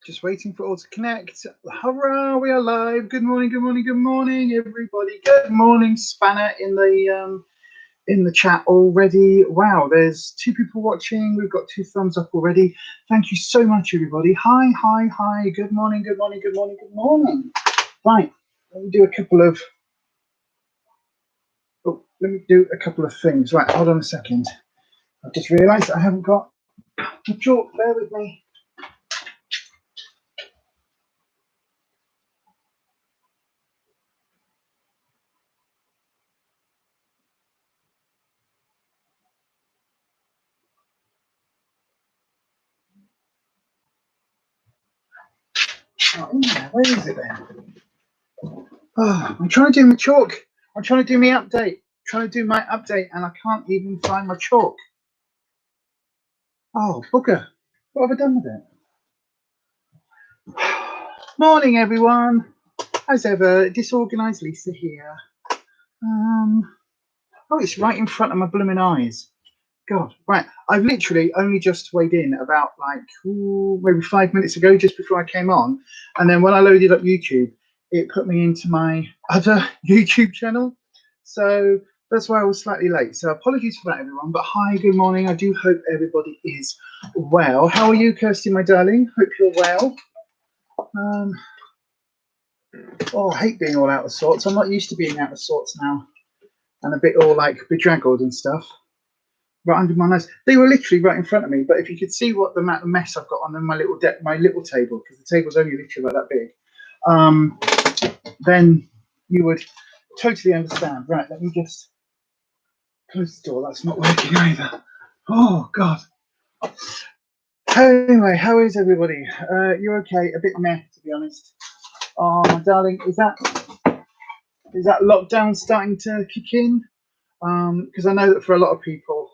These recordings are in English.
Just waiting for all to connect. Hurrah, we are live. Good morning, good morning, good morning, everybody. Good morning, Spanner in the chat already. Wow, there's 2 people watching. We've got 2 thumbs up already. Thank you so much, everybody. Hi, hi, hi. Good morning, good morning, good morning, good morning. Right, let me do a couple of things. Right, hold on a second. I've just realised I haven't got the chalk. Bear with me. Oh, yeah, where is it then? Oh, I'm trying to do my chalk. I'm trying to do my update. I'm trying to do my update, and I can't even find my chalk. Oh, bugger. What have I done with it? Morning, everyone. As ever, disorganised Lisa here. Oh, it's right in front of my blooming eyes. God, right. I've literally only just weighed in about maybe 5 minutes ago, just before I came on. And then when I loaded up YouTube, it put me into my other YouTube channel. So that's why I was slightly late. So apologies for that, everyone. But hi, good morning. I do hope everybody is well. How are you, Kirsty, my darling? Hope you're well. Oh, I hate being all out of sorts. I'm not used to being out of sorts now. And a bit all like bedraggled and stuff. Right under my nose. They were literally right in front of me. But if you could see what the amount of mess I've got on my little table, because the table's only literally about that big, then you would totally understand. Right, let me just close the door. That's not working either. Oh God. Anyway, how is everybody? You're okay? A bit meh, to be honest. Oh, my darling, is that lockdown starting to kick in? Because I know that for a lot of people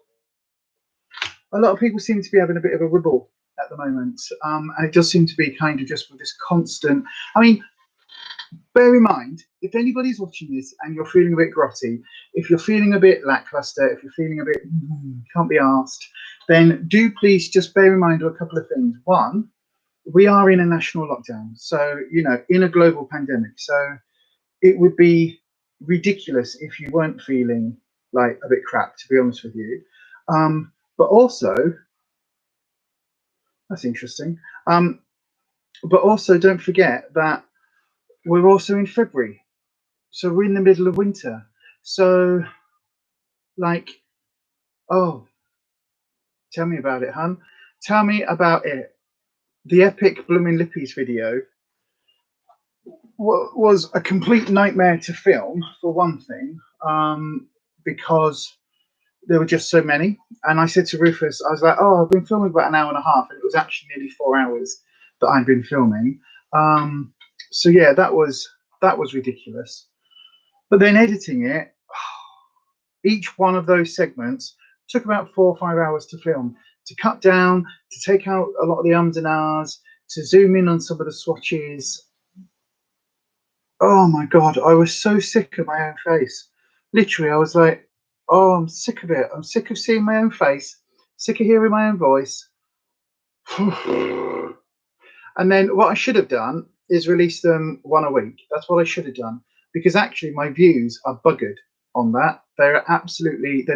seem to be having a bit of a ribble at the moment, and it does seem to be kind of just with this constant. I mean, bear in mind, if anybody's watching this and you're feeling a bit grotty, if you're feeling a bit lackluster, if you're feeling a bit can't be asked, then do please just bear in mind a couple of things. One, we are in a national lockdown, so in a global pandemic, so it would be ridiculous if you weren't feeling like a bit crap, to be honest with you. But also, that's interesting. But also, don't forget that we're also in February, so we're in the middle of winter. So, oh, tell me about it, hun. Tell me about it. The epic Bloomin' Lippies video was a complete nightmare to film, for one thing, because there were just so many. And I said to Ruffus, I was like, oh, I've been filming about an hour and a half, and it was actually nearly 4 hours that I'd been filming. So yeah, that was ridiculous. But then editing it, each one of those segments took about 4 or 5 hours to film, to cut down, to take out a lot of the ums and ahs, to zoom in on some of the swatches. Oh my God, I was so sick of my own face. Literally, I was like, oh, I'm sick of it. I'm sick of seeing my own face, sick of hearing my own voice. And then what I should have done is release them one a week. That's what I should have done, because actually my views are buggered on that. They're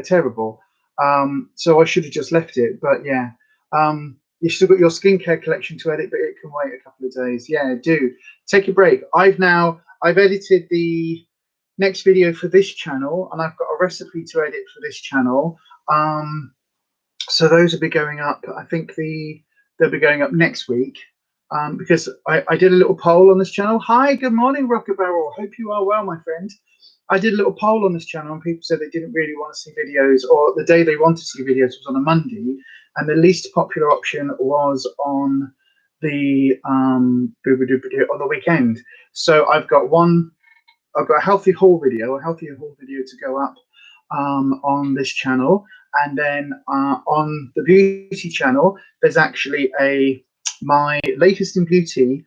terrible. So I should have just left it. But yeah, you've still got your skincare collection to edit, but it can wait a couple of days. Yeah, do take a break. I've edited the next video for this channel, and I've got a recipe to edit for this channel. So those will be going up. I think they'll be going up next week. Because I did a little poll on this channel. Hi, good morning, Rocket Barrel. Hope you are well, my friend. I did a little poll on this channel, and people said they didn't really want to see videos, or the day they wanted to see videos was on a Monday, and the least popular option was on the weekend. So I've got a healthy haul video, to go up on this channel, and then on the beauty channel, there's actually my latest in beauty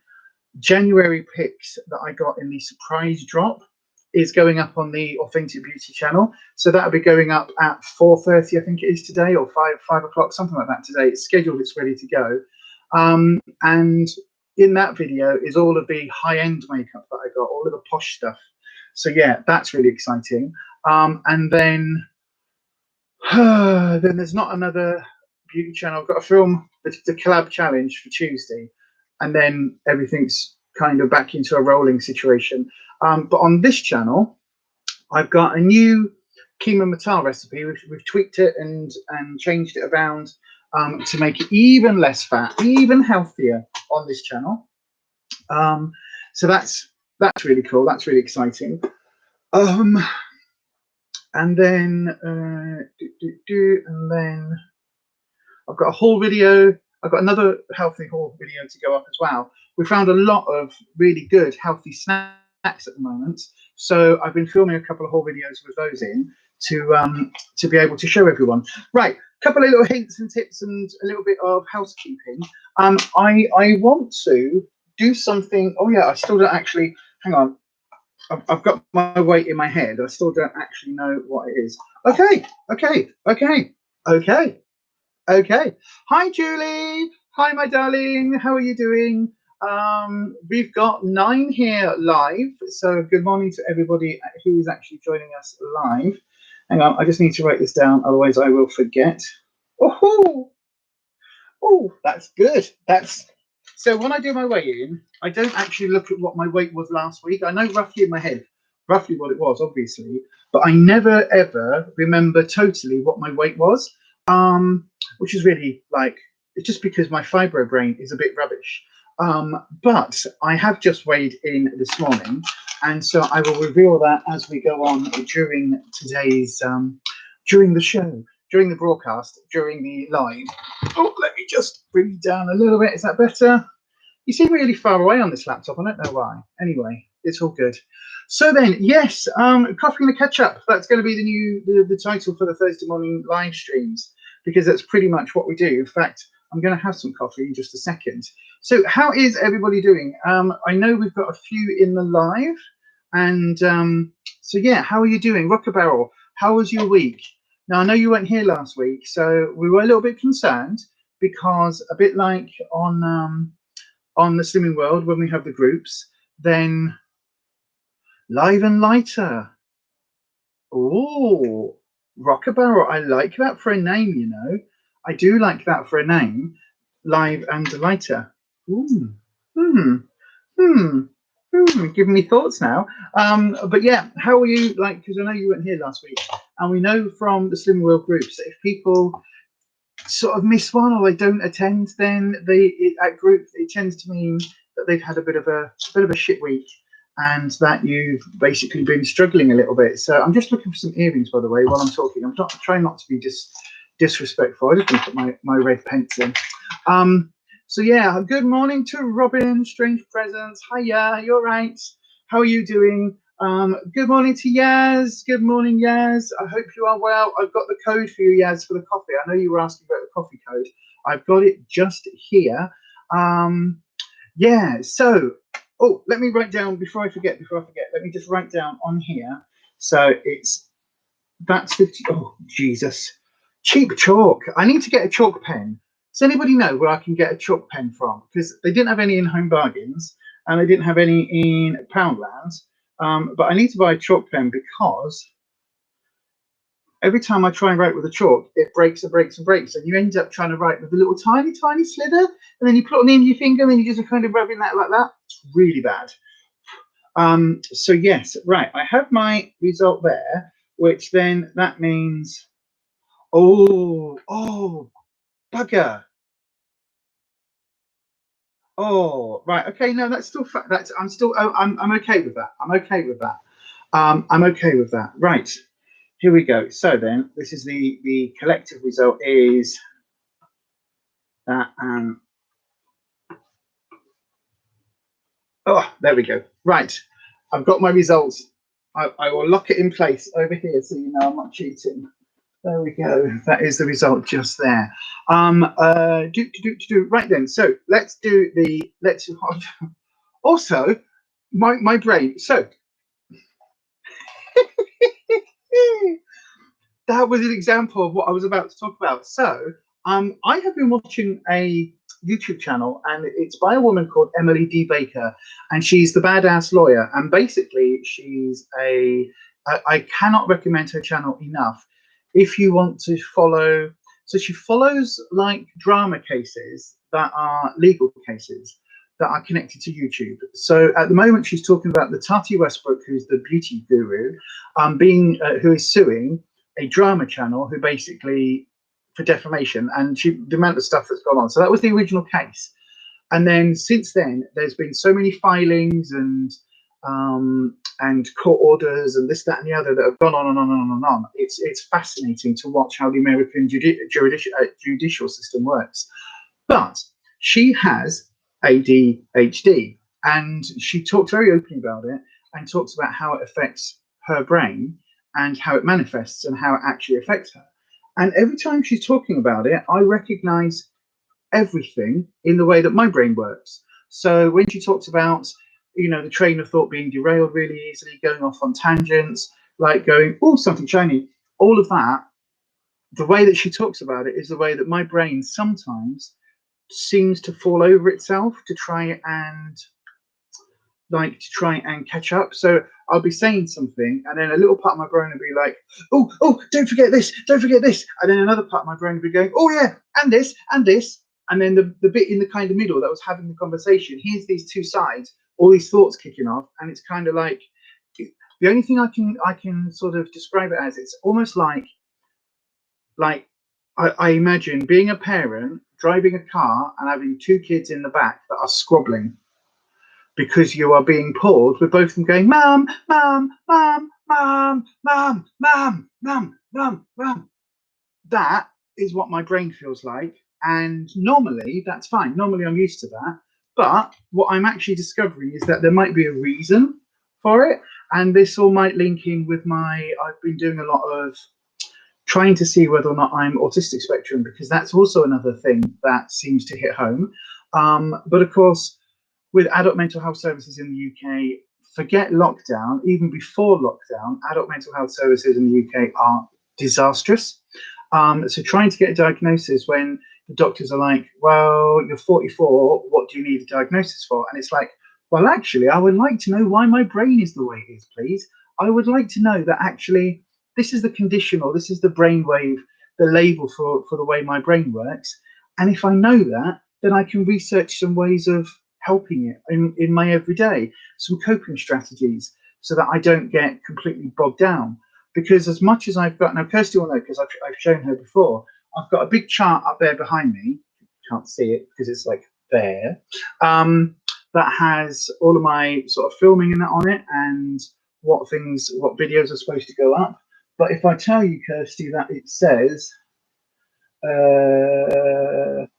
January picks that I got in the surprise drop is going up on the Authentic Beauty channel. So that'll be going up at 4:30, I think it is today, or 5 o'clock, something like that today. It's scheduled, it's ready to go. And in that video is all of the high-end makeup that I got, all of the posh stuff. So yeah, that's really exciting. And then then there's not another beauty channel. I've got to film the collab challenge for Tuesday, and then everything's kind of back into a rolling situation. But on this channel, I've got a new keema matar recipe. We've tweaked it and changed it around to make it even less fat, even healthier on this channel. So that's really cool. That's really exciting. And then and then I've got a haul video. I've got another healthy haul video to go up as well. We found a lot of really good healthy snacks at the moment, so I've been filming a couple of haul videos with those in to be able to show everyone. Right, a couple of little hints and tips and a little bit of housekeeping. I want to do something. Oh yeah, I still don't actually. Hang on. I've got my weight in my head. I still don't actually know what it is. Okay. Hi, Julie. Hi, my darling. How are you doing? We've got 9 here live. So good morning to everybody who is actually joining us live. Hang on, I just need to write this down, otherwise I will forget. Oh, that's good. So when I do my weigh-in, I don't actually look at what my weight was last week. I know roughly in my head, roughly what it was, obviously, but I never ever remember totally what my weight was, which is really like, it's just because my fibro brain is a bit rubbish. But I have just weighed in this morning, and so I will reveal that as we go on during today's, during the show, during the broadcast, during the live. Oh, let me just bring you down a little bit. Is that better? You seem really far away on this laptop. I don't know why. Anyway, it's all good. So then, yes, coffee and a ketchup. That's going to be the title for the Thursday morning live streams, because that's pretty much what we do. In fact, I'm going to have some coffee in just a second. So how is everybody doing? I know we've got a few in the live, and so yeah, how are you doing? Rocker Barrel, how was your week? Now, I know you weren't here last week, so we were a little bit concerned, because a bit like on the Slimming World, when we have the groups, then Live and Lighter. Oh, Rocker Barrel, I like that for a name, you know. I do like that for a name. Live and Lighter. Ooh. Giving me thoughts now. But yeah, how are you? Like, because I know you weren't here last week, and we know from the Slimming World groups that if people sort of miss one or they don't attend, then that group, it tends to mean that they've had a bit of a shit week, and that you've basically been struggling a little bit. So I'm just looking for some earrings, by the way, while I'm talking. I'm trying not to be disrespectful. I just want to put my red pants in. So yeah, good morning to Robin, Strange Presence. Hiya, you're right. How are you doing? Good morning to Yaz. Good morning, Yaz. I hope you are well. I've got the code for you, Yaz, for the coffee. I know you were asking about the coffee code. I've got it just here. Yeah, so, oh, let me write down, before I forget, let me just write down on here. So that's 50, oh, Jesus. Cheap chalk. I need to get a chalk pen. Does anybody know where I can get a chalk pen from? Because they didn't have any in Home Bargains, and they didn't have any in Poundlands. But I need to buy a chalk pen, because every time I try and write with a chalk, it breaks and breaks and breaks, and you end up trying to write with a little tiny slither, and then you put it on the end of your finger, and then you just kind of rubbing that like that. It's really bad. So yes, right, I have my result there, which then that means, oh, bugger. Oh, right. Okay. No, that's still I'm okay with that. I'm okay with that. I'm okay with that. Right. Here we go. So then this is the collective result is that, oh, there we go. Right. I've got my results. I will lock it in place over here, so you know I'm not cheating. There we go. That is the result just there. Right then. So let's also my brain. So that was an example of what I was about to talk about. So I have been watching a YouTube channel, and it's by a woman called Emily D. Baker, and she's the badass lawyer. And basically, she's I cannot recommend her channel enough if you want to follow. So she follows like drama cases that are legal cases that are connected to YouTube. So at the moment, she's talking about the Tati Westbrook, who's the beauty guru, who is suing a drama channel who basically for defamation, and the amount of stuff that's gone on. So that was the original case. And then since then, there's been so many filings and court orders and this, that, and the other that have gone on and on and on and on. It's fascinating to watch how the American judicial system works. But she has ADHD, and she talks very openly about it and talks about how it affects her brain and how it manifests and how it actually affects her. And every time she's talking about it, I recognize everything in the way that my brain works. So when she talks about, you know, the train of thought being derailed really easily, going off on tangents, like going, oh, something shiny, all of that, the way that she talks about it is the way that my brain sometimes seems to fall over itself to try and catch up. So I'll be saying something, and then a little part of my brain will be like, oh, don't forget this, and then another part of my brain will be going, oh yeah, and this, and then the bit in the kind of middle that was having the conversation, here's these two sides, all these thoughts kicking off, and it's kind of like, the only thing I can sort of describe it as, it's almost like I imagine being a parent, driving a car and having two kids in the back that are squabbling because you are being pulled, with both of them going, mum, mum, mum, mum, mum, mum, mum, mum, mum. That is what my brain feels like. And normally that's fine. Normally I'm used to that. But what I'm actually discovering is that there might be a reason for it. And this all might link in with I've been doing a lot of trying to see whether or not I'm autistic spectrum, because that's also another thing that seems to hit home. But of course, with adult mental health services in the UK, forget lockdown, even before lockdown, adult mental health services in the UK are disastrous. So trying to get a diagnosis when the doctors are like, well, you're 44, what do you need a diagnosis for? And it's like, well, actually, I would like to know why my brain is the way it is, please. I would like to know that actually this is the condition, or this is the brainwave, the label for the way my brain works. And if I know that, then I can research some ways of helping it in my everyday, some coping strategies, so that I don't get completely bogged down. Because as much as I've got, now Kirsty will know because I've shown her before, I've got a big chart up there behind me, can't see it because it's like there, that has all of my sort of filming in it on it, and what videos are supposed to go up. But if I tell you, Kirsty, that it says, hang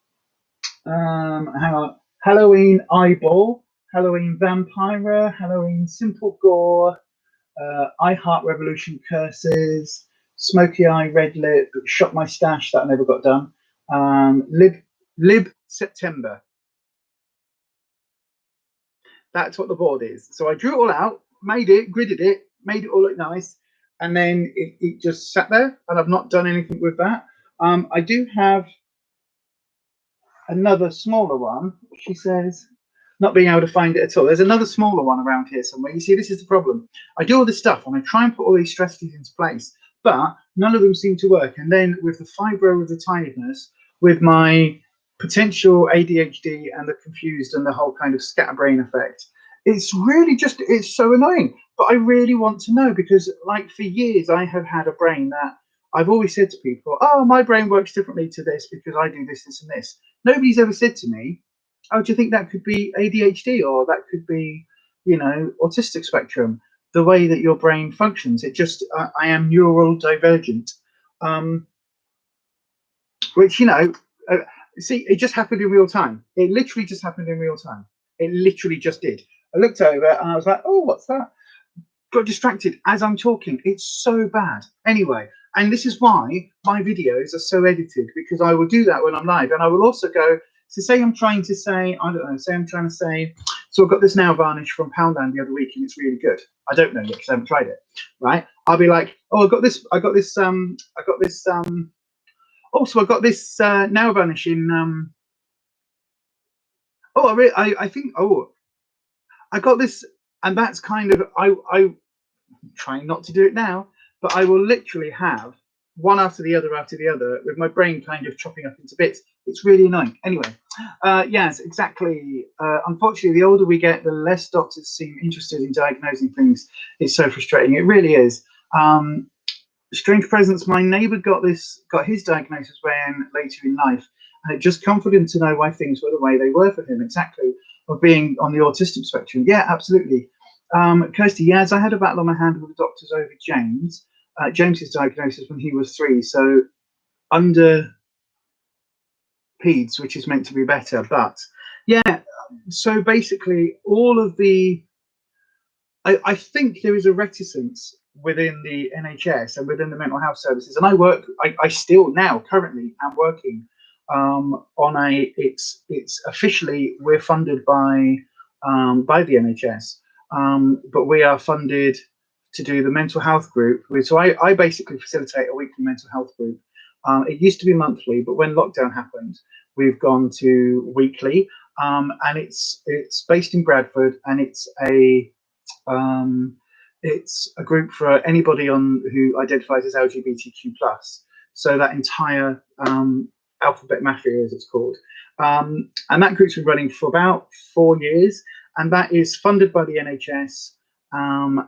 on, Halloween Eyeball, Halloween Vampira, Halloween Simple Gore, I Heart Revolution Curses, Smoky Eye Red Lip, Shot My Stash, that I never got done, Lib September. That's what the board is. So I drew it all out, made it, gridded it, made it all look nice, and then it just sat there, and I've not done anything with that. I do have another smaller one. She says, not being able to find it at all. There's another smaller one around here somewhere. You see, this is the problem. I do all this stuff and I try and put all these strategies into place, but none of them seem to work. And then with the fibro, with the tiredness, with my potential ADHD and the confused and the whole kind of scatterbrain effect, it's really just, it's so annoying. But I really want to know, because like for years I have had a brain that I've always said to people, oh, my brain works differently to this because I do this, this and this. Nobody's ever said to me, oh, do you think that could be ADHD, or that could be, you know, autistic spectrum, the way that your brain functions? It just, I am neural divergent, which, you know, see, it just happened in real time. It literally just happened in real time. It literally just did. I looked over and I was like, oh, what's that? Got distracted as I'm talking. It's so bad. Anyway, and this is why my videos are so edited, because I will do that when I'm live. And I will also go, so say I'm trying to say, I don't know, say I'm trying to say, so I've got this nail varnish from Poundland the other week and it's really good. I don't know yet because I haven't tried it, right? I'll be like, oh, I got this nail varnish in Oh, I think, oh, I got this, and that's kind of, I'm trying not to do it now, but I will literally have one after the other, with my brain kind of chopping up into bits. It's really annoying. Anyway, yes, exactly. Unfortunately, the older we get, the less doctors seem interested in diagnosing things. It's so frustrating. It really is. Strange presence. My neighbour got his diagnosis when later in life, and it just comforted him to know why things were the way they were for him. Exactly, of being on the autistic spectrum. Yeah, absolutely. Kirsty, yes, I had a battle on my hand with the doctors over James. James's diagnosis when he was 3, so under peds, which is meant to be better. But yeah, so basically, all of the I think there is a reticence within the NHS and within the mental health services. And I still now currently am working on it's officially we're funded by the NHS, but we are funded to do the mental health group. So I basically facilitate a weekly mental health group. It used to be monthly, but when lockdown happened, we've gone to weekly, and it's based in Bradford, and um, it's a group for anybody who identifies as LGBTQ plus. So that entire alphabet mafia, as it's called, and that group's been running for about 4 years, and that is funded by the NHS.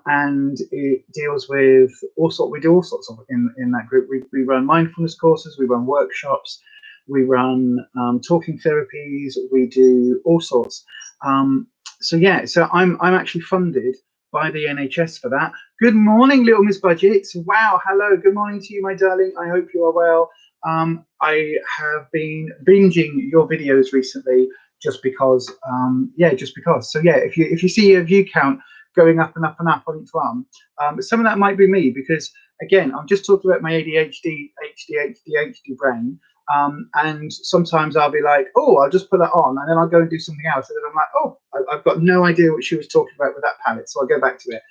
And it deals with we do all sorts of in that group. We run mindfulness courses, we run workshops, we run talking therapies, we do all sorts. So yeah, so I'm actually funded by the NHS for that. Good morning, little Miss Budget. Wow, hello, good morning to you, my darling. I hope you are well. I have been binging your videos recently just because, just because. So yeah, if you see a view count going up and up and up on each one, some of that might be me, because again, I'm just talking about my ADHD brain. And sometimes I'll be like, oh, I'll just put that on, and then I'll go and do something else, and then I'm like, oh, I've got no idea what she was talking about with that palette, so I'll go back to it.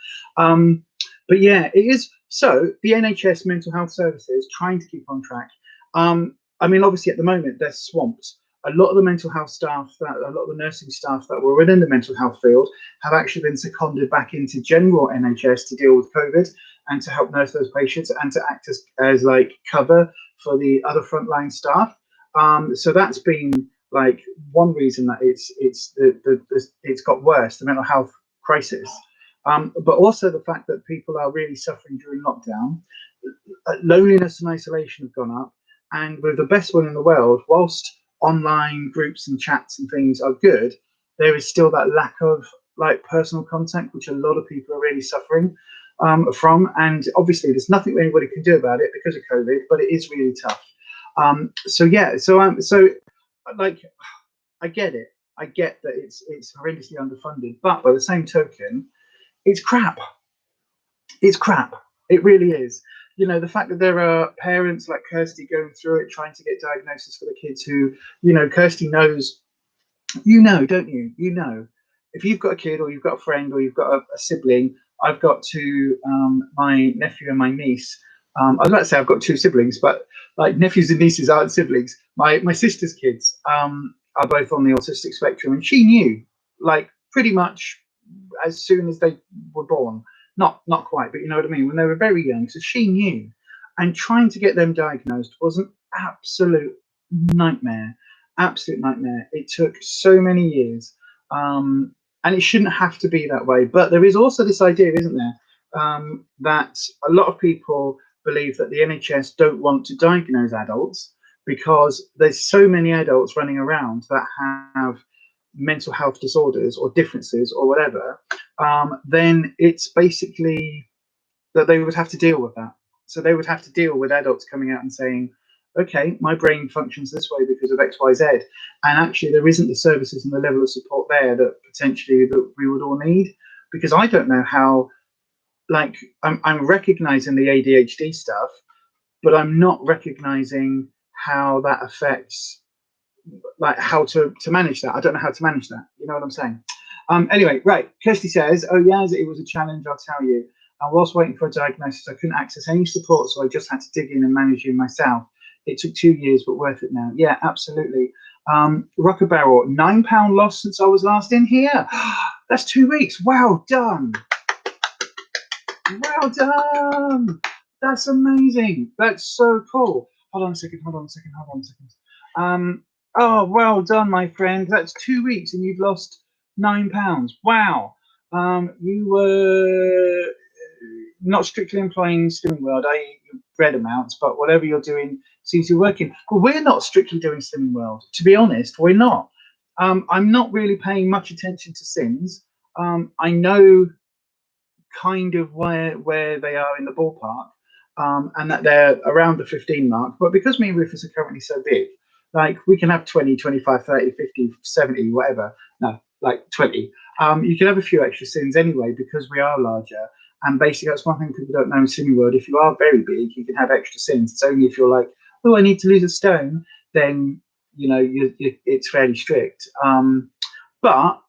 But yeah, it is. So the NHS mental health services trying to keep on track. I mean, obviously at the moment they're swamped. A lot of the mental health staff, a lot of the nursing staff that were within the mental health field have actually been seconded back into general NHS to deal with COVID and to help nurse those patients and to act as like cover for the other frontline staff. So that's been like one reason that it's got worse, the mental health crisis. But also the fact that people are really suffering during lockdown. Loneliness and isolation have gone up, and with the best one in the world, whilst online groups and chats and things are good, there is still that lack of like personal contact, which a lot of people are really suffering from. And obviously, there's nothing anybody can do about it because of COVID, but it is really tough. So like, I get it. I get that it's horrendously underfunded, but by the same token, it's crap. It's crap. It really is. You know, the fact that there are parents like Kirsty going through it, trying to get diagnosis for the kids who, you know, Kirsty knows, you know, don't you? You know, if you've got a kid or you've got a friend or you've got a sibling, I've got two, my nephew and my niece. I was about to say I've got two siblings, but like nephews and nieces aren't siblings. My sister's kids are both on the autistic spectrum, and she knew like pretty much as soon as they were born. Not quite, but you know what I mean. When they were very young, so she knew, and trying to get them diagnosed was an absolute nightmare. Absolute nightmare. It took so many years, and it shouldn't have to be that way. But there is also this idea, isn't there, that a lot of people believe that the NHS don't want to diagnose adults because there's so many adults running around that have mental health disorders or differences or whatever. Then it's basically that they would have to deal with that. So they would have to deal with adults coming out and saying, okay, my brain functions this way because of X, Y, Z. And actually there isn't the services and the level of support there that potentially that we would all need, because I don't know how, like, I'm recognizing the ADHD stuff, but I'm not recognizing how that affects, like, how to manage that. I don't know how to manage that. You know what I'm saying? Anyway, right. Kirsty says, oh, yeah, it was a challenge, I'll tell you. And whilst waiting for a diagnosis, I couldn't access any support, so I just had to dig in and manage it myself. It took 2 years, but worth it now. Yeah, absolutely. Rocker Barrel, £9 loss since I was last in here. That's 2 weeks. Well done. Well done. That's amazing. That's so cool. Hold on a second. Oh, well done, my friend. That's 2 weeks and you've lost £9. Wow. You were not strictly employing Slimming World, i.e. bread amounts, but whatever you're doing seems to be working. Well, we're not strictly doing Slimming World. To be honest, we're not. I'm not really paying much attention to Sims. I know kind of where they are in the ballpark, and that they're around the 15 mark. But because me and Ruffus are currently so big, like we can have 20, 25, 30, 50, 70, whatever. No, like 20. You can have a few extra sins anyway because we are larger. And basically, that's one thing people don't know in Slimming World. If you are very big, you can have extra sins. It's only if you're like, oh, I need to lose a stone, then you know it's fairly strict. But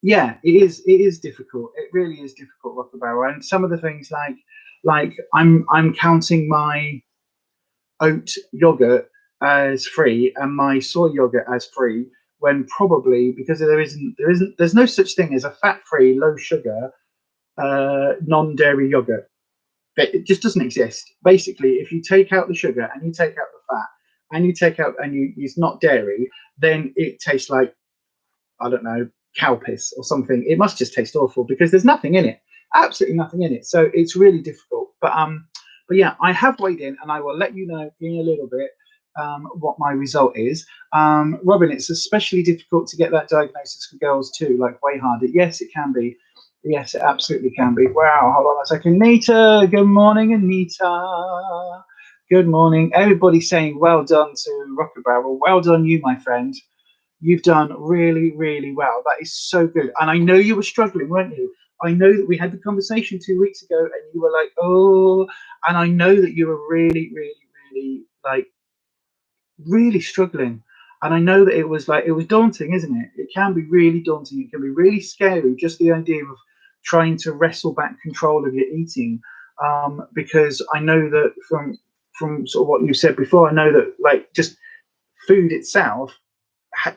yeah, it is difficult. It really is difficult, Rocker Barrel. And some of the things like I'm counting my oat yogurt as free and my soy yogurt as free, when probably because there's no such thing as a fat-free, low sugar, non-dairy yogurt. It just doesn't exist. Basically, if you take out the sugar and you take out the fat and you take out and you it's not dairy, then it tastes like, I don't know, cow piss or something. It must just taste awful because there's nothing in it, absolutely nothing in it. So it's really difficult. But yeah, I have weighed in, and I will let you know in a little bit what my result is. Robin, it's especially difficult to get that diagnosis for girls too, like way harder. Yes, it can be. Yes, it absolutely can be. Wow, hold on a second. Nita, good morning, Anita. Good morning. Everybody's saying well done to Rocket Barrel. Well done you, my friend. You've done really, really well. That is so good. And I know you were struggling, weren't you? I know that we had the conversation 2 weeks ago and you were like, oh, and I know that you were really, really, really, like, really struggling. And I know that it was daunting, isn't it? It can be really daunting. It can be really scary, just the idea of trying to wrestle back control of your eating. Because I know that from sort of what you said before, I know that like just food itself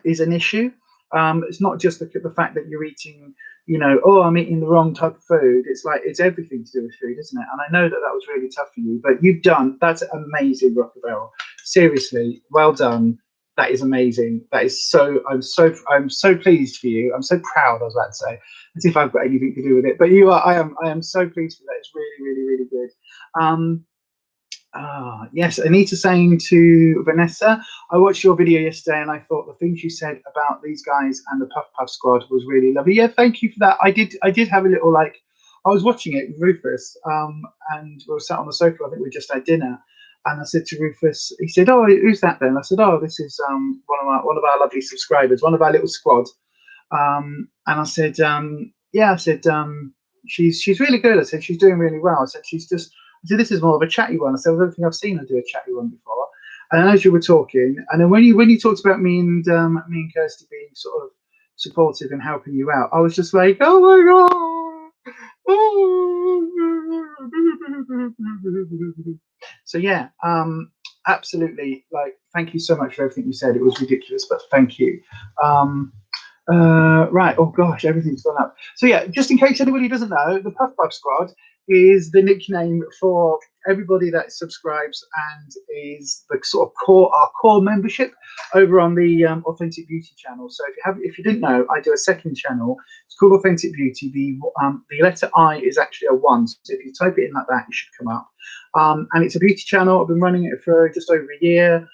is an issue. It's not just the fact that you're eating, you know, oh, I'm eating the wrong type of food. It's like it's everything to do with food, isn't it? And I know that was really tough for you, but you've done that's amazing, Rocker Barrel. Seriously, well done. That is amazing. That is so. I'm so pleased for you. I'm so proud. I was about to say, let's see if I've got anything to do with it. But you are. I am so pleased for that. It's really, really, really good. Yes, Anita saying to Vanessa, I watched your video yesterday and I thought the things you said about these guys and the Puff Puff Squad was really lovely. Yeah, thank you for that. I did have a little like, I was watching it with Ruffus, and we were sat on the sofa. I think we just had dinner, and I said to Ruffus, he said, "Oh, who's that then?" I said, "Oh, this is one of our lovely subscribers, one of our little squad." And I said, "Yeah," I said, "she's really good." I said, "She's doing really well." I said, I said, "This is more of a chatty one." I said, "I don't think I've seen her do a chatty one before." And as you were talking, and then when you talked about me and Kirsty being sort of supportive and helping you out, I was just like, "Oh my god!" So yeah, absolutely. Like, thank you so much for everything you said. It was ridiculous, but thank you. Right. Oh gosh, everything's gone up. So yeah, just in case anybody doesn't know, the Puff Puff Squad is the nickname for everybody that subscribes and is the sort of our core membership over on the Authentic Beauty channel. So if you didn't know, I do a second channel. It's called Authentic Beauty. The letter I is actually a 1. So if you type it in like that, it should come up. And it's a beauty channel. I've been running it for just over a year.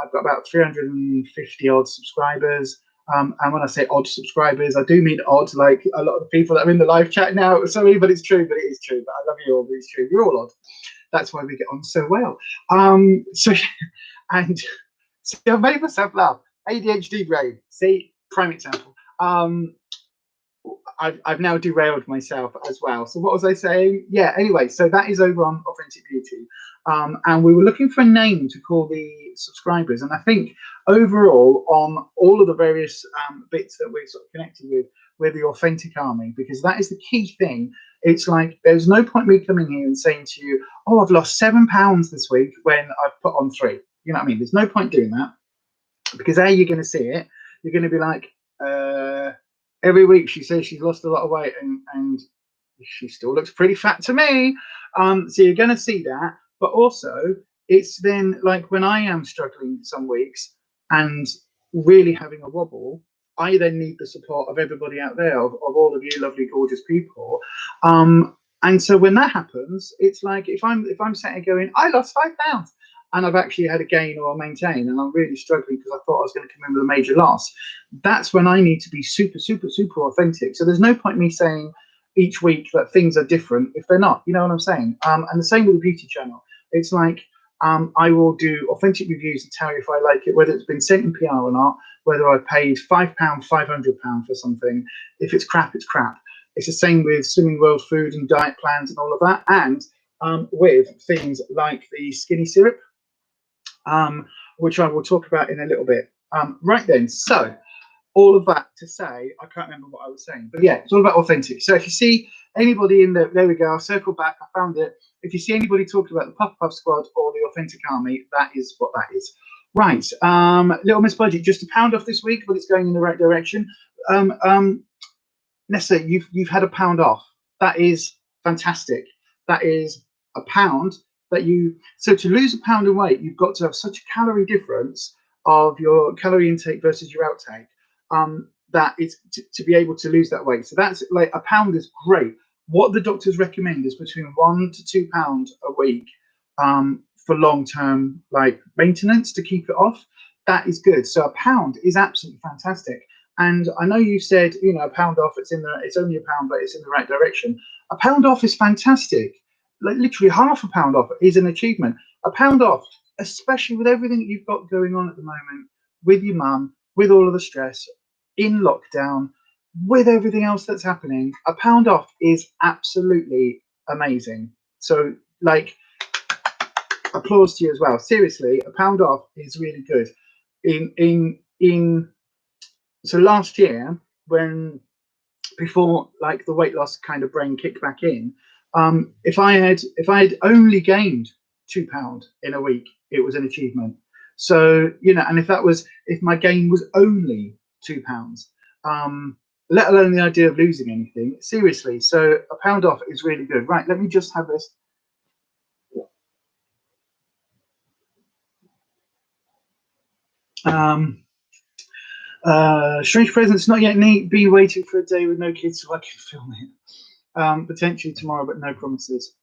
I've got about 350 odd subscribers. And when I say odd subscribers, I do mean odd, like a lot of the people that are in the live chat now. Sorry, but it's true, but it is true. But I love you all, but it's true. You're all odd. That's why we get on so well. So I've made myself laugh. ADHD brain. See, prime example. I've now derailed myself as well. So what was I saying? Yeah, anyway, so that is over on Authentic Beauty. And we were looking for a name to call the subscribers. And I think overall on all of the various bits that we're sort of connected with, we're the Authentic Army, because that is the key thing. It's like, there's no point me coming here and saying to you, oh, I've lost £7 this week when I've put on 3. You know what I mean? There's no point doing that. because you're going to see it. You're going to be like, every week she says she's lost a lot of weight, and she still looks pretty fat to me. So you're going to see that, but also it's then like when I am struggling some weeks and really having a wobble, I then need the support of everybody out there, of all of you lovely, gorgeous people. And so when that happens, it's like if I'm sat here going, I lost 5 pounds, and I've actually had a gain or a maintain, and I'm really struggling because I thought I was going to come in with a major loss, that's when I need to be super, super, super authentic. So there's no point me saying each week that things are different if they're not. You know what I'm saying? And the same with the beauty channel. It's like I will do authentic reviews and tell you if I like it, whether it's been sent in PR or not, whether I paid £5, £500 for something. If it's crap, it's crap. It's the same with Slimming World food and diet plans and all of that, and with things like the skinny syrup, which I will talk about in a little bit. Right then, so all of that to say, I can't remember what I was saying, but yeah, it's all about authentic. So if you see anybody in the, there we go, I'll circle back, I found it. If you see anybody talking about the Puff Puff Squad or the Authentic Army, that is what that is. Right, Little Miss Budget, just £1 off this week, but it's going in the right direction. Nessa, you've had £1 off. That is fantastic. That is £1 that you, so to lose £1 in weight, you've got to have such a calorie difference of your calorie intake versus your outtake, that it's to be able to lose that weight. So that's like £1 is great. What the doctors recommend is between £1 to £2 a week for long-term like maintenance to keep it off. That is good. So £1 is absolutely fantastic. And I know you said, you know, £1 off, it's only £1, but it's in the right direction. £1 off is fantastic. Like literally £half off is an achievement. £1 off, especially with everything that you've got going on at the moment, with your mum, with all of the stress, in lockdown, with everything else that's happening, £1 off is absolutely amazing. So like, applause to you as well. Seriously, £1 off is really good. So last year, when before like the weight loss kind of brain kicked back in, if I had only gained £2 in a week, it was an achievement. So you know, and if my gain was only £2, let alone the idea of losing anything, seriously. So £1 off is really good. Right, let me just have this. Strange presents not yet neat. Be waiting for a day with no kids so I can film it. Potentially tomorrow, but no promises.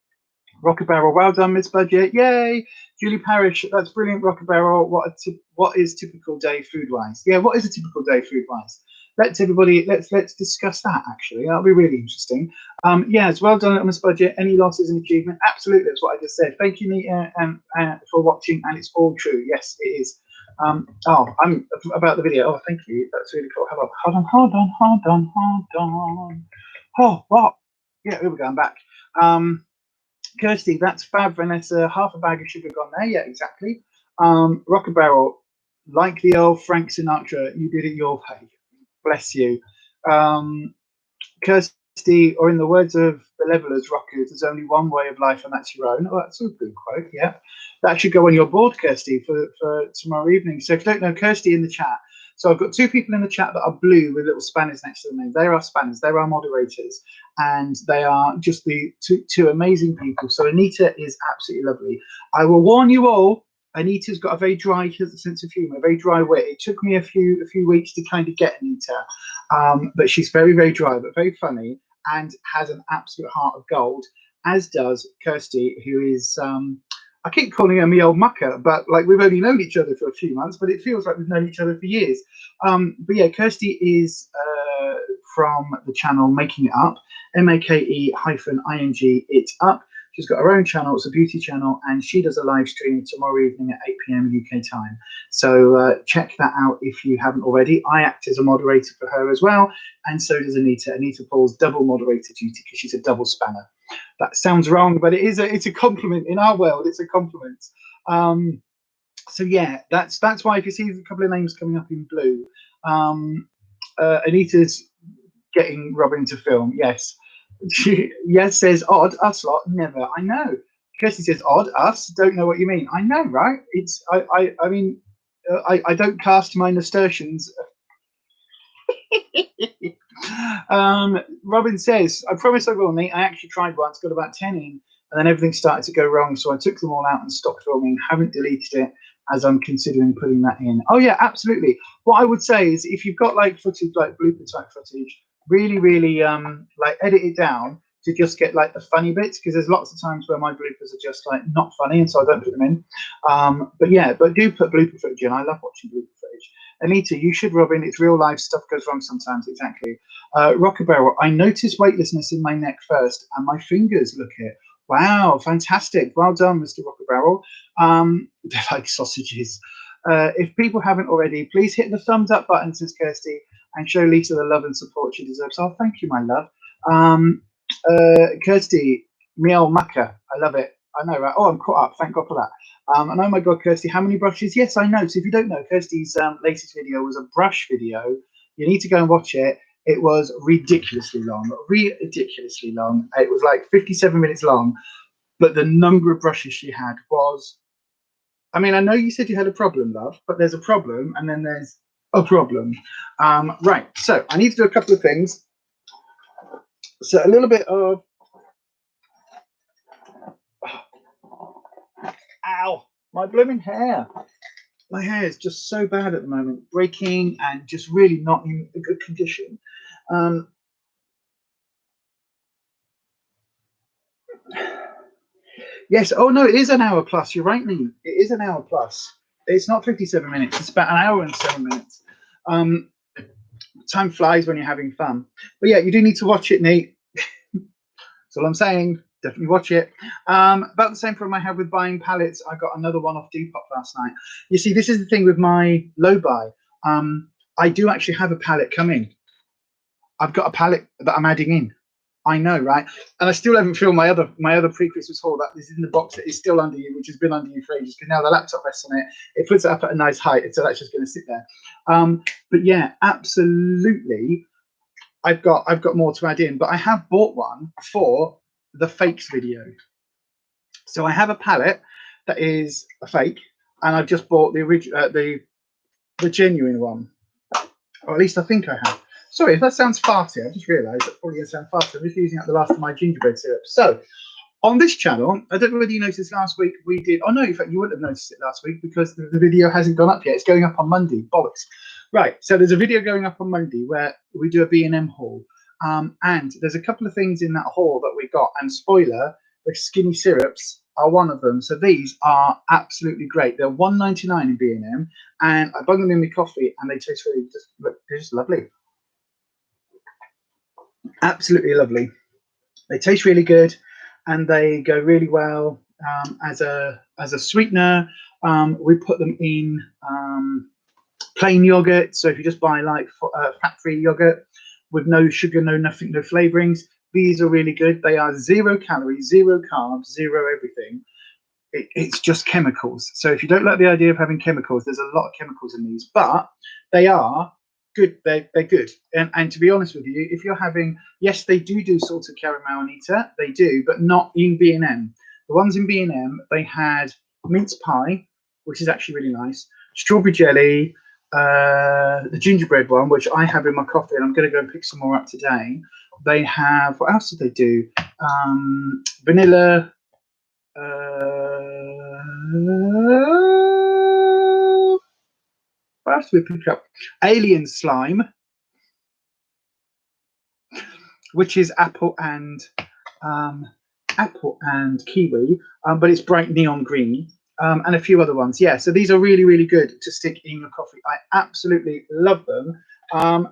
Rocker Barrel, well done, Miss Budget. Yay! Julie Parrish, that's brilliant, Rocker Barrel. What is typical day food wise? Yeah, what is a typical day food wise? Let's discuss that actually. That'll be really interesting. Yes, well done, Miss Budget. Any losses and achievement? Absolutely, that's what I just said. Thank you, Nita, for watching, and it's all true. Yes, it is. I'm about the video. Oh, thank you. That's really cool. Hold on. Oh, what? Yeah, here we go. I'm back. Kirsty, that's fab, Vanessa. Half a bag of sugar gone there. Yeah, exactly. Rocker Barrel, like the old Frank Sinatra, you did it your way. Bless you. Kirsty, or in the words of the Levelers Rockers, there's only one way of life, and that's your own. Oh, that's a good quote. Yeah, that should go on your board, Kirsty, for tomorrow evening. So if you don't know, Kirsty in the chat. So I've got 2 people in the chat that are blue with little spanners next to their name. They are spanners. They're our moderators, and they are just the two amazing people. So Anita is absolutely lovely. I will warn you all. Anita's got a very dry sense of humour, a very dry wit. It took me a few weeks to kind of get Anita, but she's very, very dry, but very funny, and has an absolute heart of gold, as does Kirsty, who is, I keep calling her me old mucker, but like we've only known each other for a few months, but it feels like we've known each other for years. But yeah, Kirsty is from the channel Making It Up, MAKE-ING It Up. She's got her own channel. It's a beauty channel, and she does a live stream tomorrow evening at 8 p.m. UK time. So check that out if you haven't already. I act as a moderator for her as well, and so does Anita. Anita pulls double moderator duty because she's a double spanner. That sounds wrong, but it's a compliment in our world. It's a compliment. So yeah, that's why if you see a couple of names coming up in blue, Anita's getting Robin to film. Yes. She says odd, us lot, never. I know. Kirsty says odd, us, don't know what you mean. I know, right? It's I mean, I don't cast my nasturtiums. Robin says, I promise I will, Nate. I actually tried once, got about 10 in, and then everything started to go wrong. So I took them all out and stopped filming. Haven't deleted it, as I'm considering putting that in. Oh yeah, absolutely. What I would say is, if you've got like footage, like blooper type footage, really like edit it down to just get like the funny bits, because there's lots of times where my bloopers are just like not funny, and so I don't put them in. But yeah, but do put blooper footage in. I love watching blooper footage. Anita, you should, Robin. It's real life. Stuff goes wrong sometimes. Exactly. Rocker Barrel, I noticed weightlessness in my neck first, and my fingers look it. Wow, fantastic. Well done, Mr. Rocker Barrel. They're like sausages. If people haven't already, please hit the thumbs up button, says Kirsty, and show Lisa the love and support she deserves. Oh, thank you, my love. Kirsty, meow maca. I love it. I know, right? Oh, I'm caught up. Thank God for that. And oh my God, Kirsty, how many brushes? Yes, I know. So if you don't know, Kirsty's latest video was a brush video. You need to go and watch it. It was ridiculously long, ridiculously long. It was like 57 minutes long, but the number of brushes she had was, I mean, I know you said you had a problem, love, but there's a problem and then there's a problem. Right, so I need to do a couple of things. So a little bit of, ow, my blooming hair. My hair is just so bad at the moment, breaking and just really not in a good condition. Yes. Oh no, it is an hour plus. You're right, Nate. It is an hour plus. It's not 57 minutes. It's about an hour and 7 minutes. Time flies when you're having fun. But yeah, you do need to watch it, Nate. That's all I'm saying. Definitely watch it. About the same problem I have with buying palettes. I got another one off Depop last night. You see, this is the thing with my low buy. I do actually have a palette coming. I've got a palette that I'm adding in. I know, right? And I still haven't filled my other pre-Christmas haul that is in the box that is still under you, which has been under you for ages. Because now the laptop rests on it, it puts it up at a nice height, so that's just going to sit there. But yeah, absolutely, I've got more to add in. But I have bought one for the fakes video. So I have a palette that is a fake, and I've just bought the original, the genuine one, or at least I think I have. Sorry if that sounds farty. I just realised that's probably going to sound farty. I'm just using up the last of my gingerbread syrup. So on this channel, I don't know whether you noticed last week we did. Oh no, in fact you wouldn't have noticed it last week because the video hasn't gone up yet. It's going up on Monday. Bollocks. Right. So there's a video going up on Monday where we do a B&M haul, and there's a couple of things in that haul that we got. And spoiler, the skinny syrups are one of them. So these are absolutely great. They're $1.99 in B&M, and I bung them in my coffee, and they taste really they're just lovely. Absolutely lovely. They taste really good, and they go really well as a sweetener. We put them in plain yogurt. So if you just buy like fat-free yogurt with no sugar, no nothing, no flavorings, these are really good. They are 0 calories, 0 carbs, 0 everything. It's just chemicals. So if you don't like the idea of having chemicals, there's a lot of chemicals in these, but they are good. They're good. And to be honest with you, if you're having, yes, they do salted caramel, Anita, they do, but not in B&M. The ones in B&M, they had mince pie, which is actually really nice, strawberry jelly, the gingerbread one, which I have in my coffee, and I'm going to go and pick some more up today. They have, what else did they do? Vanilla. What else did we pick up? Alien slime, which is apple and kiwi, but it's bright neon green, and a few other ones. Yeah, so these are really good to stick in your coffee. I absolutely love them.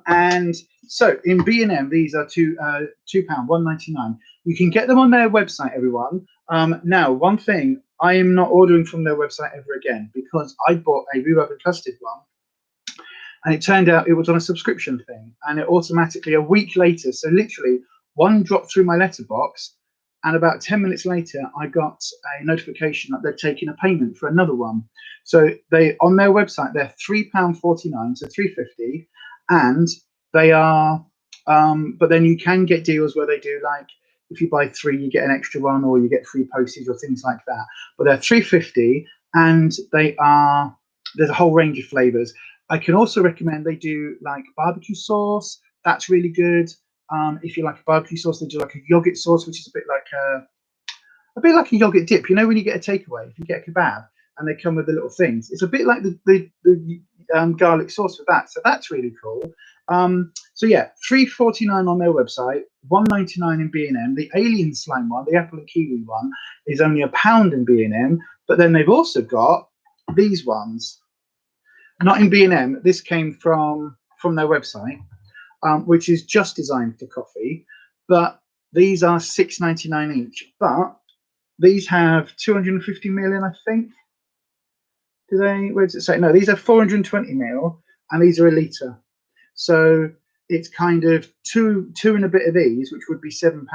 And so in B&M, these are £2, £1.99. You can get them on their website, everyone. Now, one thing, I am not ordering from their website ever again, because I bought a rhubarb and custard one, and it turned out it was on a subscription thing, and it automatically, a week later, so literally one dropped through my letterbox, and about 10 minutes later, I got a notification that they're taking a payment for another one. So they, on their website, they're £3.49, so £3.50, and they are, but then you can get deals where they do, like, if you buy 3, you get an extra one, or you get free postage or things like that. But they're £3.50, and they are there's a whole range of flavors. I can also recommend they do like barbecue sauce. That's really good. If you like a barbecue sauce, they do like a yogurt sauce, which is a bit like a yogurt dip. You know, when you get a takeaway, if you get a kebab and they come with the little things, it's a bit like the garlic sauce for that. So that's really cool. So yeah, $3.49 on their website, $1.99 in B&M. The alien slime one, the apple and kiwi one, is only £1 in B&M. But then they've also got these ones, not in B&M. This came from their website, which is just designed for coffee. But these are $6.99 each. But these have 250 ml, I think. Do they? Where does it say? No, these are 420 ml, and these are a litre. So it's kind of two and a bit of these, which would be £7,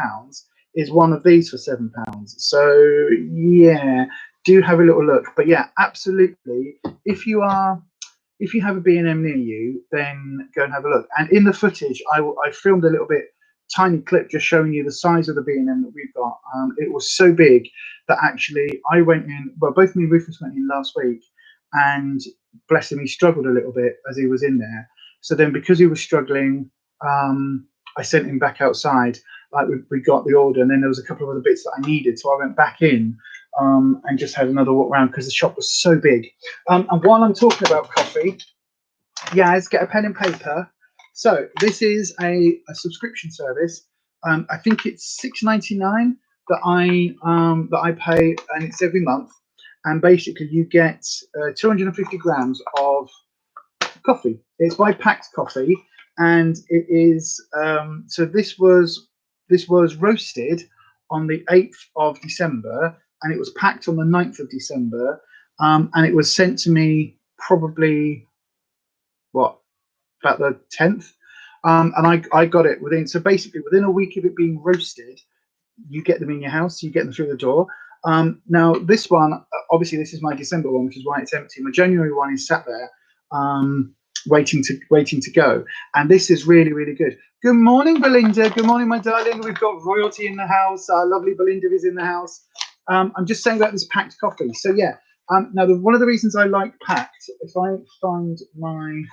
is one of these for £7. So yeah, do have a little look. But yeah, absolutely. If you have a B&M near you, then go and have a look. And in the footage, I filmed a little bit, tiny clip just showing you the size of the B&M that we've got. It was so big that actually I went in, well, both me and Ruffus went in last week, and bless him, he struggled a little bit as he was in there. So then because he was struggling, I sent him back outside. Like we got the order, and then there was a couple of other bits that I needed. So I went back in and just had another walk around because the shop was so big. And while I'm talking about coffee, Yaz, get a pen and paper. So this is a subscription service. I think it's $6.99 that I pay, and it's every month. And basically, you get 250 grams of coffee. It's by Packed Coffee, and it is. So this was roasted on the 8th of December, and it was packed on the 9th of December, and it was sent to me probably about the 10th, and I got it within. So basically, within a week of it being roasted, you get them in your house. You get them through the door. Now this one, obviously, this is my December one, which is why it's empty. My January one is sat there, waiting to go, and this is really, really good. Good morning, Belinda. Good morning, my darling. We've got royalty in the house. Our lovely Belinda is in the house. I'm just saying about this Packed Coffee. So yeah. Now one of the reasons I like Packed, if I find my,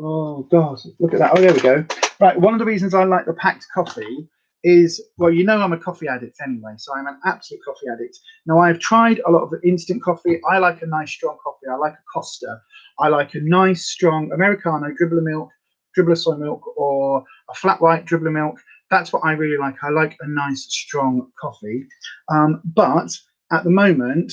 oh God, look at that. Oh, there we go. Right. One of the reasons I like the Packed Coffee is, well, you know, I'm a coffee addict anyway, so I'm an absolute coffee addict. Now, I've tried a lot of the instant coffee. I like a nice strong coffee. I like a Costa. I like a nice strong Americano, dribble of milk, dribble of soy milk, or a flat white, dribble of milk. That's what I really like. I like a nice strong coffee. But at the moment,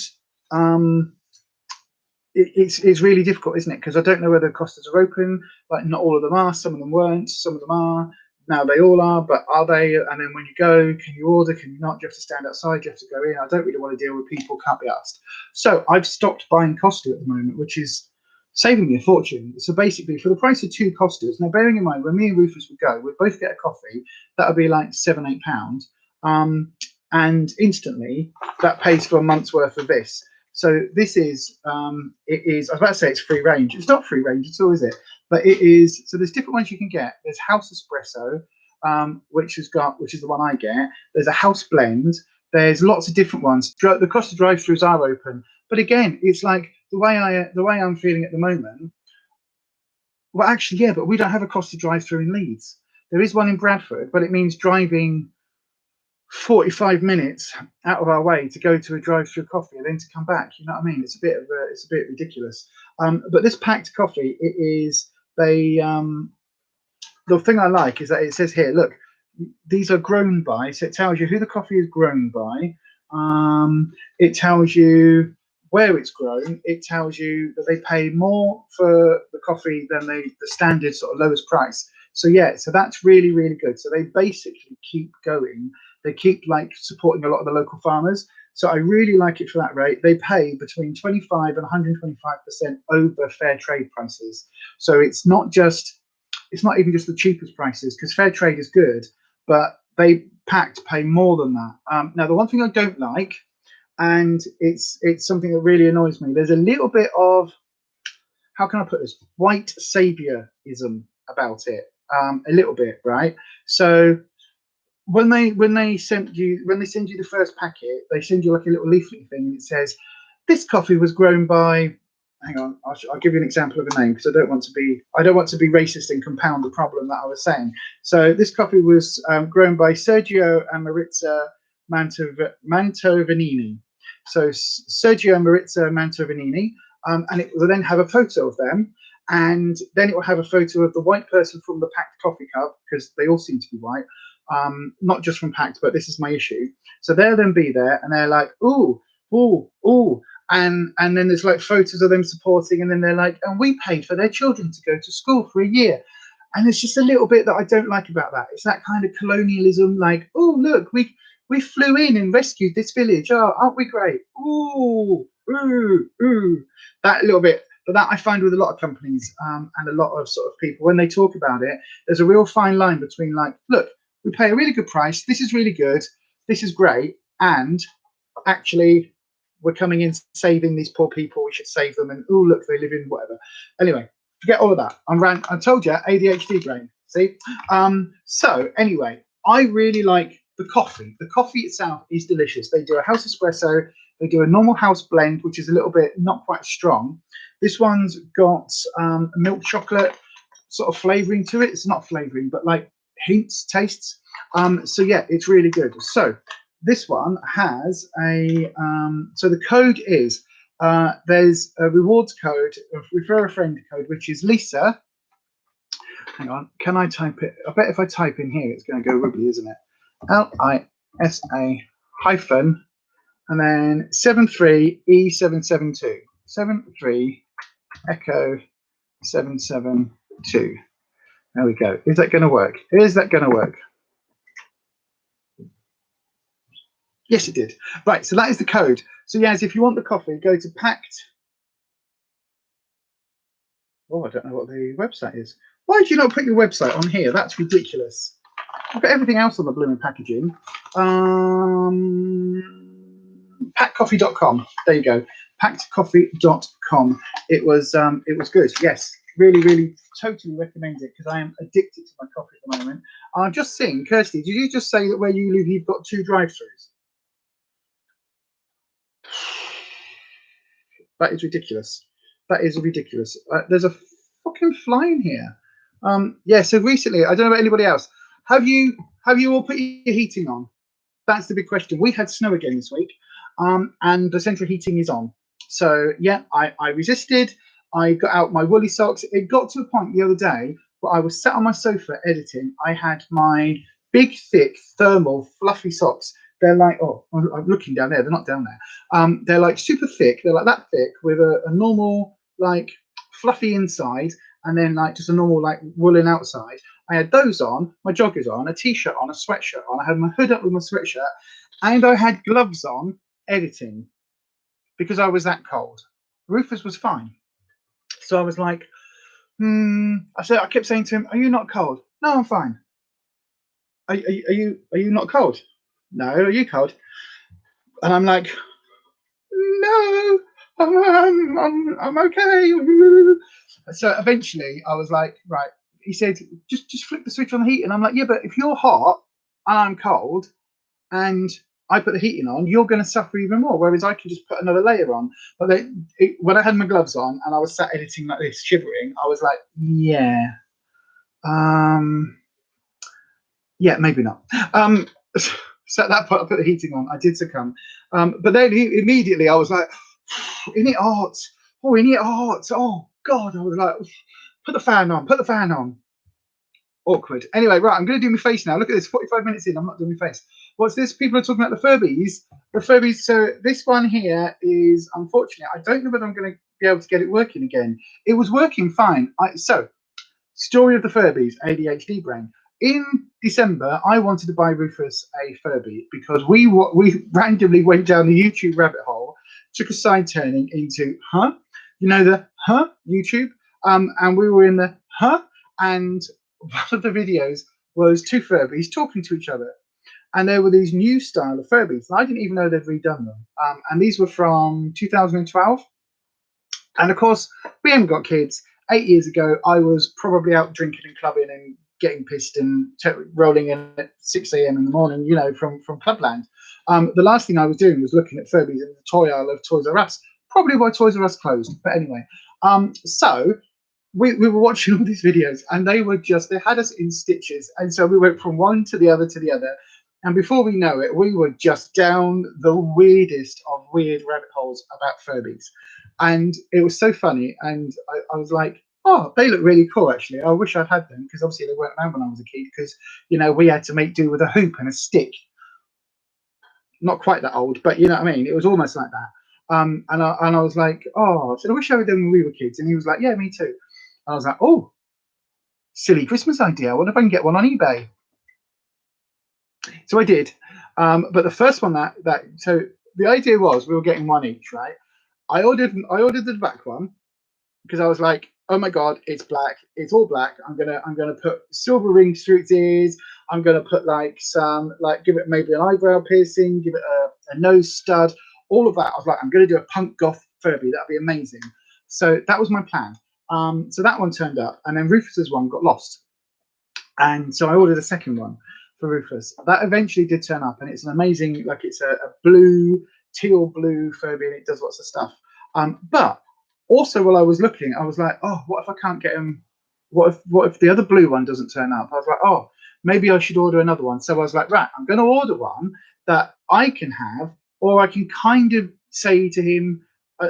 it's really difficult, isn't it? Because I don't know whether Costas are open. Like, not all of them are. Some of them weren't. Some of them are. Now they all are, but are they? And then when you go, can you order? Can you not? Do you have to stand outside? Do you have to go in? I don't really want to deal with people. Can't be asked. So I've stopped buying Costa at the moment, which is saving me a fortune. So basically, for the price of 2 Costas, now bearing in mind when me and Ruffus would go, we'd both get a coffee. That would be like £7-8, and instantly that pays for a month's worth of this. So this is, it is, I was about to say it's free range. It's not free range at all, is it? But it is. So there's different ones you can get. There's House Espresso, which is the one I get. There's a House Blend. There's lots of different ones. The Costa drive-throughs are open, but again, it's like the way I'm feeling at the moment. Well, actually, yeah, but we don't have a Costa drive-through in Leeds. There is one in Bradford, but it means driving 45 minutes out of our way to go to a drive-through coffee and then to come back. You know what I mean? It's a bit ridiculous. But this Packed Coffee, it is the thing I like is that it says here, look, these are grown by, so it tells you who the coffee is grown by. It tells you where it's grown. It tells you that they pay more for the coffee than the standard sort of lowest price. So yeah, so that's really, really good. So they basically keep going. They keep like supporting a lot of the local farmers. So I really like it for that rate. They pay between 25 and 125% over fair trade prices. So it's not even just the cheapest prices, because fair trade is good, but they Packed pay more than that. Now the one thing I don't like, and it's something that really annoys me, there's a little bit of, how can I put this, white saviorism about it. A little bit, right? So when they send you the first packet, they send you like a little leaflet thing, and it says this coffee was grown by hang on, I'll give you an example of a name because I don't want to be racist and compound the problem that I was saying. So this coffee was grown by Sergio and Maritza Mantovanini. So Sergio and Maritza Mantovanini, and it will then have a photo of them, and then it will have a photo of the white person from the Pact coffee cup, because they all seem to be white, not just from Pact, but this is my issue. So they'll then be there, and they're like, ooh, ooh, ooh. And then there's like photos of them supporting, and then they're like, and we paid for their children to go to school for a year. And there's just a little bit that I don't like about that. It's that kind of colonialism, like, oh, look, we flew in and rescued this village. Oh, aren't we great? Ooh, ooh, ooh. That little bit. But that I find with a lot of companies and a lot of sort of people, when they talk about it, there's a real fine line between like, look, we pay a really good price. This is really good. This is great. And actually, we're coming in saving these poor people. We should save them. And oh, look, they live in whatever. Anyway, forget all of that. I told you, ADHD brain. See? So anyway, I really like the coffee. The coffee itself is delicious. They do a house espresso. They do a normal house blend, which is a little bit not quite strong. This one's got milk chocolate sort of flavoring to it. It's not flavoring, but like hints, tastes. So yeah, it's really good. So this one has a so the code is there's a rewards code, a refer a friend code, which is Lisa. Hang on, can I type it? I bet if I type in here, it's going to go rubbly, isn't it? LISA hyphen and then 73E772. 73 Echo 772. There we go. Is that going to work? Is that going to work? Yes, it did. Right, so that is the code. So yes, if you want the coffee, go to Pact. Oh, I don't know what the website is. Why did you not put your website on here? That's ridiculous. I've got everything else on the blooming packaging. Pactcoffee.com. There you go. Pactcoffee.com. It was good. Yes, really, totally recommend it because I am addicted to my coffee at the moment. I'm just seeing, Kirsty, did you just say that where you live you've got 2 drive-throughs? That is ridiculous. That is ridiculous. There's a fucking fly in here. Yeah. So recently, I don't know about anybody else. Have you all put your heating on? That's the big question. We had snow again this week, and the central heating is on. So yeah, I resisted. I got out my woolly socks. It got to a point the other day where I was sat on my sofa editing. I had my big, thick, thermal, fluffy socks. They're like, oh, I'm looking down there. They're not down there. They're like super thick. They're like that thick with a normal, like, fluffy inside, and then like just a normal, like, woolen outside. I had those on, my joggers on, a t-shirt on, a sweatshirt on. I had my hood up with my sweatshirt, and I had gloves on editing because I was that cold. Rufus was fine. So I was like, I kept saying to him, "Are you not cold?" "No, I'm fine." Are you not cold?" "No." "Are you cold?" And I'm like, "No, I'm okay." So eventually I was like, right. He said, just flip the switch on the heat. And I'm like, yeah, but if you're hot and I'm cold and I put the heating on, you're going to suffer even more. Whereas I can just put another layer on. But when I had my gloves on and I was sat editing like this, shivering, I was like, yeah, maybe not. So at that point, I put the heating on. I did succumb. But then immediately I was like, isn't it hot? Oh, isn't it hot? Oh, God. I was like, put the fan on. Put the fan on. Awkward. Anyway, right, I'm going to do my face now. Look at this, 45 minutes in, I'm not doing my face. What's this? People are talking about the Furbies. The Furbies, so this one here is, unfortunate. I don't know whether I'm going to be able to get it working again. It was working fine. So, story of the Furbies, ADHD brain. In December, I wanted to buy Rufus a Furby because we randomly went down the YouTube rabbit hole, took a side turning into, the YouTube, and we were in the, and one of the videos was 2 Furbies talking to each other. And there were these new style of Furbies. And I didn't even know they'd redone them. And these were from 2012. And of course, we haven't got kids. 8 years ago, I was probably out drinking and clubbing and getting pissed and rolling in at 6 a.m. in the morning, from Clubland. The last thing I was doing was looking at Furbies in the toy aisle of Toys R Us. probably why Toys R Us closed. But anyway, so we were watching all these videos, and they had us in stitches, and so we went from one to the other to the other, and before we know it, we were just down the weirdest of weird rabbit holes about Furbies, and it was so funny. And I was like, oh, they look really cool, actually. I wish I'd had them, because obviously they weren't around when I was a kid, because, you know, we had to make do with a hoop and a stick. Not quite that old, but you know what I mean? It was almost like that. And I was like, oh, I said, I wish I had them when we were kids. And he was like, yeah, me too. I was like, oh, silly Christmas idea. I wonder if I can get one on eBay. So I did. But the first one so the idea was we were getting one each, right? I ordered the black one because I was like, oh my god, it's black, it's all black. I'm gonna put silver rings through its ears. I'm gonna put like give it maybe an eyebrow piercing, give it a nose stud, all of that. I was like, I'm gonna do a punk goth Furby. That'd be amazing. So that was my plan. So that one turned up, and then Rufus's one got lost, and so I ordered a second one for Ruffus. That eventually did turn up, and it's an amazing, like, it's a teal blue Furby, and it does lots of stuff. But also, while I was looking, I was like, oh, what if I can't get him? What if the other blue one doesn't turn up? I was like, oh, maybe I should order another one. So I was like, right, I'm going to order one that I can have, or I can kind of say to him,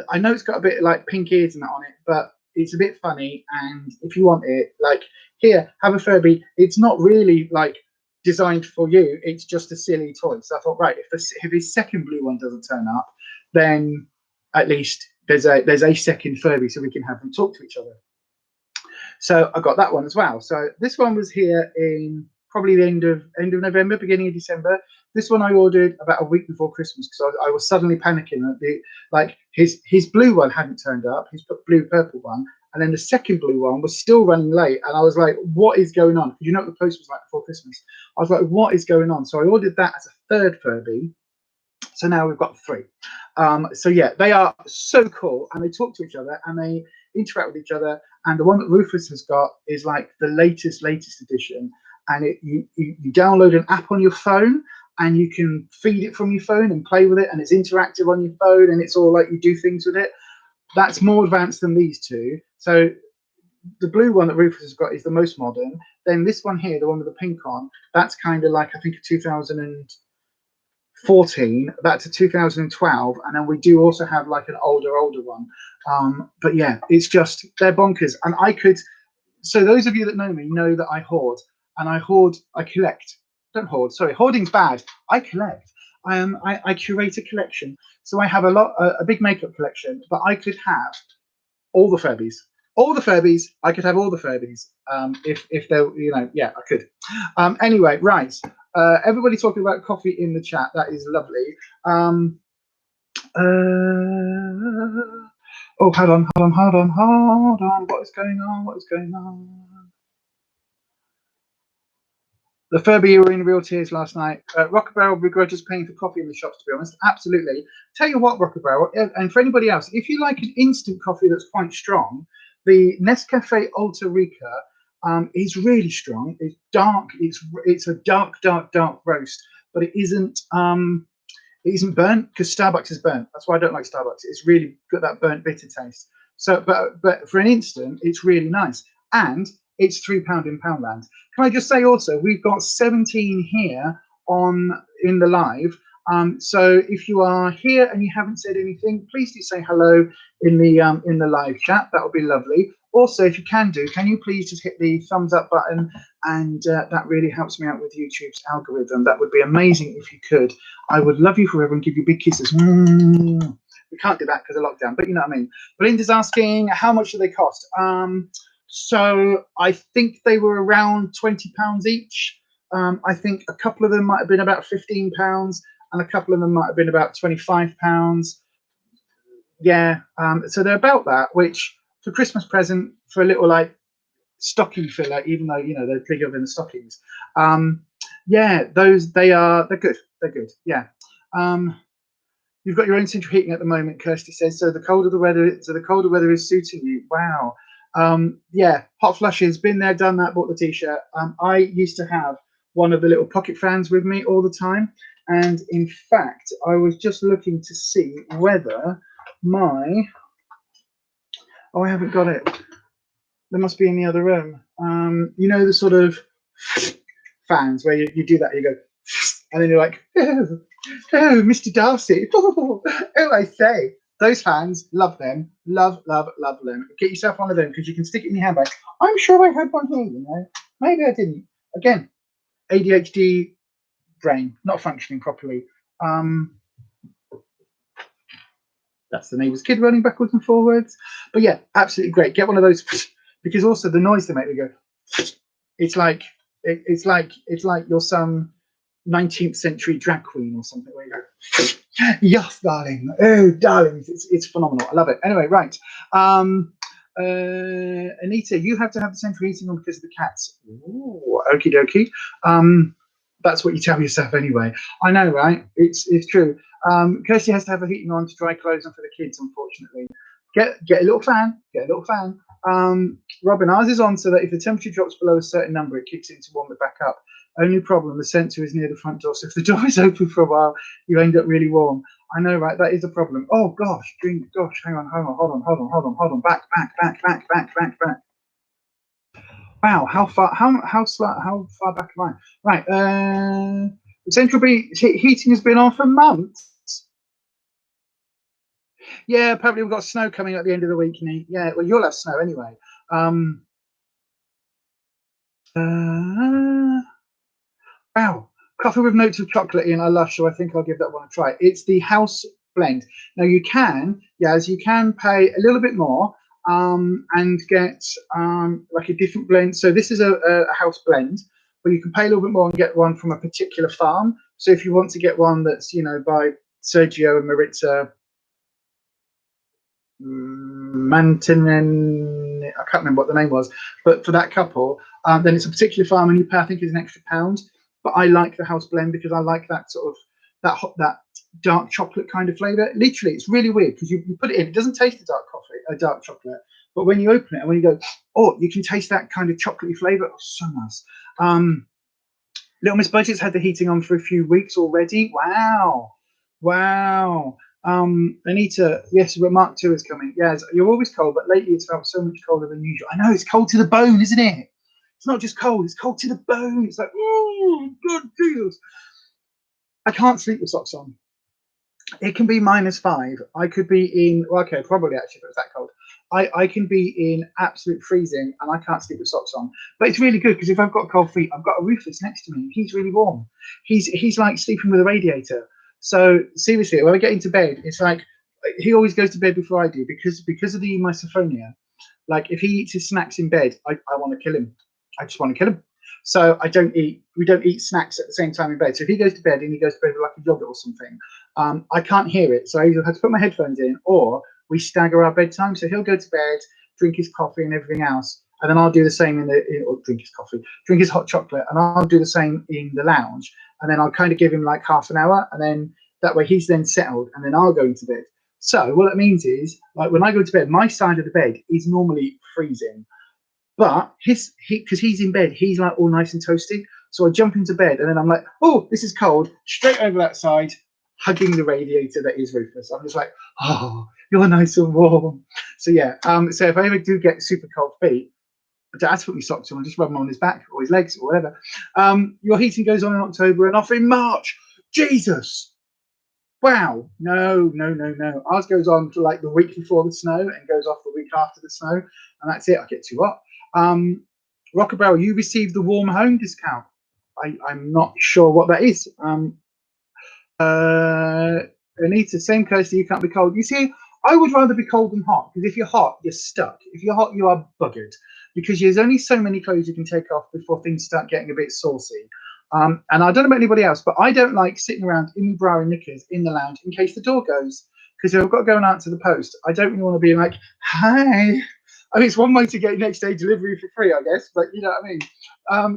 I know it's got a bit like pink ears and that on it, but it's a bit funny, and if you want it, like, here, have a Furby. It's not really like designed for you. It's just a silly toy. So I thought, right, if his second blue one doesn't turn up, then at least there's a second Furby, so we can have them talk to each other. So I got that one as well. So this one was here in probably the end of November, beginning of December. This one I ordered about a week before Christmas, because I was suddenly panicking that his blue one hadn't turned up, his blue purple one, and then the second blue one was still running late. And I was like, what is going on? You know what the post was like before Christmas. I was like, what is going on? So I ordered that as a third Furby. So now we've got 3. So yeah, they are so cool, and they talk to each other, and they interact with each other. And the one that Ruffus has got is like the latest edition, and you download an app on your phone, and you can feed it from your phone and play with it, and it's interactive on your phone, and it's all like you do things with it. That's more advanced than these two. So the blue one that Ruffus has got is the most modern. Then this one here, the one with the pink on, that's kind of like, I think, a 2014, that's a 2012, and then we do also have like an older one. But yeah, it's just, they're bonkers. And so those of you that know me know that I hoard, and I collect. Don't hoard, sorry, hoarding's bad. I collect. I curate a collection. So I have a big makeup collection, but I could have all the Furbies. I could have all the Furbies. If they're, yeah, I could. Anyway, right. Everybody talking about coffee in the chat. That is lovely. Oh, hold on. What is going on? The Furby were in real tears last night. Rocker Barrel begrudges paying for coffee in the shops, to be honest. Absolutely. Tell you what, Rocker Barrel, and for anybody else, if you like an instant coffee that's quite strong, the Nescafe Alta Rica is really strong. It's dark. It's a dark roast, but it isn't burnt, because Starbucks is burnt. That's why I don't like Starbucks. It's really got that burnt bitter taste. So, but for an instant, it's really nice, and it's £3 in Poundland. Can I just say also, we've got 17 here in the live. So if you are here and you haven't said anything, please do say hello in the live chat. That would be lovely. Also, if you can you please just hit the thumbs up button, and that really helps me out with YouTube's algorithm. That would be amazing if you could. I would love you forever and give you big kisses. We can't do that because of lockdown, but you know what I mean. Belinda's asking, how much do they cost? So I think they were around £20 each. I think a couple of them might have been about £15, and a couple of them might have been about £25. Yeah, so they're about that, which for Christmas present, for a little like stocking filler, even though they're bigger than the stockings. Yeah, they're good. They're good. Yeah. You've got your own central heating at the moment, Kirsty says. So the colder the weather is suiting you. Wow. Yeah, hot flushes, been there, done that, bought the t-shirt. I used to have one of the little pocket fans with me all the time, and in fact I was just looking to see whether my, oh, I haven't got it. There must be in the other room. You know, the sort of fans where you do that, you go, and then you're like, oh, Mr. Darcy. Oh, I say. Those fans, love them. Love, love, love them. Get yourself one of them because you can stick it in your handbag. I'm sure I had one here, you know. Maybe I didn't. Again, ADHD brain, not functioning properly. That's the neighbour's kid running backwards and forwards. But yeah, absolutely great. Get one of those because also the noise they make, they go, it's like you're some 19th century drag queen or something where you go, yes, darling. Oh, darling. It's phenomenal. I love it. Anyway, right. Anita, you have to have the central heating on because of the cats. Ooh, okie dokie. That's what you tell yourself anyway. I know, right? It's true. Kirsty has to have the heating on to dry clothes and for the kids, unfortunately. Get a little fan. Get a little fan. Robin, ours is on so that if the temperature drops below a certain number, it kicks in to warm it back up. Only problem, the sensor is near the front door, so if the door is open for a while, you end up really warm. I know, right? That is a problem. Oh gosh, hang on, hold on, back. Wow, how far back am I? Right, the central heating has been on for months. Yeah, apparently we've got snow coming at the end of the week, Nate. Yeah, well, you'll have snow anyway. Wow, coffee with notes of chocolate in. I lush, so I think I'll give that one a try. It's the house blend. Now you can pay a little bit more and get like a different blend. So this is a house blend, but you can pay a little bit more and get one from a particular farm. So if you want to get one that's, you know, by Sergio and Maritza Mantinen, I can't remember what the name was, but for that couple, then it's a particular farm and you pay, I think it's an extra £1. But I like the house blend because I like that sort of that dark chocolate kind of flavor. Literally, it's really weird because you put it in, it doesn't taste the dark chocolate, but when you open it and when you go, oh, you can taste that kind of chocolatey flavor. Oh, so nice. Little Miss Budget's had the heating on for a few weeks already. Wow. Anita, yes, but Mark 2 is coming. Yes, you're always cold, but lately it's felt so much colder than usual. I know, it's cold to the bone, isn't it? It's not just cold, it's cold to the bone. It's like, oh, good Jesus. I can't sleep with socks on. It can be -5. I could be in, well, okay, probably actually, if it was that cold. I can be in absolute freezing and I can't sleep with socks on. But it's really good because if I've got cold feet, I've got a Ruffus next to me. He's really warm. He's like sleeping with a radiator. So seriously, when I get into bed, it's like he always goes to bed before I do because of the misophonia. Like if he eats his snacks in bed, I want to kill him. I just want to kill him. So we don't eat snacks at the same time in bed. So if he goes to bed and he goes to bed with like a yogurt or something, I can't hear it. So I either have to put my headphones in or we stagger our bedtime. So he'll go to bed, drink his coffee and everything else. And then I'll do the same or drink his hot chocolate, and I'll do the same in the lounge. And then I'll kind of give him like half an hour, and then that way he's then settled, and then I'll go into bed. So what that means is, like when I go to bed, my side of the bed is normally freezing, but because he's in bed, he's like all nice and toasty. So I jump into bed, and then I'm like, oh, this is cold. Straight over that side, hugging the radiator that is Ruffus. I'm just like, oh, you're nice and warm. So yeah. So if I ever do get super cold feet, Dad's put me socks on and just rub them on his back or his legs or whatever. Your heating goes on in October and off in March. Jesus. Wow. No. Ours goes on for like the week before the snow and goes off the week after the snow. And that's it. I get too hot. Rockabell, you received the warm home discount. I'm not sure what that is. Anita, same Kirsty, you can't be cold. You see, I would rather be cold than hot, because if you're hot, you're stuck. If you're hot, you are buggered, because there's only so many clothes you can take off before things start getting a bit saucy. And I don't know about anybody else, but I don't like sitting around in my bra and knickers in the lounge in case the door goes, because if I've got to go and answer the post, I don't really want to be like, hi. I mean, it's one way to get next day delivery for free, I guess, but you know what I mean?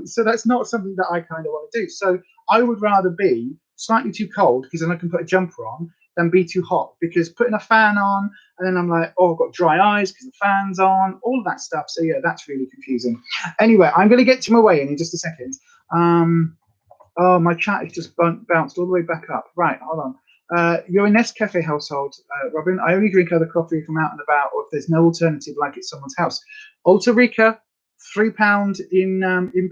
So that's not something that I kind of want to do. So I would rather be slightly too cold, because then I can put a jumper on, than be too hot, because putting a fan on and then I'm like, oh, I've got dry eyes because the fan's on, all of that stuff. So yeah, that's really confusing. Anyway, I'm going to get to my weigh in just a second. Oh, my chat is just bounced all the way back up. Right, hold on. You're a Nescafe household, Robin. I only drink other coffee if I'm out and about, or if there's no alternative, like it's someone's house. Alta Rica, £3 in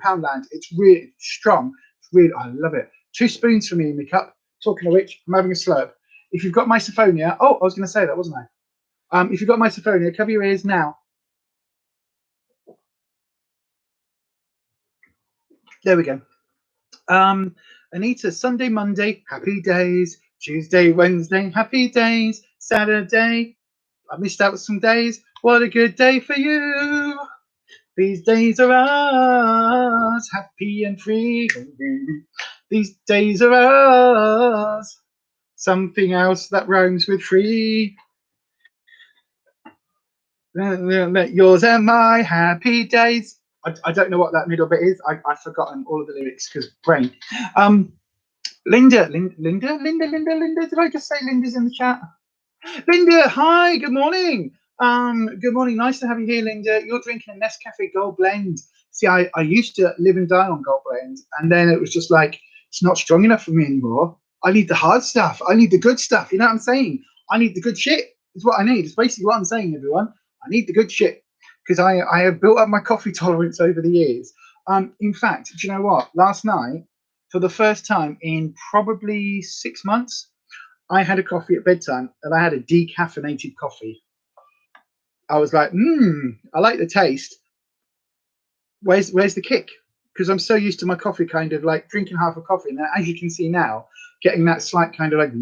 Poundland. It's really strong. It's really, I love it. 2 spoons for me in my cup. Talking of which, I'm having a slurp. If you've got misophonia, oh, I was going to say that, wasn't I? If you've got misophonia, cover your ears now. There we go. Anita, Sunday, Monday, happy days. Tuesday, Wednesday, happy days. Saturday, I missed out some days. What a good day for you. These days are ours, happy and free. These days are ours. Something else that rhymes with free. Yours and my happy days. I don't know what that middle bit is. I've forgotten all of the lyrics because brain. Linda. Did I just say Linda's in the chat? Linda, hi, good morning. Good morning. Nice to have you here, Linda. You're drinking a Nescafe Gold Blend. See, I used to live and die on Gold Blend, and then it was just like, it's not strong enough for me anymore. I need the hard stuff. I need the good stuff. You know what I'm saying? I need the good shit. Is what I need. It's basically what I'm saying, everyone. I need the good shit because I have built up my coffee tolerance over the years. In fact, do you know what? Last night, for the first time in probably 6 months, I had a coffee at bedtime and I had a decaffeinated coffee. I was like, I like the taste. Where's the kick? Because I'm so used to my coffee kind of like drinking half a coffee. And as you can see now, getting that slight kind of like,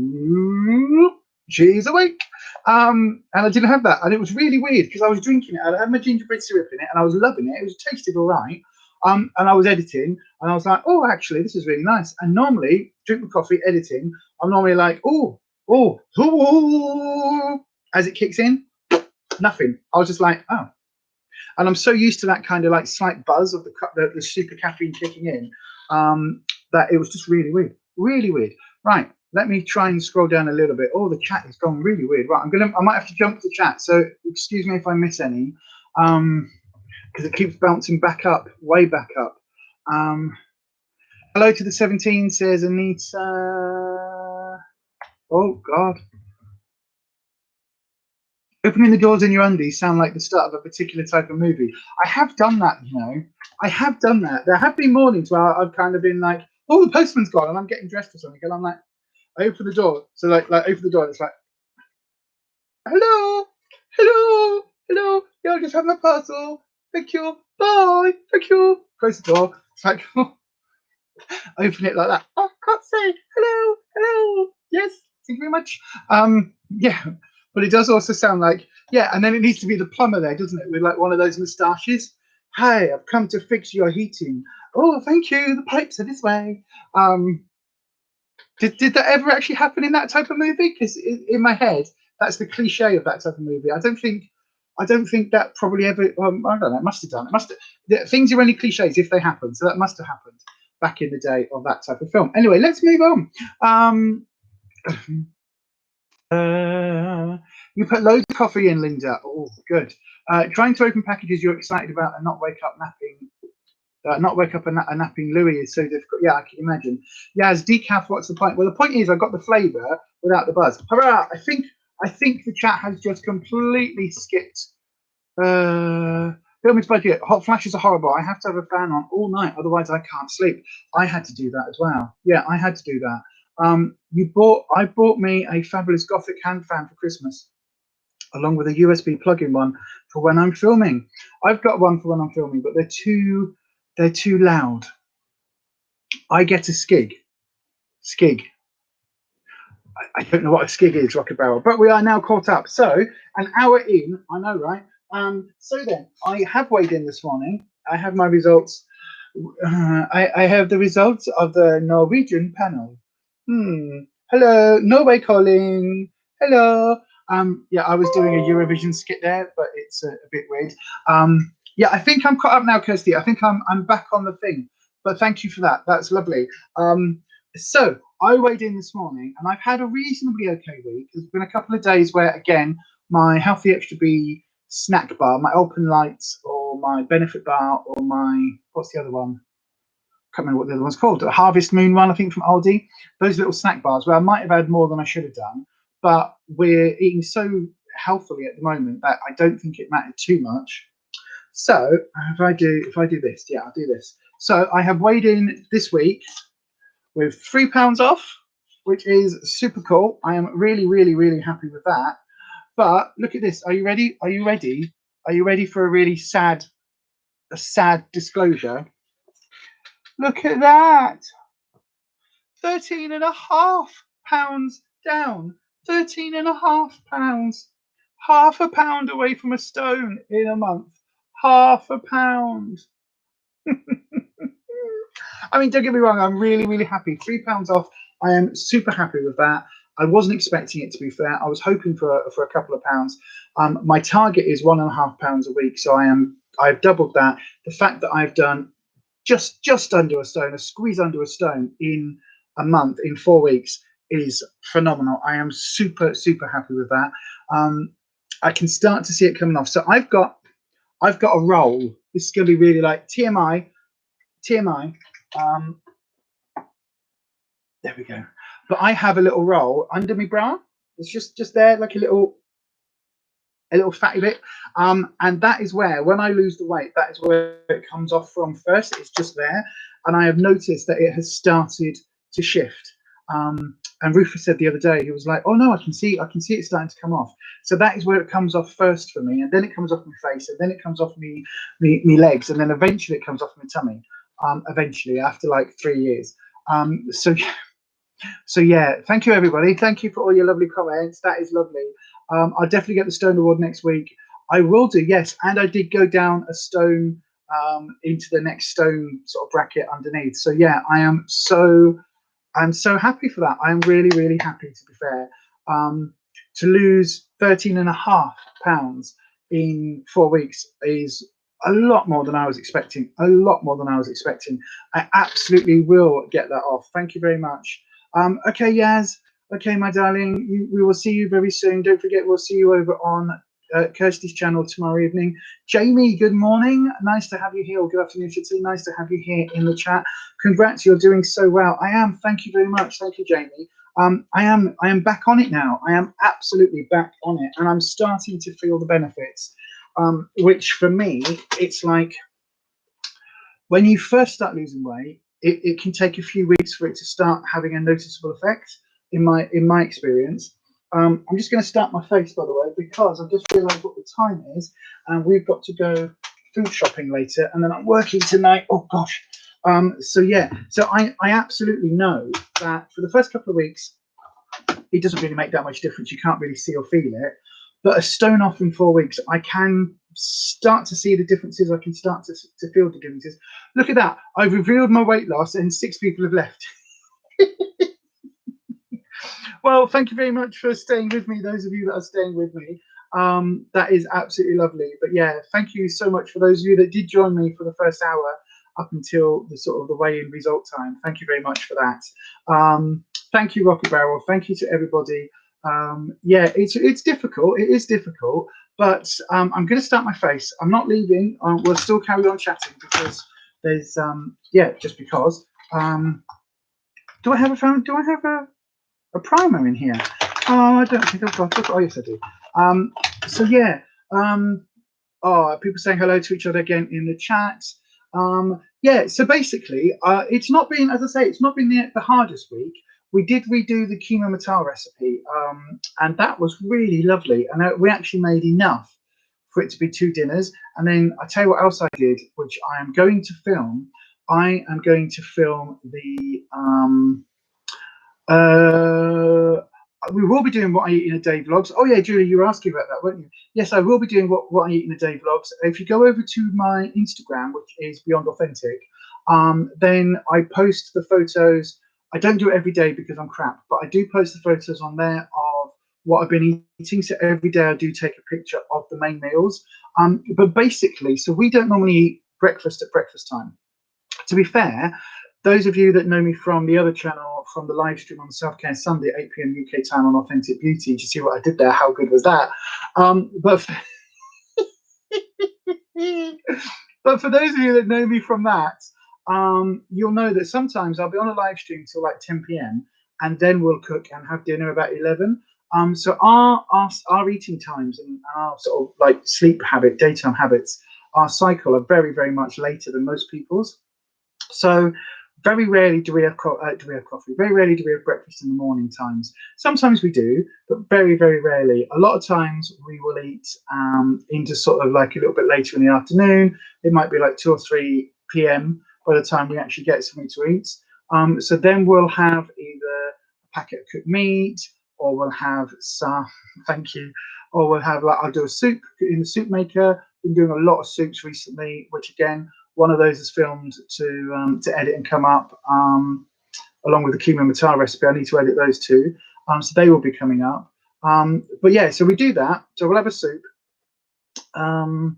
she's awake. And I didn't have that. And it was really weird because I was drinking it. I had my gingerbread syrup in it and I was loving it. It was tasted all right. And I was editing and I was like, oh, actually, this is really nice. And normally, drink my coffee, editing, I'm normally like, oh, as it kicks in, nothing. I was just like, oh. And I'm so used to that kind of like slight buzz of the super caffeine kicking in that it was just really weird. Really weird. Right. Let me try and scroll down a little bit. Oh, the chat has gone really weird. Right. I might have to jump to the chat. So excuse me if I miss any. Because it keeps bouncing back up, way back up. Hello to the 17, says Anita. Oh, God. Opening the doors in your undies sound like the start of a particular type of movie. I have done that, you know. I have done that. There have been mornings where I've kind of been like, oh, the postman's gone, and I'm getting dressed for something, and I'm like, I open the door. So like open the door, and it's like, hello. Yeah, I just have my parcel. Thank you. Bye. Thank you. Close the door. It's like, open it like that. Oh, can't say hello. Yes, thank you very much. Yeah, but it does also sound like, yeah, and then it needs to be the plumber there, doesn't it? With like one of those moustaches. Hi, I've come to fix your heating. Oh, thank you. The pipes are this way. Did that ever actually happen in that type of movie? Because in my head, that's the cliche of that type of movie. I don't think that probably ever. I don't know. It must have done. Things are only cliches if they happen. So that must have happened back in the day of that type of film. Anyway, let's move on. You put loads of coffee in, Linda. Oh, good. Trying to open packages you're excited about and not wake up a napping Louis is so difficult. Yeah, I can imagine. Yeah, as decaf, what's the point? Well, the point is I got the flavour without the buzz. Hurrah! I think the chat has just completely skipped. Filming's budget. Hot flashes are horrible. I have to have a fan on all night, otherwise I can't sleep. I had to do that as well. Yeah, I had to do that. I bought me a fabulous Gothic hand fan for Christmas, along with a USB plug-in one for when I'm filming. I've got one for when I'm filming, but they're too loud. I get a skig. I don't know what a skig is, Rocket Barrel, but we are now caught up. So an hour in, I know, right? So then I have weighed in this morning. I have my results. I have the results of the Norwegian panel. Hello, Norway calling. Hello. Yeah, I was doing a Eurovision skit there, but it's a bit weird. Yeah, I think I'm caught up now, Kirsty. I think I'm back on the thing. But thank you for that. That's lovely. So I weighed in this morning, and I've had a reasonably okay week. There's been a couple of days where, again, my Healthy Extra B snack bar, my Open Lights, or my Benefit bar, or my, what's the other one? can't remember what the other one's called, a Harvest Moon one, I think, from Aldi. Those little snack bars where I might have had more than I should have done, but we're eating so healthily at the moment that I don't think it mattered too much. So if I do this, yeah, I'll do this. So I have weighed in this week with £3 off, which is super cool. I am really, really, really happy with that. But look at this. Are you ready? Are you ready? Are you ready for a really sad disclosure? Look at that. £13.5 down. £13.5. £0.5 away from a stone in a month. £0.5. I mean, don't get me wrong, I'm really, really happy. £3 off. I am super happy with that. I wasn't expecting it, to be fair. I was hoping for a couple of pounds. My target is £1.5 a week, so I've doubled that. The fact that I've done just under a stone, a squeeze under a stone in a month, in 4 weeks, is phenomenal. I am super, super happy with that. I can start to see it coming off. So I've got a roll. This is going to be really like TMI. There we go. But I have a little roll under my bra. It's just there, like a little fatty bit. And that is where, when I lose the weight, that is where it comes off from first. It's just there. And I have noticed that it has started to shift. And Ruffus said the other day, he was like, "Oh no, I can see it starting to come off." So that is where it comes off first for me, and then it comes off my face, and then it comes off me legs, and then eventually it comes off my tummy. Eventually, after like 3 years. So yeah, thank you everybody. Thank you for all your lovely comments. That is lovely. I'll definitely get the Stone Award next week. I will do, yes, and I did go down a stone into the next stone sort of bracket underneath. So yeah, I'm so happy for that. I'm really, really happy, to be fair. To lose £13.5 in 4 weeks is a lot more than I was expecting. A lot more than I was expecting. I absolutely will get that off. Thank you very much. Okay, Yaz. Okay, my darling. We will see you very soon. Don't forget, we'll see you over on Kirsty's channel tomorrow evening. Jamie, good morning. Nice to have you here. Or good afternoon, should say. Nice to have you here in the chat. Congrats, you're doing so well. I am. Thank you very much. Thank you, Jamie. I am back on it now. I am absolutely back on it, and I'm starting to feel the benefits. Which for me, it's like when you first start losing weight, it can take a few weeks for it to start having a noticeable effect. In my experience. I'm just going to start my face, by the way, because I've just realised what the time is, and we've got to go food shopping later, and then I'm working tonight. Oh gosh. So yeah, so I absolutely know that for the first couple of weeks, it doesn't really make that much difference. You can't really see or feel it. But a stone off in 4 weeks, I can start to see the differences. I can start to feel the differences. Look at that. I've revealed my weight loss and 6 people have left. Well, thank you very much for staying with me, those of you that are staying with me. That is absolutely lovely. But yeah, thank you so much for those of you that did join me for the first hour up until the sort of the weigh-in result time. Thank you very much for that. Thank you, Rocket Barrel. Thank you to everybody. Yeah, it's difficult. It is difficult. But I'm going to start my face. I'm not leaving. We'll still carry on chatting because there's yeah, just because. Do I have a primer in here? Oh, I don't think I've got it. Oh, yes, I do. So yeah. Oh, people saying hello to each other again in the chat. Yeah. So basically, it's not been, as I say, it's not been the hardest week. We did redo the quinoa matal recipe, and that was really lovely. And we actually made enough for it to be 2 dinners. And then I tell you what else I did, which I am going to film. I am going to film the. We will be doing what I eat in a day vlogs. Oh yeah, Julie, you were asking about that, weren't you? Yes, I will be doing what I eat in a day vlogs. If you go over to my Instagram, which is Beyond Authentic, then I post the photos. I don't do it every day because I'm crap, but I do post the photos on there of what I've been eating. So every day I do take a picture of the main meals. But basically, so we don't normally eat breakfast at breakfast time. To be fair, those of you that know me from the other channel, from the live stream on Self-Care Sunday, 8 PM UK time on Authentic Beauty, do you see what I did there? How good was that? But for those of you that know me from that, you'll know that sometimes I'll be on a live stream till like 10 p.m. and then we'll cook and have dinner about 11. So our eating times and our sort of like sleep habit, daytime habits, our cycle are very, very much later than most people's. So very rarely do we have coffee. Very rarely do we have breakfast in the morning times. Sometimes we do, but very, very rarely. A lot of times we will eat into sort of like a little bit later in the afternoon. It might be like 2 or 3 p.m. by the time we actually get something to eat. So then we'll have either a packet of cooked meat, or we'll have some, thank you, or we'll have, like, I'll do a soup in the soup maker. Been doing a lot of soups recently, which again, one of those is filmed to edit and come up along with the keema matah recipe. I need to edit those two, so they will be coming up. But yeah, so we do that. So we'll have a soup, and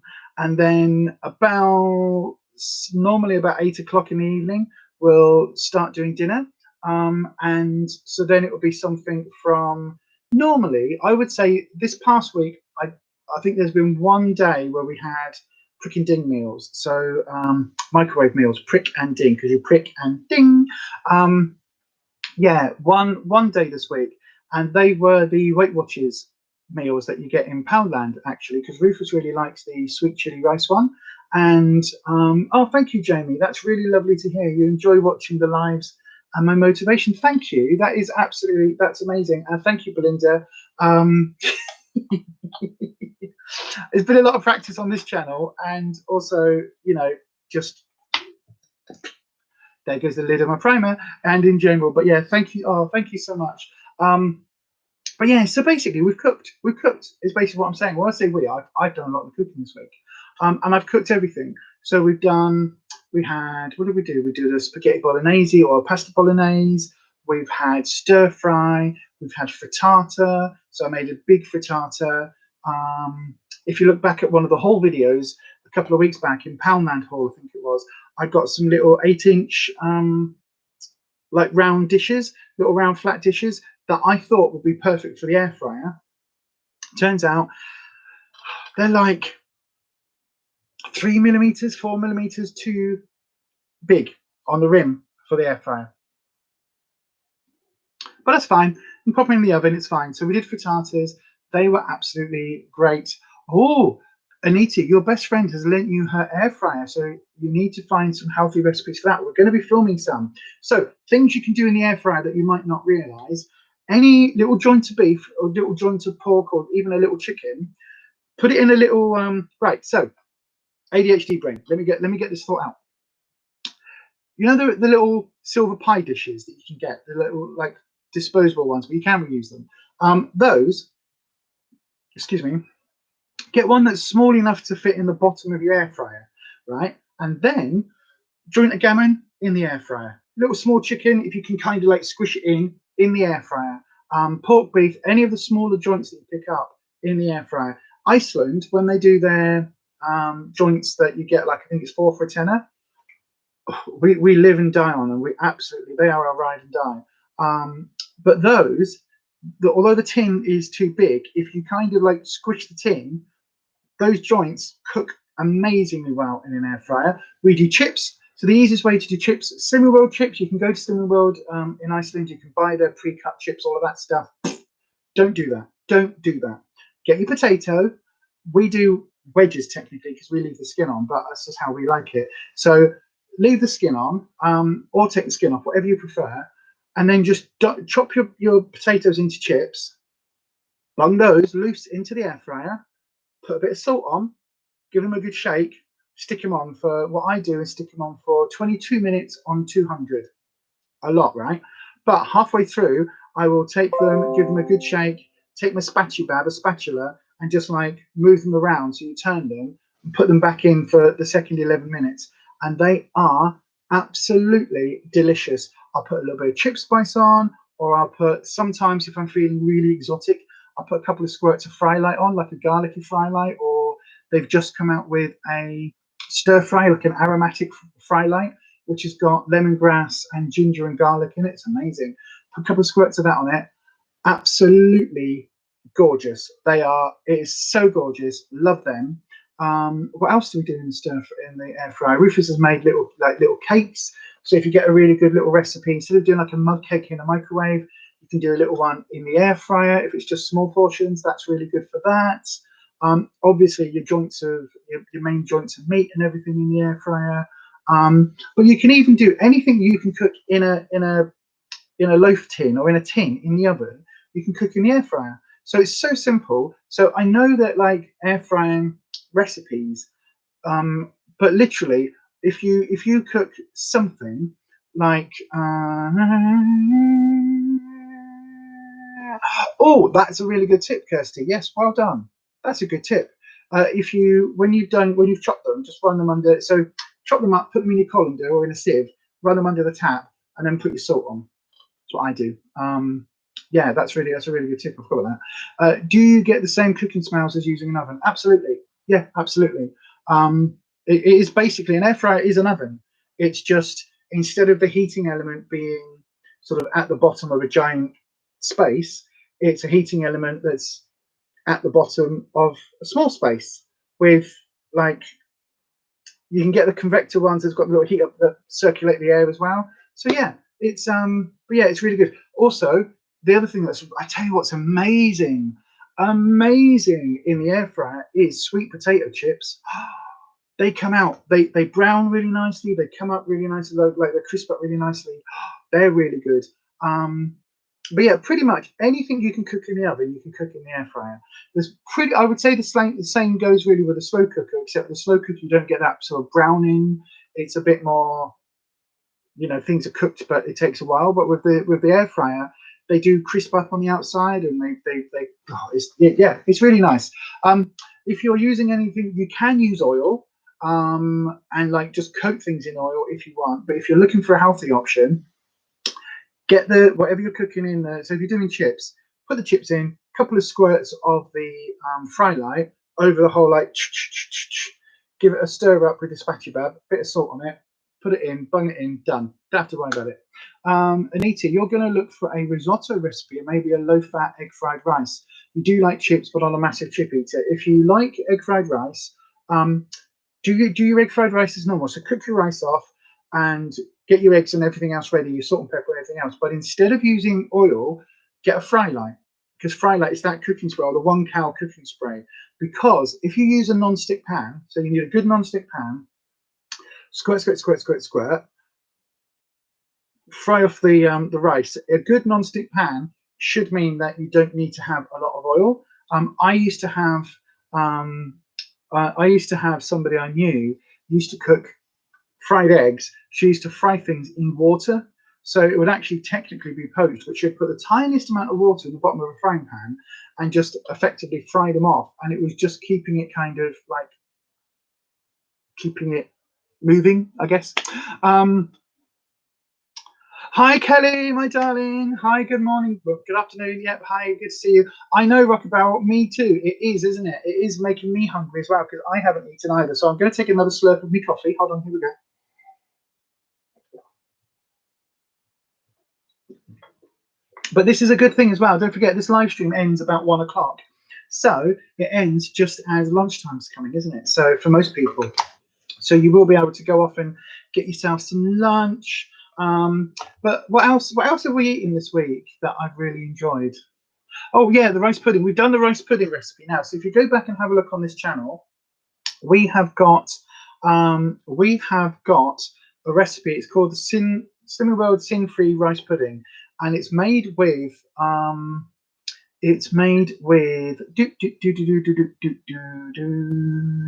then normally about 8 o'clock in the evening, we'll start doing dinner. And so then it will be something from, normally I would say this past week, I think there's been one day where we had prick and ding meals. So microwave meals, prick and ding, because you prick and ding. Yeah, one day this week, and they were the Weight Watchers meals that you get in Poundland, actually, because Ruffus really likes the sweet chili rice one. And oh, thank you, Jamie. That's really lovely to hear. You enjoy watching the lives and my motivation. Thank you. That is absolutely, that's amazing. And thank you, Belinda. There's been a lot of practice on this channel, and also, you know, just there goes the lid of my primer, and in general. But yeah, thank you. Oh, thank you so much. But yeah, so basically we've cooked is basically what I'm saying. Well, I say I've done a lot of cooking this week, and I've cooked everything. So we had, what did we do? We did a spaghetti bolognese or a pasta bolognese. We've had stir fry. We've had frittata. So I made a big frittata. If you look back at one of the haul videos a couple of weeks back in Poundland haul, I think it was, I got some little 8-inch like round dishes, little round flat dishes that I thought would be perfect for the air fryer. Turns out they're like 3 millimeters, 4 millimeters too big on the rim for the air fryer. But that's fine. You pop them in the oven, it's fine. So we did frittatas. They were absolutely great. Oh, Anita, your best friend has lent you her air fryer, so you need to find some healthy recipes for that. We're going to be filming some. So things you can do in the air fryer that you might not realize. Any little joint of beef or little joint of pork or even a little chicken, put it in a little right. So ADHD brain. Let me get this thought out. You know the little silver pie dishes that you can get, the little like disposable ones, but you can reuse them. Those, excuse me, get one that's small enough to fit in the bottom of your air fryer, right? And then joint a gammon in the air fryer. Little small chicken, if you can kind of like squish it in the air fryer. Pork, beef, any of the smaller joints that you pick up in the air fryer. Iceland, when they do their joints that you get, like I think it's 4 for a tenner, we live and die on them. They are our ride and die. But those, although the tin is too big, if you kind of like squish the tin, those joints cook amazingly well in an air fryer. We do chips. So the easiest way to do chips, Slimming World chips, you can go to Slimming World in Iceland, you can buy their pre-cut chips, all of that stuff. Don't do that. Don't do that. Get your potato. We do wedges technically because we leave the skin on, but that's just how we like it. So leave the skin on, or take the skin off, whatever you prefer, and then just chop your potatoes into chips, bung those loose into the air fryer, put a bit of salt on, give them a good shake, stick them on for, what I do is stick them on for 22 minutes on 200. A lot, right? But halfway through, I will take them, give them a good shake, take my spatula, and just like move them around. So you turn them and put them back in for the second 11 minutes. And they are absolutely delicious. I'll put a little bit of chip spice on, or I'll put, sometimes if I'm feeling really exotic, I'll put a couple of squirts of fry light on, like a garlicky fry light, or they've just come out with a stir fry, like an aromatic fry light, which has got lemongrass and ginger and garlic in it. It's amazing. Put a couple of squirts of that on it. Absolutely gorgeous. It is so gorgeous. Love them. What else do we do in the air fryer? Rufus has made little cakes. So if you get a really good little recipe, instead of doing like a mug cake in a microwave, you can do a little one in the air fryer. If it's just small portions, that's really good for that. Obviously, your main joints of meat and everything in the air fryer. But you can even do anything you can cook in a loaf tin or in a tin in the oven. You can cook in the air fryer. So it's so simple. So I know that like air frying recipes, but literally, if you cook something like oh, that's a really good tip, Kirsty. Yes, well done. That's a good tip. When you've chopped them, just run them under. So chop them up, put them in your colander or in a sieve, run them under the tap, and then put your salt on. That's what I do. Yeah, that's a really good tip. I've got that. Do you get the same cooking smells as using an oven? Absolutely. Yeah, absolutely. It is basically an air fryer is an oven. It's just instead of the heating element being sort of at the bottom of a giant space, it's a heating element that's at the bottom of a small space with like you can get the convector ones that's got a little heat up that circulate the air as well. So yeah, it's but yeah, it's really good. Also, the other thing I tell you what's amazing in the air fryer is sweet potato chips. They come out, they brown really nicely, they come up really nicely, like they crisp up really nicely. They're really good. But yeah, pretty much anything you can cook in the oven, you can cook in the air fryer. I would say the same goes really with a slow cooker, except the slow cooker you don't get that sort of browning. It's a bit more, things are cooked, but it takes a while. But with the air fryer, they do crisp up on the outside, and it's really nice. If you're using anything, you can use oil, and like just coat things in oil if you want. But if you're looking for a healthy option, get whatever you're cooking in there. So if you're doing chips, put the chips in, a couple of squirts of the fry light over the whole, like, give it a stir up with the spatula, bit of salt on it, put it in, bung it in, done. Don't have to worry about it. Anita, you're going to look for a risotto recipe and maybe a low-fat egg fried rice. You do like chips, but on a massive chip eater. If you like egg fried rice, do your egg fried rice as normal. So cook your rice off and get your eggs and everything else ready, your salt and pepper and everything else. But instead of using oil, get a fry light, because fry light is that cooking spray, or the 1-cal cooking spray. Because if you use a non-stick pan, so you need a good non-stick pan, squirt, fry off the rice. A good non-stick pan should mean that you don't need to have a lot of oil. I used to have somebody I knew used to cook fried eggs. She used to fry things in water, so it would actually technically be poached, but she'd put the tiniest amount of water in the bottom of a frying pan and just effectively fry them off, and it was just keeping it kind of like keeping it moving, I guess. Hi Kelly, my darling. Hi, good morning. Well, good afternoon. Yep. Hi, good to see you. I know, Rockabell, me too. It is, isn't it? It is making me hungry as well, because I haven't eaten either. So I'm going to take another slurp of my coffee. Hold on, here we go. But this is a good thing as well. Don't forget, this live stream ends about 1 o'clock. So it ends just as lunchtime's coming, isn't it? So for most people. So you will be able to go off and get yourself some lunch. But what else have we eaten this week that I've really enjoyed? Oh yeah, the rice pudding. We've done the rice pudding recipe now. So if you go back and have a look on this channel, we have got a recipe. It's called the Slimming World Sin-Free Rice Pudding, and it's made with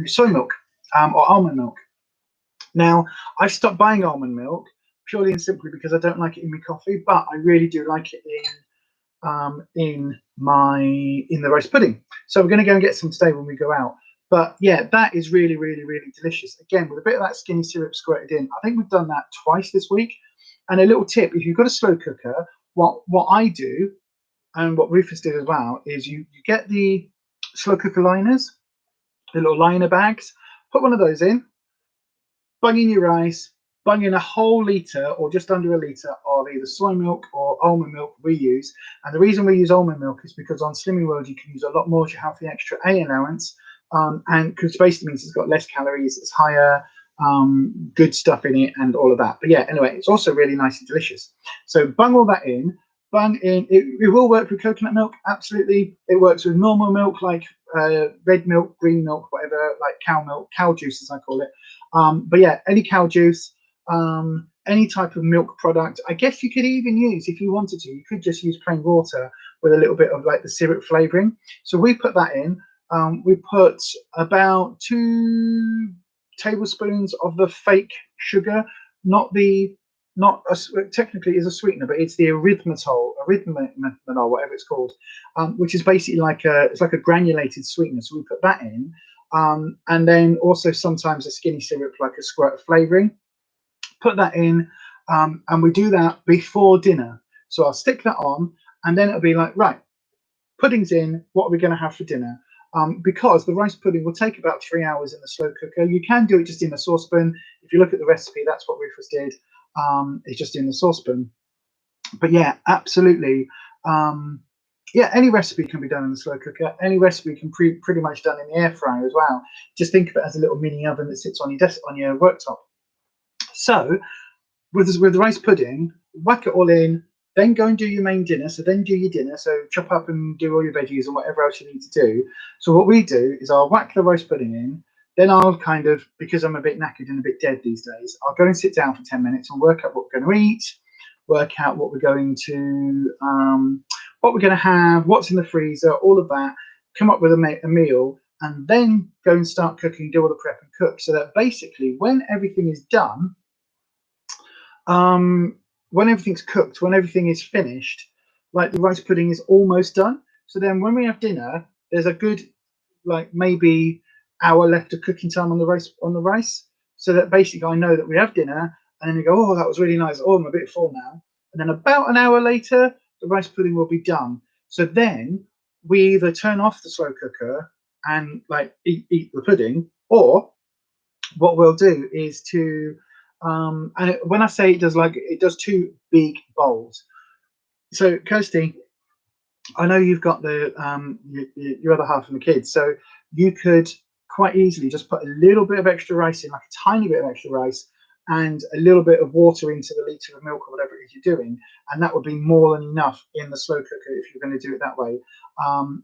soy milk or almond milk. Now, I've stopped buying almond milk purely and simply because I don't like it in my coffee, but I really do like it in the rice pudding. So we're going to go and get some today when we go out. But yeah, that is really, really, really delicious. Again, with a bit of that skinny syrup squirted in. I think we've done that twice this week. And a little tip: if you've got a slow cooker, what I do, and what Rufus did as well, is you get the slow cooker liners, the little liner bags, put one of those in, bung in your rice, bung in a whole litre or just under a litre of either soy milk or almond milk we use. And the reason we use almond milk is because on Slimming World you can use a lot more to have the extra A allowance. and because basically means it's got less calories, it's higher, good stuff in it, and all of that. But yeah, anyway, it's also really nice and delicious. So bung all that in. Bung in. It will work with coconut milk, absolutely. It works with normal milk, like red milk, green milk, whatever, like cow milk, cow juice as I call it. But yeah, any cow juice, any type of milk product. I guess you could even use, if you wanted to, you could just use plain water with a little bit of like the syrup flavoring. So we put that in. We put about 2 tablespoons of the fake sugar, technically is a sweetener, but it's the erythritol, whatever it's called, which is basically it's like a granulated sweetener. So we put that in, and then also sometimes a skinny syrup, like a squirt of flavoring. Put that in, and we do that before dinner. So I'll stick that on, and then it'll be like, right, pudding's in. What are we going to have for dinner? Because the rice pudding will take about 3 hours in the slow cooker. You can do it just in a saucepan. If you look at the recipe, that's what Ruffus did. It's just in the saucepan. But yeah, absolutely. Yeah, any recipe can be done in the slow cooker. Any recipe can pretty much done in the air fryer as well. Just think of it as a little mini oven that sits on your desk, on your worktop. So with the rice pudding, whack it all in. Then go and do your main dinner. So then do your dinner. So chop up and do all your veggies and whatever else you need to do. So what we do is I'll whack the rice pudding in. Then I'll kind of, because I'm a bit knackered and a bit dead these days, I'll go and sit down for 10 minutes and work out what we're going to eat, work out what we're going to have, what's in the freezer, all of that, come up with a meal, and then go and start cooking, do all the prep and cook. So that basically when everything is done, when everything's cooked, when everything is finished, like the rice pudding is almost done. So then when we have dinner, there's a good, like maybe hour left of cooking time on the rice. So that basically I know that we have dinner, and then we go, oh, that was really nice. Oh, I'm a bit full now. And then about an hour later, the rice pudding will be done. So then we either turn off the slow cooker and like eat the pudding, or what we'll do is to and when I say it does 2 big bowls. So Kirsty, I know you've got the your other half of the kids, so you could quite easily just put a little bit of extra rice in, like a tiny bit of extra rice, and a little bit of water into the litre of milk or whatever it is you're doing, and that would be more than enough in the slow cooker if you're going to do it that way.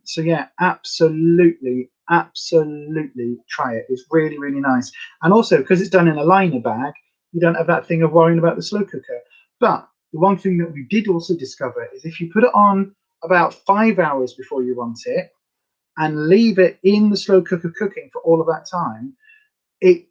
So yeah, absolutely try it. It's really, really nice. And also, because it's done in a liner bag, you don't have that thing of worrying about the slow cooker. But the one thing that we did also discover is if you put it on about 5 hours before you want it and leave it in the slow cooker cooking for all of that time, it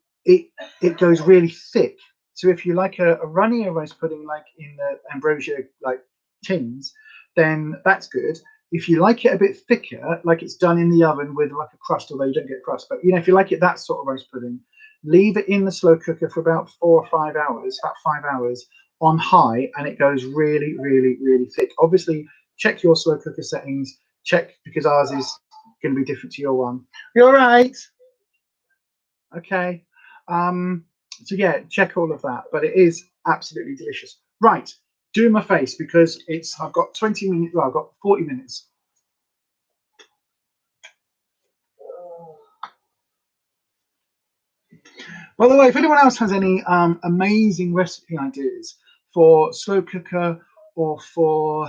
goes really thick. So if you like a runnier rice pudding, like in the ambrosia like tins, then that's good. If you like it a bit thicker, like it's done in the oven with like a crust, although you don't get crust, but if you like it that sort of rice pudding, leave it in the slow cooker for about 4 or 5 hours, about 5 hours on high, and it goes really, really, really thick. Obviously, check your slow cooker settings. Check, because ours is going to be different to your one. You all right? Okay. So yeah, check all of that, but it is absolutely delicious. Right, do my face, because I've got 20 minutes. Well, I've got 40 minutes. By the way, if anyone else has any amazing recipe ideas for slow cooker or for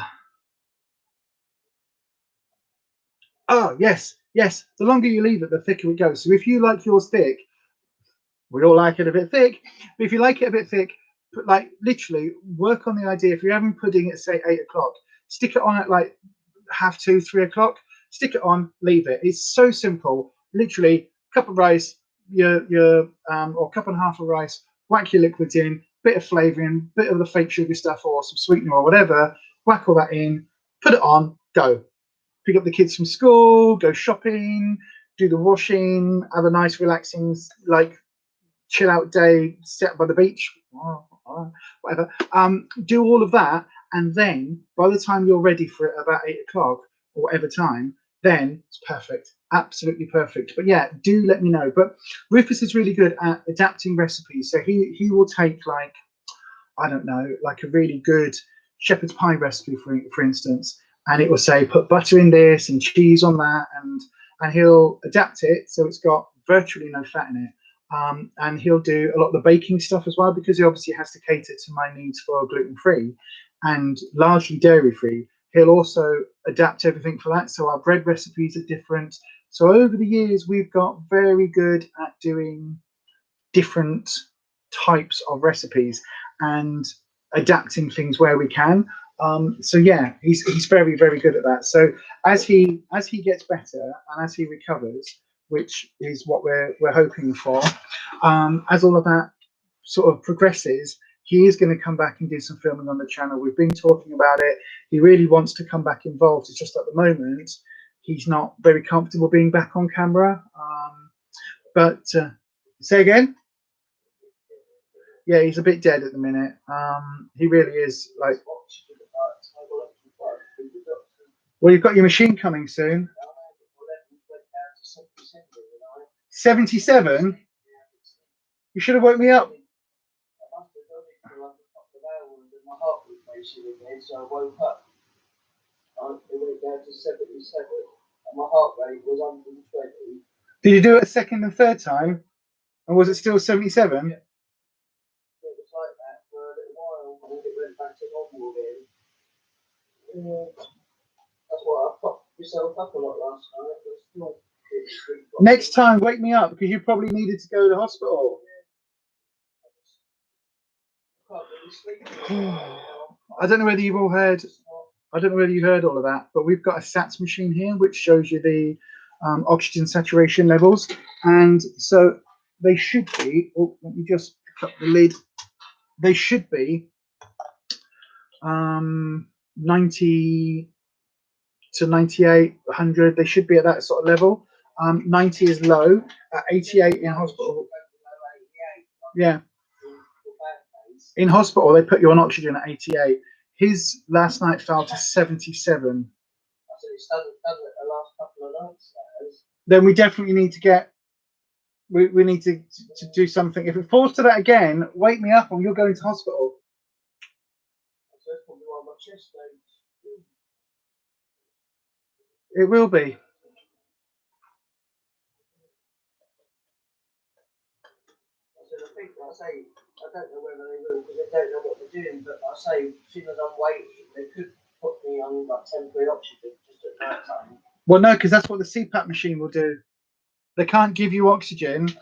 yes, the longer you leave it, the thicker it goes. So if you like yours thick, we all like it a bit thick, but if you like it a bit thick, like literally work on the idea. If you're having pudding at say 8 o'clock, stick it on at like 2:30, 3 o'clock, stick it on, leave it. It's so simple. Literally, cup of rice, or cup and a half of rice, whack your liquids in, bit of flavouring, bit of the fake sugar stuff or some sweetener or whatever, whack all that in, put it on, go. Pick up the kids from school, go shopping, do the washing, have a nice relaxing like chill out day, sit by the beach, whatever. Do all of that, and then by the time you're ready for it about 8 o'clock or whatever time, then it's perfect, absolutely perfect. But yeah, do let me know. But Ruffus is really good at adapting recipes, so he will take, like, I don't know, like a really good shepherd's pie recipe for instance, and it will say put butter in this and cheese on that, and he'll adapt it so it's got virtually no fat in it. And he'll do a lot of the baking stuff as well, because he obviously has to cater to my needs for gluten-free and largely dairy-free. He'll also adapt everything for that. So our bread recipes are different. So over the years, we've got very good at doing different types of recipes and adapting things where we can. So yeah, he's very, very good at that. So as he gets better and as he recovers, which is what we're hoping for, as all of that sort of progresses, he is going to come back and do some filming on the channel. We've been talking about it. He really wants to come back involved. It's just at the moment he's not very comfortable being back on camera. But say again? Yeah, he's a bit dead at the minute. He really is. Like, well, you've got your machine coming soon. 77? You should have woke me up. So I woke up. It went down to 77, and my heart rate was 120. Did you do it a second and third time? And was it still 77? Yeah. It was like that for a little while, and then it went back to normal again. That's why I popped myself up a lot last night. But still, next time, wake me up, because you probably needed to go to the hospital. I don't know whether you've all heard. I don't know whether you heard all of that, but we've got a SATS machine here which shows you the oxygen saturation levels, and so they should be. Oh, let me just pick up the lid. They should be 90 to 98, 100. They should be at that sort of level. 90 is low. At 88 in hospital. Yeah. In hospital, they put you on oxygen at 88. His last night fell to 77. Then we definitely need to get. We need to do something. If it falls to that again, wake me up, or you're going to hospital. It will be. I don't know whether they will, because they don't know what they're doing, but I say, as soon as I'm waiting, they could put me on like temporary oxygen just at night time. Well, no, because that's what the CPAP machine will do. They can't give you oxygen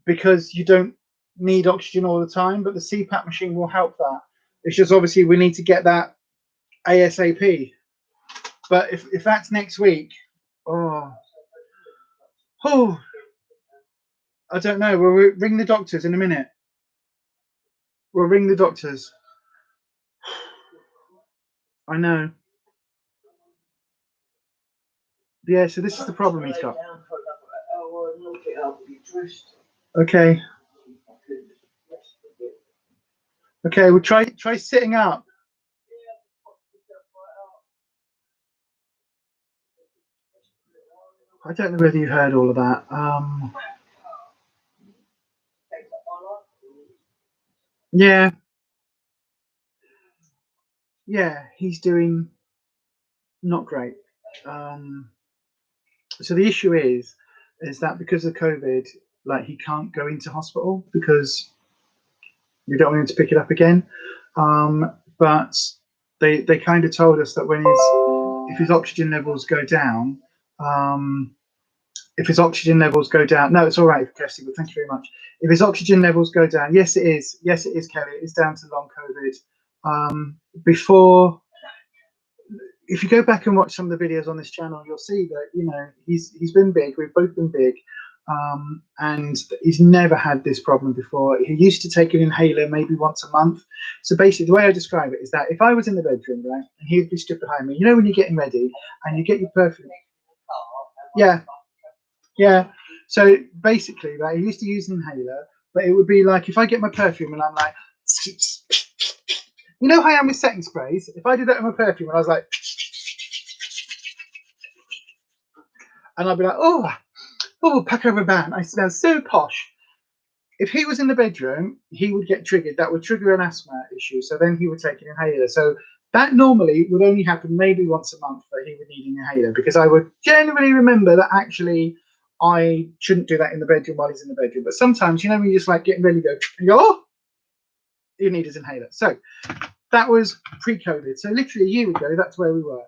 because you don't need oxygen all the time, but the CPAP machine will help that. It's just obviously we need to get that ASAP. But if that's next week, oh, I don't know. We'll ring the doctors in a minute. We'll ring the doctors. I know. Yeah, so this is the problem he's got. Okay. Okay, we'll try sitting up. I don't know whether you heard all of that. Yeah. Yeah, he's doing not great. So the issue is that because of COVID, like he can't go into hospital because we don't want him to pick it up again. But they kind of told us that when if his oxygen levels go down, no, it's all right, Kirsty, but thank you very much. If his oxygen levels go down, yes, it is, Kelly, it's down to long COVID. Before, if you go back and watch some of the videos on this channel, you'll see that he's been big. We've both been big, and he's never had this problem before. He used to take an inhaler maybe once a month. So basically, the way I describe it is that if I was in the bedroom, right, and he'd be stood behind me, you know, when you're getting ready and you get your perfume. Yeah. So basically, right, he used to use an inhaler, but it would be like if I get my perfume and I'm like, you know how I am with setting sprays? If I did that with my perfume and I was like, and I'd be like, oh, Paco Rabanne, I smell so posh. If he was in the bedroom, he would get triggered. That would trigger an asthma issue. So then he would take an inhaler. So That normally would only happen maybe once a month that he would need an inhaler, because I would generally remember that actually I shouldn't do that in the bedroom while he's in the bedroom. But sometimes, you know, when you're just like getting ready to go, and you go, oh, you need his inhaler. So that was pre-COVID. So literally a year ago, that's where we were.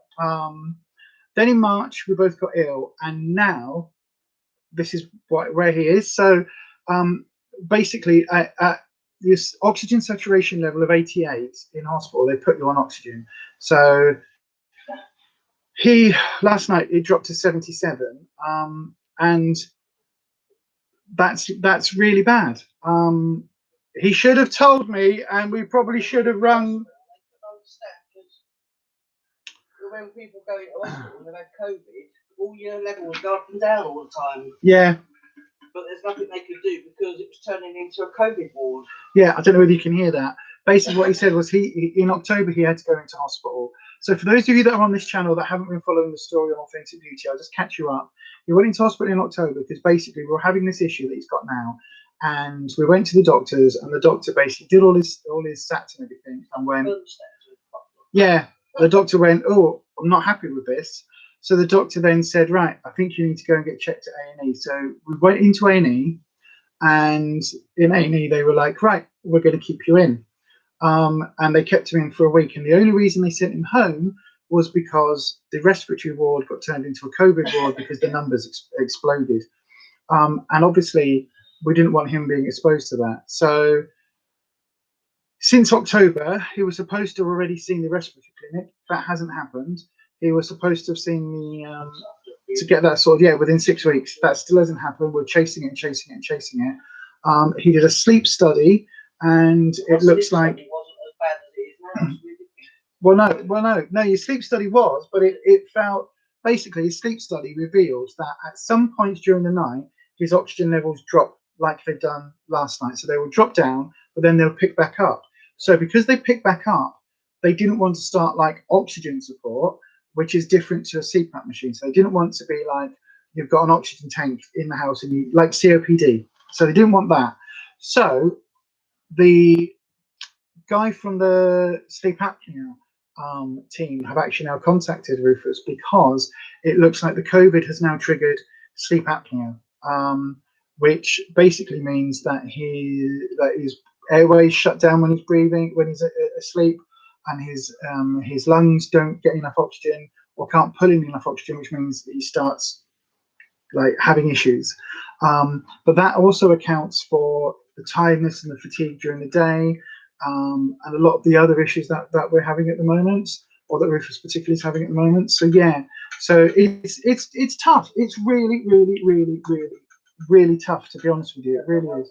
Then in March, we both got ill, and now this is where he is. So basically, at this oxygen saturation level of 88 in hospital, they put you on oxygen. So he, last night, it dropped to 77, and that's really bad. He should have told me, and we probably should have rung. When people go into hospital and they've had COVID, all your levels go up and down all the time. Yeah. But there's nothing they could do because it was turning into a COVID ward. Yeah, I don't know whether you can hear that. Basically, what he said was he in October he had to go into hospital. So for those of you that are on this channel that haven't been following the story on Authentic Beauty, I'll just catch you up. He went into hospital in October because basically we were having this issue that he's got now, and we went to the doctors, and the doctor basically did all his sats and everything, and went, yeah, the doctor went, oh, I'm not happy with this. So the doctor then said, right, I think you need to go and get checked at A&E. So we went into A&E, and in A&E they were like, right, we're going to keep you in. And they kept him in for a week. And the only reason they sent him home was because the respiratory ward got turned into a COVID ward because the numbers exploded. And obviously we didn't want him being exposed to that. So since October, he was supposed to have already seen the respiratory clinic. That hasn't happened. He was supposed to have seen the, to get that sorted, yeah, within 6 weeks. That still hasn't happened. We're chasing it and chasing it and chasing it. He did a sleep study, and it looks like... wasn't as bad as it is now. Well, no, your sleep study was, but it felt... Basically, his sleep study reveals that at some points during the night, his oxygen levels drop like they've done last night. So they will drop down, but then they'll pick back up. So because they pick back up, they didn't want to start like oxygen support, which is different to a CPAP machine. So they didn't want to be like, you've got an oxygen tank in the house and you like COPD. So they didn't want that. So the guy from the sleep apnea team have actually now contacted Ruffus because it looks like the COVID has now triggered sleep apnea, which basically means that his airways shut down when he's breathing, when he's asleep, and his lungs don't get enough oxygen or can't pull in enough oxygen, which means that he starts like having issues. But that also accounts for the tiredness and the fatigue during the day, and a lot of the other issues that we're having at the moment, or that Ruffus particularly is having at the moment. So yeah, so it's tough. It's really, really, really, really, really tough, to be honest with you. It really is.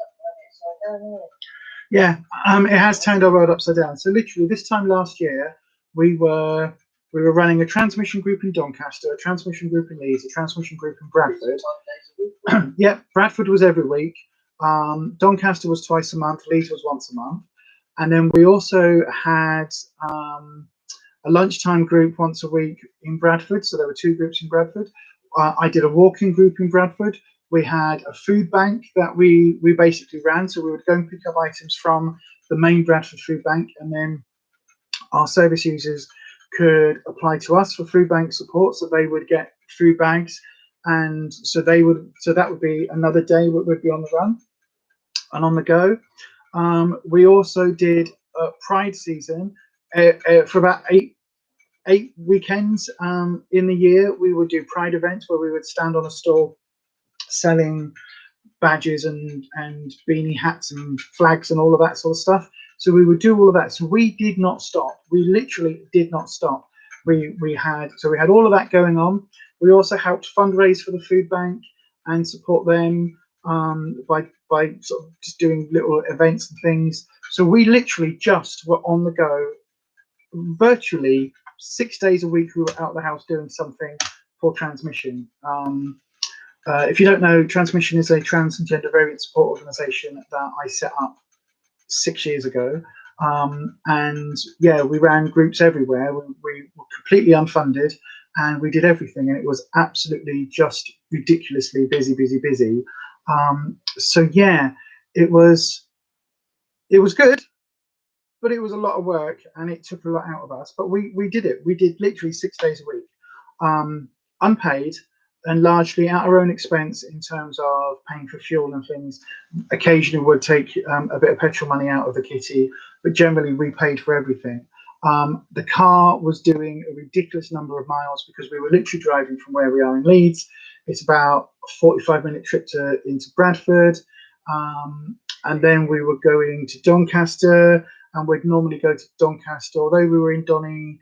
Yeah, it has turned our world upside down. So literally this time last year, we were running a transmission group in Doncaster, a transmission group in Leeds, a transmission group in Bradford. Yeah, Bradford was every week. Doncaster was twice a month. Leeds was once a month. And then we also had a lunchtime group once a week in Bradford. So there were 2 groups in Bradford. I did a walking group in Bradford. We had a food bank that we basically ran. So we would go and pick up items from the main Bradford food bank, and then our service users could apply to us for food bank support. So they would get food bags, and so that would be another day that would be on the run and on the go. We also did Pride season for about eight weekends in the year. We would do Pride events where we would stand on a stall selling badges and beanie hats and flags and all of that sort of stuff. So we would do all of that. So we did not stop. We literally did not stop. We had all of that going on. We also helped fundraise for the food bank and support them by sort of just doing little events and things. So we literally just were on the go virtually 6 days a week. We were out of the house doing something for Transmission. If you don't know, Transmission is a trans and gender variant support organisation that I set up 6 years ago. And yeah, we ran groups everywhere. We were completely unfunded, and we did everything, and it was absolutely just ridiculously busy. So yeah, it was good. but it was a lot of work and it took a lot out of us. But we did it. We did literally 6 days a week, unpaid and largely at our own expense in terms of paying for fuel and things. Occasionally would take a bit of petrol money out of the kitty, but generally we paid for everything. The car was doing a ridiculous number of miles because we were literally driving from where we are in Leeds. It's about a 45-minute trip into Bradford. And then we were going to Doncaster, and we'd normally go to Doncaster, although we were in Donny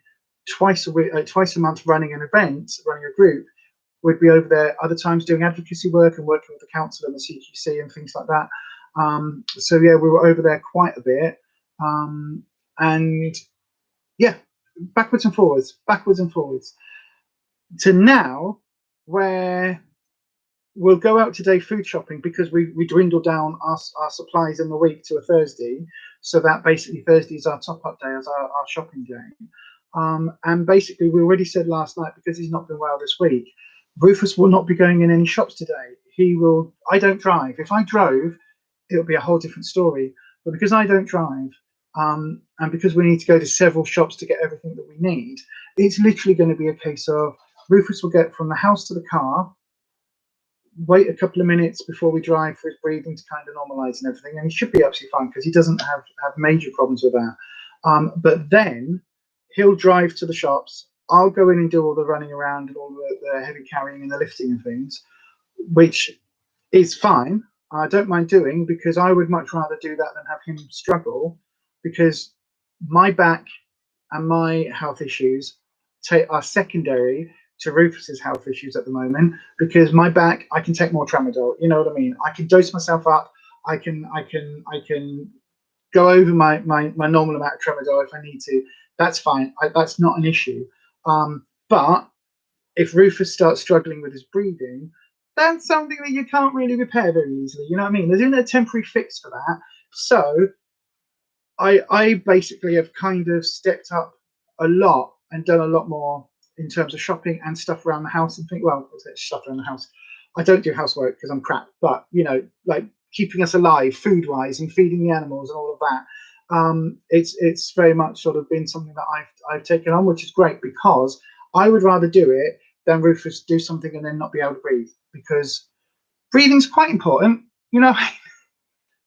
twice a month running an event, running a group. We'd be over there other times doing advocacy work and working with the council and the CQC and things like that. So yeah, we were over there quite a bit. And yeah, backwards and forwards, to now where we'll go out today food shopping because we dwindle down our supplies in the week to a Thursday, so that basically Thursday is our top up day, as our shopping day. And basically we already said last night, because he's not been well this week, Ruffus will not be going in any shops today. He will. I don't drive. If I drove, it would be a whole different story. But because I don't drive, and because we need to go to several shops to get everything that we need, it's literally going to be a case of Ruffus will get from the house to the car, wait a couple of minutes before we drive for his breathing to kind of normalize and everything, and he should be absolutely fine because he doesn't have major problems with that. But then he'll drive to the shops. I'll go in and do all the running around and all the heavy carrying and the lifting and things, which is fine. I don't mind doing, because I would much rather do that than have him struggle, because my back and my health issues are secondary to Rufus's health issues at the moment. Because my back, I can take more tramadol. You know what I mean? I can dose myself up. I can go over my normal amount of tramadol if I need to. That's fine. That's not an issue. But if Ruffus starts struggling with his breathing, that's something that you can't really repair very easily. You know what I mean? There's a temporary fix for that. So I basically have kind of stepped up a lot and done a lot more in terms of shopping and stuff around the house, and think, well, stuff around the house. I don't do housework because I'm crap, but you know, like keeping us alive food wise and feeding the animals and all of that. It's very much sort of been something that I've taken on, which is great, because I would rather do it than Ruffus do something and then not be able to breathe, because breathing's quite important. You know,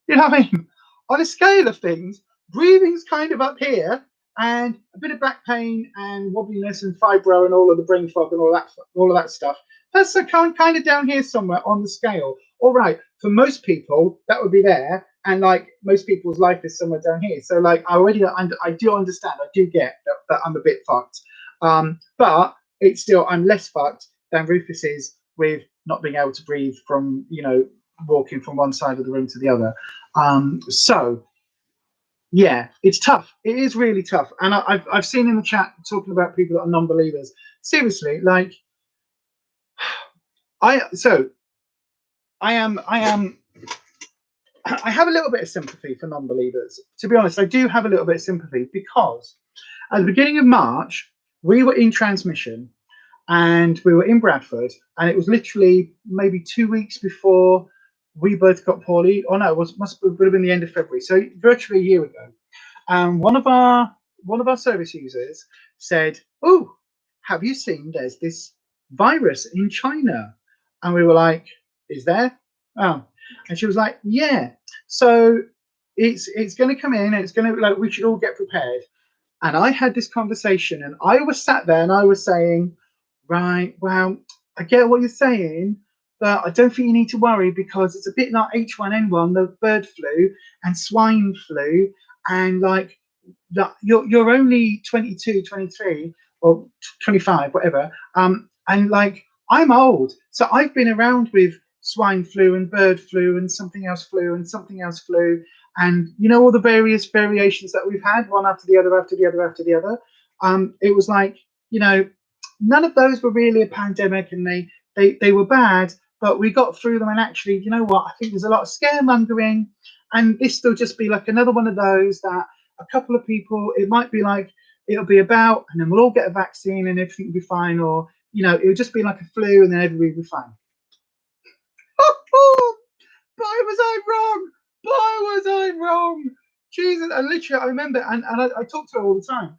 you know what I mean? On a scale of things, breathing's kind of up here, and a bit of back pain and wobbliness and fibro and all of the brain fog and all of that stuff. That's kind of down here somewhere on the scale. All right, for most people that would be there, and like most people's life is somewhere down here. So like I do understand. I do get that I'm a bit fucked, but it's still, I'm less fucked than Ruffus is with not being able to breathe from, you know, walking from one side of the room to the other. So yeah, it's tough. It is really tough. And I've seen in the chat talking about people that are non-believers. Seriously, like I have a little bit of sympathy for non-believers. To be honest, I do have a little bit of sympathy, because at the beginning of March, we were in transmission and we were in Bradford, and it was literally maybe 2 weeks before we both got poorly. Oh no, would have been the end of February, so virtually a year ago. And one of our service users said, "Oh, have you seen there's this virus in China?" And we were like, "Is there?" Oh, and she was like, "Yeah. So it's going to come in. And it's going to, like, we should all get prepared." And I had this conversation, and I was sat there and I was saying, right, well, I get what you're saying, but I don't think you need to worry, because it's a bit like H1N1, the bird flu, and swine flu, and like that you're only 22, 23, or 25, whatever. And like I'm old, so I've been around with swine flu and bird flu and something else flu and something else flu, and you know, all the various variations that we've had, one after the other after the other after the other. It was like, you know, none of those were really a pandemic, and they were bad, but we got through them. And actually, you know what, I think there's a lot of scaremongering, and this will just be like another one of those that a couple of people, it might be like, it'll be about, and then we'll all get a vaccine and everything will be fine, or you know, it'll just be like a flu and then everybody will be fine. Boy, was I wrong! Boy, was I wrong! Jesus, I literally, I remember, and I talk to her all the time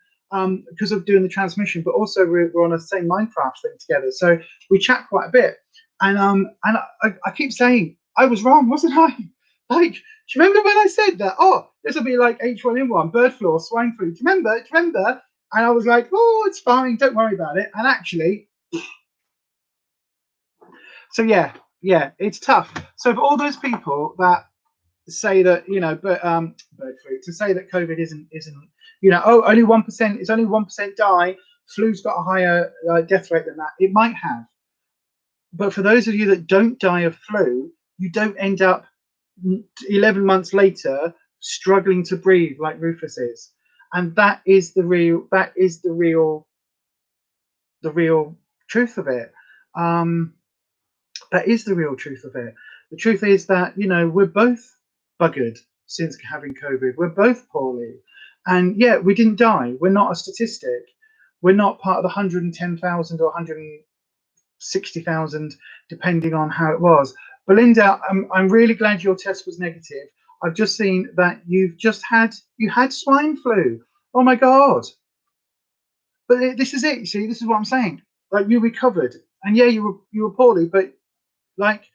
because of doing the transmission, but also we're on a same Minecraft thing together, so we chat quite a bit. And I keep saying I was wrong, wasn't I? Like, do you remember when I said that? Oh, this will be like H1N1, bird flu or swine flu. Do you remember? Do you remember? And I was like, oh, it's fine, don't worry about it. And actually, so yeah, it's tough. So for all those people that say that, you know, but bird flu, to say that COVID isn't, you know, oh, only 1%, it's only 1% die. Flu's got a higher death rate than that. It might have, but for those of you that don't die of flu, you don't end up 11 months later struggling to breathe like Ruffus is, and that is the real truth of it. That is the real truth of it. The truth is that, you know, we're both buggered since having COVID. We're both poorly, and yet we didn't die. We're not a statistic. We're not part of the 110,000 or 160,000, depending on how it was. Belinda, I'm really glad your test was negative. I've just seen that you had swine flu. Oh my God. But this is it. See, this is what I'm saying. Like, you recovered, and yeah, you were poorly, but like,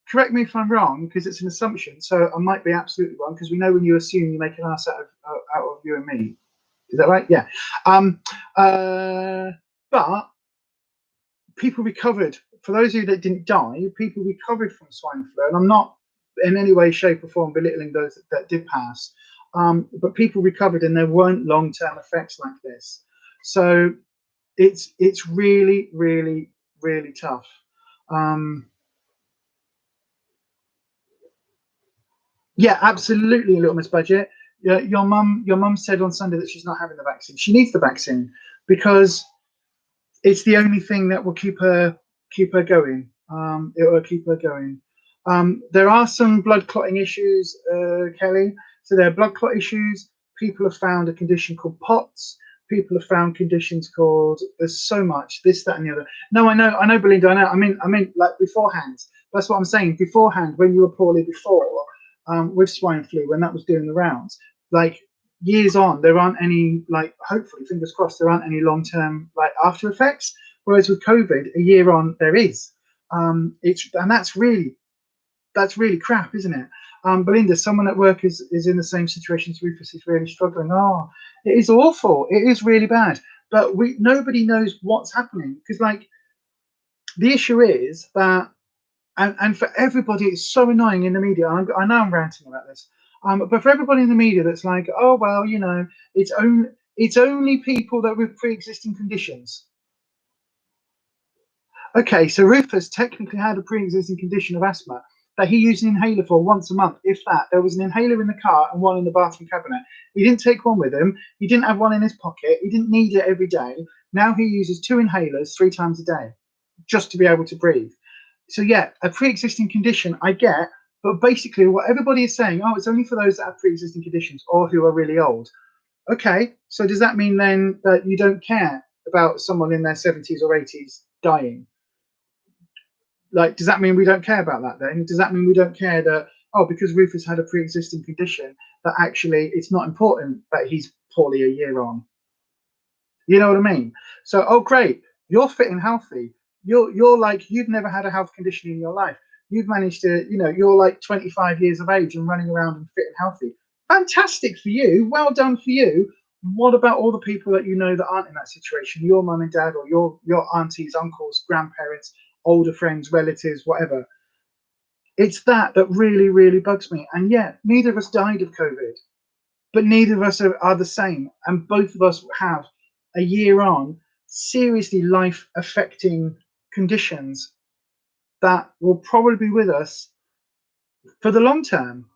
correct me if I'm wrong, because it's an assumption, so I might be absolutely wrong, because we know when you assume, you make an ass out of you and me. Is that right? Yeah. But people recovered. For those of you that didn't die, people recovered from swine flu, and I'm not in any way, shape, or form belittling those that did pass. But people recovered, and there weren't long-term effects like this. So it's really, really, really tough. Yeah, absolutely, Little Miss Budget. Your mum said on Sunday that she's not having the vaccine. She needs the vaccine because it's the only thing that will keep her going. It will keep her going. There are some blood clotting issues, Kelly. So there are blood clot issues. People have found a condition called POTS. People have found conditions called, there's so much, this, that, and the other. No, I know, Belinda, I know. I mean, like beforehand. That's what I'm saying. Beforehand, when you were poorly before, with swine flu, when that was doing the rounds, like years on, there aren't any, like, hopefully, fingers crossed, there aren't any long-term like after effects. Whereas with COVID, a year on, there is. And that's really crap, isn't it? Belinda, someone at work is in the same situation as Ruffus, is really struggling. Oh, it is awful. It is really bad. But nobody knows what's happening, because like the issue is that, and for everybody, it's so annoying in the media. I know I'm ranting about this, but for everybody in the media that's like, oh well, you know, it's only people that with pre-existing conditions. Okay, so Ruffus technically had a pre-existing condition of asthma that he used an inhaler for once a month, if that. There was an inhaler in the car and one in the bathroom cabinet. He didn't take one with him. He didn't have one in his pocket. He didn't need it every day. Now he uses 2 inhalers 3 times a day just to be able to breathe. So yeah, a pre-existing condition I get, but basically what everybody is saying, oh, it's only for those that have pre-existing conditions or who are really old. Okay, so does that mean then that you don't care about someone in their 70s or 80s dying? Like, does that mean we don't care about that then? Does that mean we don't care that, oh, because Ruffus had a pre-existing condition, that actually it's not important that he's poorly a year on? You know what I mean? So, oh, great, you're fit and healthy. You're like, you've never had a health condition in your life. You've managed to, you know, you're like 25 years of age and running around and fit and healthy. Fantastic for you. Well done for you. What about all the people that you know that aren't in that situation? Your mum and dad, or your aunties, uncles, grandparents, older friends, relatives, whatever. It's that really, really bugs me. And yeah, neither of us died of COVID, but neither of us are the same. And both of us have, a year on, seriously life-affecting conditions that will probably be with us for the long term.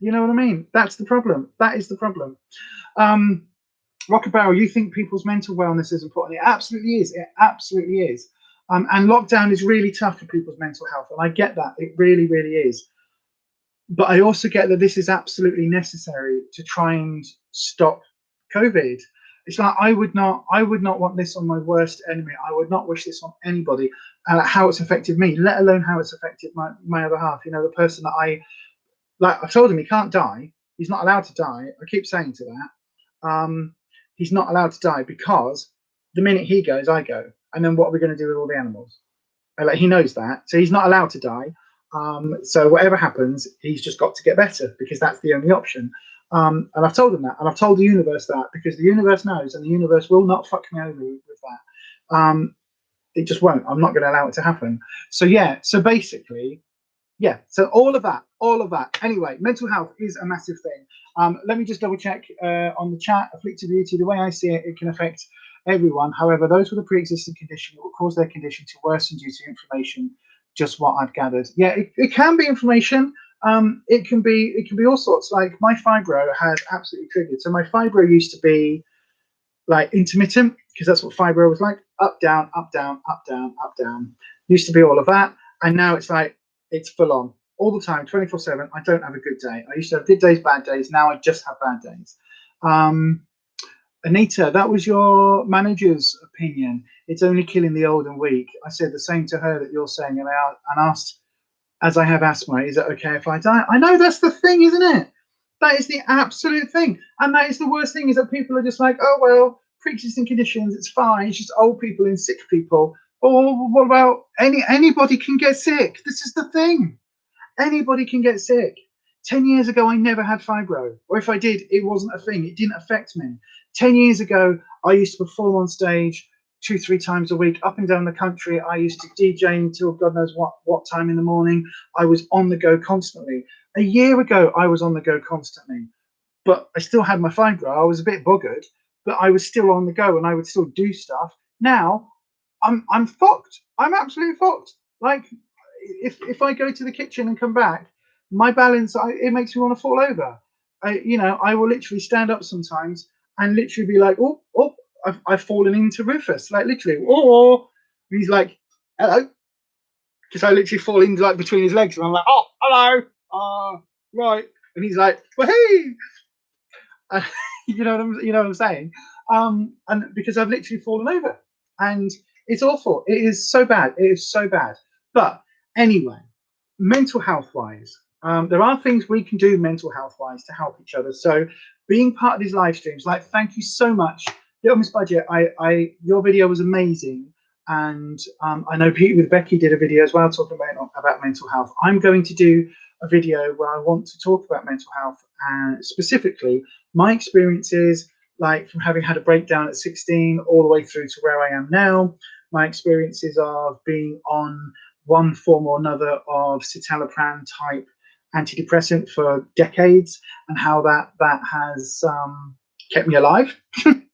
You know what I mean? That's the problem. That is the problem. Rocket Barrel, you think people's mental wellness is important? It absolutely is. It absolutely is. And lockdown is really tough for people's mental health, and I get that. It really, really is. But I also get that this is absolutely necessary to try and stop COVID. It's like I would not want this on my worst enemy. I would not wish this on anybody. How it's affected me, let alone how it's affected my other half. You know, the person that I like I've told him he can't die. He's not allowed to die. I keep saying to that. He's not allowed to die because the minute he goes, I go. And then what are we going to do with all the animals? And, like, he knows that. So he's not allowed to die. So whatever happens, he's just got to get better because that's the only option. And I've told him that. And I've told the universe that because the universe knows and the universe will not fuck me over with that. It just won't. I'm not going to allow it to happen. So, yeah. So basically, yeah, so all of that. Anyway, mental health is a massive thing. Let me just double check on the chat. Afflicted beauty, the way I see it, it can affect everyone. However, those with a pre-existing condition, it will cause their condition to worsen due to inflammation. Just what I've gathered. Yeah, it can be inflammation. It can be all sorts. Like my fibro has absolutely triggered. So my fibro used to be like intermittent because that's what fibro was like: up, down, up, down, up, down, up, down. Used to be all of that, and now it's like it's full on all the time, 24/7. I don't have a good day. I used to have good days, bad days. Now I just have bad days. Anita, that was your manager's opinion. It's only killing the old and weak. I said the same to her that you're saying, and asked, as I have asthma, is it okay if I die? I know that's the thing, isn't it? That is the absolute thing. And that is the worst thing, is that people are just like, oh, well, pre-existing conditions, it's fine. It's just old people and sick people. Or what about anybody can get sick? This is the thing. Anybody can get sick. 10 years ago, I never had fibro. Or if I did, it wasn't a thing. It didn't affect me. 10 years ago, I used to perform on stage 2-3 times a week up and down the country. I used to DJ until God knows what time in the morning. I was on the go constantly. A year ago, I was on the go constantly, but I still had my fibro. I was a bit buggered, but I was still on the go and I would still do stuff. Now I'm fucked. I'm absolutely fucked. Like if I go to the kitchen and come back, my balance, it makes me want to fall over. I will literally stand up sometimes and literally be like, oh, I've fallen into Ruffus, like literally, oh, and he's like, hello, because I literally fall in like between his legs, and I'm like, oh, hello, right, and he's like, well, hey, you know what I'm saying, and because I've literally fallen over, and it's awful. It is so bad. It is so bad. But anyway, mental health wise, there are things we can do mental health wise to help each other. So being part of these live streams, like, thank you so much, Little Miss Budget. Your video was amazing, and I know Pete with Becky did a video as well talking about mental health. I'm going to do a video where I want to talk about mental health and specifically my experiences, like from having had a breakdown at 16 all the way through to where I am now, my experiences of being on one form or another of citalopram type antidepressant for decades, and how that has kept me alive,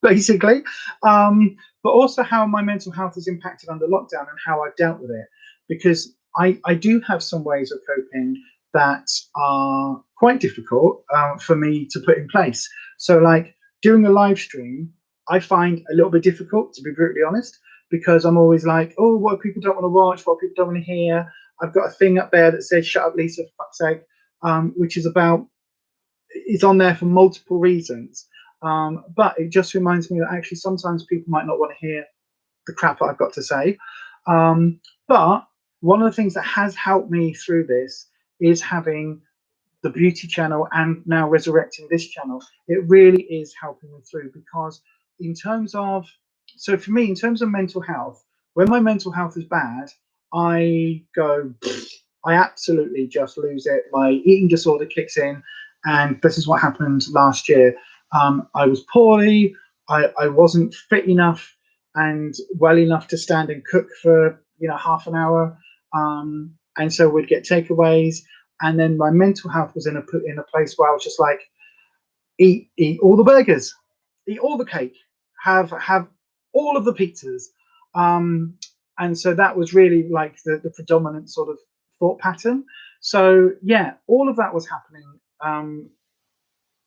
basically. But also how my mental health has impacted under lockdown and how I've dealt with it. Because I do have some ways of coping that are quite difficult for me to put in place. So, like, doing a live stream, I find a little bit difficult, to be brutally honest, because I'm always like, oh, what people don't want to watch, what people don't want to hear. I've got a thing up there that says, shut up, Lisa, for fuck's sake, which is about, it's on there for multiple reasons. But it just reminds me that actually sometimes people might not want to hear the crap that I've got to say. But one of the things that has helped me through this is having the beauty channel and now resurrecting this channel. It really is helping me through, because in terms of, so for me, in terms of mental health, when my mental health is bad, I go, I absolutely just lose it. My eating disorder kicks in, and this is what happened last year. I was poorly, I wasn't fit enough and well enough to stand and cook for half an hour, and so we'd get takeaways. And then my mental health was in a place where I was just like, eat all the burgers, eat all the cake, have all of the pizzas, and so that was really like the predominant sort of thought pattern. So yeah, all of that was happening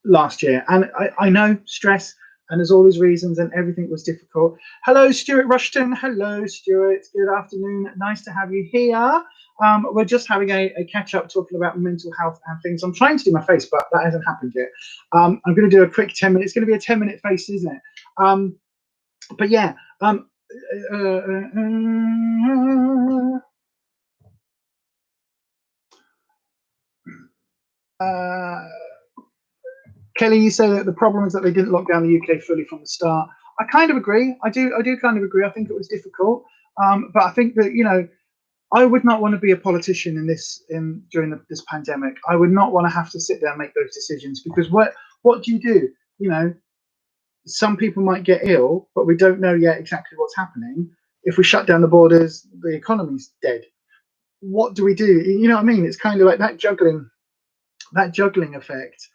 last year, and I know stress, and there's all these reasons, and everything was difficult. Hello, Stuart Rushton. Hello, Stuart. Good afternoon. Nice to have you here. We're just having a catch up talking about mental health and things. I'm trying to do my face, but that hasn't happened yet. I'm going to do a quick 10 minutes. It's going to be a 10-minute face, isn't it? But yeah. Kelly, you say that the problem is that they didn't lock down the UK fully from the start. I kind of agree. I do kind of agree. I think it was difficult, but I think that, you know, I would not want to be a politician during this pandemic. I would not want to have to sit there and make those decisions, because what do you do? You know, some people might get ill, but we don't know yet exactly what's happening. If we shut down the borders, the economy's dead. What do we do? You know what I mean? It's kind of like that juggling effect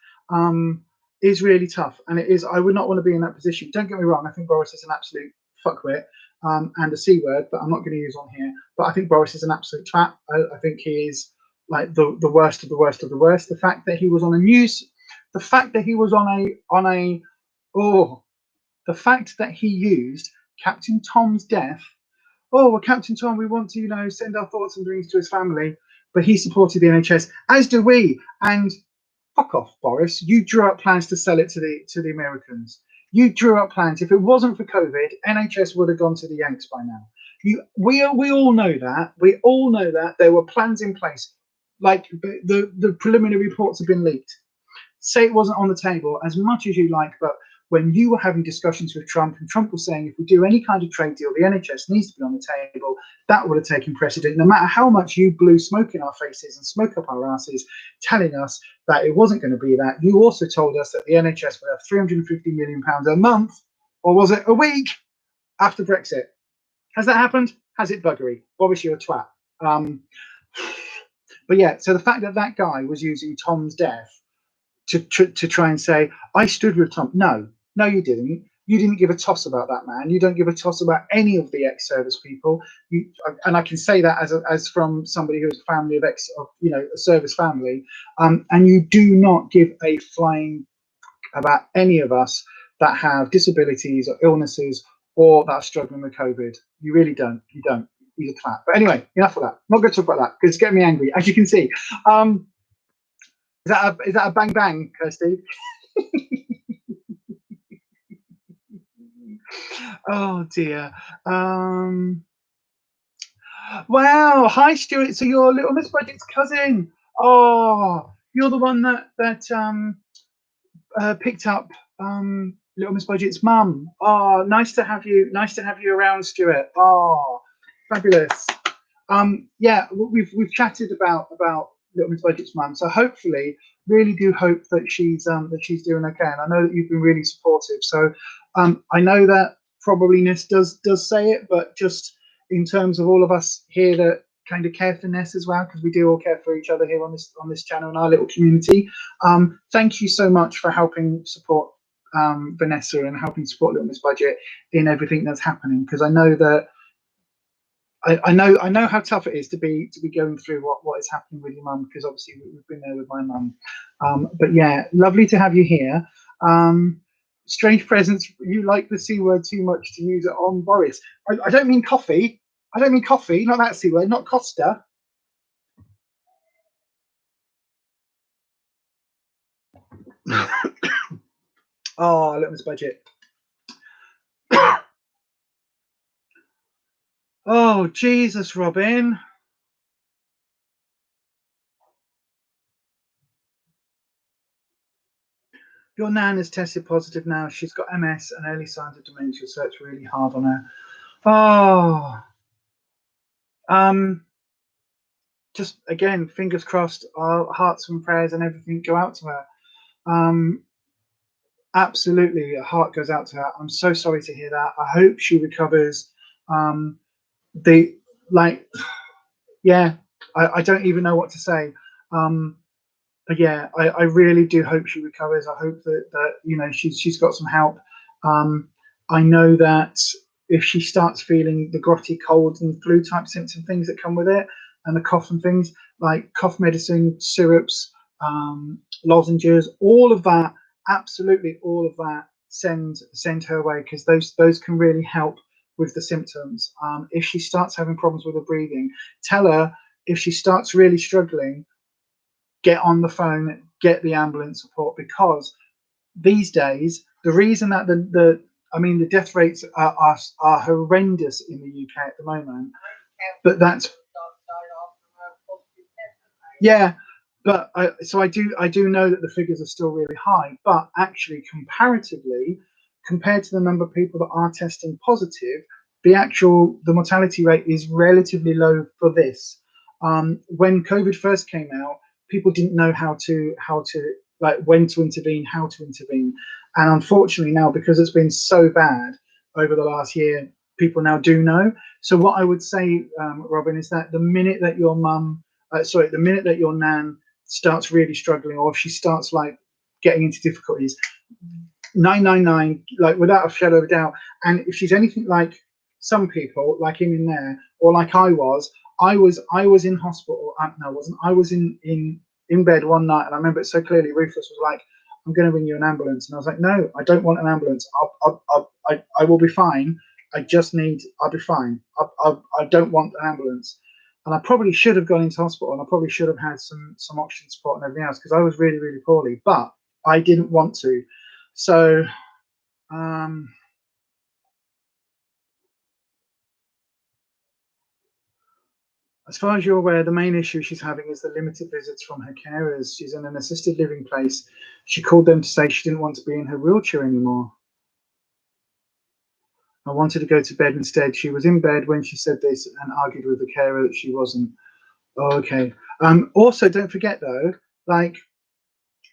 is really tough, and it is. I would not want to be in that position. Don't get me wrong. I think Boris is an absolute fuckwit and a C word that I'm not going to use on here. But I think Boris is an absolute twat. I think he is like the worst of the worst of the worst. The fact that he was on a news, the fact that he was the fact that he used Captain Tom's death. Oh, well, Captain Tom, we want to, you know, send our thoughts and dreams to his family, but he supported the NHS, as do we. And fuck off, Boris. You drew up plans to sell it to the Americans. You drew up plans. If it wasn't for COVID, NHS would have gone to the Yanks by now. We all know that. We all know that there were plans in place. Like the preliminary reports have been leaked. Say it wasn't on the table as much as you like, but when you were having discussions with Trump, and Trump was saying if we do any kind of trade deal, the NHS needs to be on the table, that would have taken precedent. No matter how much you blew smoke in our faces and smoke up our asses, telling us that it wasn't going to be that, you also told us that the NHS would have £350 million a month, or was it a week, after Brexit. Has that happened? Has it, buggery? Boris, you're a twat. But yeah, so the fact that that guy was using Tom's death to try and say, I stood with Tom. No, you didn't. You didn't give a toss about that man. You don't give a toss about any of the ex-service people. And I can say that as from somebody who's a family of a service family. And you do not give a flying about any of us that have disabilities or illnesses or that are struggling with COVID. You really don't. You don't. He's a twat. But anyway, enough of that. Not going to talk about that because it's getting me angry, as you can see. Is that a bang bang, Kirsty? Oh dear. Wow. Hi, Stuart. So you're Little Miss Budget's cousin. Oh, you're the one that picked up Little Miss Budget's mum. Oh, nice to have you. Nice to have you around, Stuart. Oh, fabulous. Yeah, we've chatted about Little Miss Budget's mum. So hopefully, really do hope that she's doing okay. And I know that you've been really supportive. So I know that probably Ness does say it, but just in terms of all of us here that kind of care for Ness as well, because we do all care for each other here on this channel in our little community. Thank you so much for helping support Vanessa and helping support Little Miss Budget in everything that's happening, because I know that I know how tough it is to be going through what is happening with your mum, because obviously we've been there with my mum. But yeah, lovely to have you here. Strange presence. You like the C word too much to use it on Boris. I don't mean coffee. I don't mean coffee. Not that C word. Not Costa. Oh, Little Miss Budget. Oh, Jesus, Robin. Your nan has tested positive now. She's got MS and early signs of dementia, so it's really hard on her. Oh, just again, fingers crossed, our hearts and prayers and everything go out to her. Absolutely, a heart goes out to her. I'm so sorry to hear that. I hope she recovers. Yeah, I don't even know what to say. But yeah, I really do hope she recovers. I hope that she's got some help. I know that if she starts feeling the grotty cold and flu type symptom things that come with it, and the cough and things like cough medicine, syrups, lozenges, all of that, absolutely all of that, send her way, because those can really help with the symptoms. If she starts having problems with her breathing, tell her if she starts really struggling, get on the phone, get the ambulance support, because these days the reason that the death rates are horrendous in the UK at the moment, but that's yeah, but so I do know that the figures are still really high, but actually comparatively, compared to the number of people that are testing positive, the mortality rate is relatively low for this. When COVID first came out, people didn't know how to like when to intervene, how to intervene, and unfortunately now, because it's been so bad over the last year, people now do know. So what I would say, Robin, is that the minute that your the minute that your nan starts really struggling, or if she starts like getting into difficulties, 999, like without a shadow of a doubt. And if she's anything like some people, like him in there, or like I was in hospital. No, I wasn't. I was in bed one night, and I remember it so clearly. Ruffus was like, "I'm going to ring you an ambulance," and I was like, "No, I don't want an ambulance. I will be fine. I'll be fine. I don't want an ambulance." And I probably should have gone into hospital, and I probably should have had some oxygen support and everything else, because I was really, really poorly, but I didn't want to. So, as far as you're aware, the main issue she's having is the limited visits from her carers. She's in an assisted living place. She called them to say she didn't want to be in her wheelchair anymore. I wanted to go to bed instead. She was in bed when she said this and argued with the carer that she wasn't. Oh, okay. Also, don't forget though, like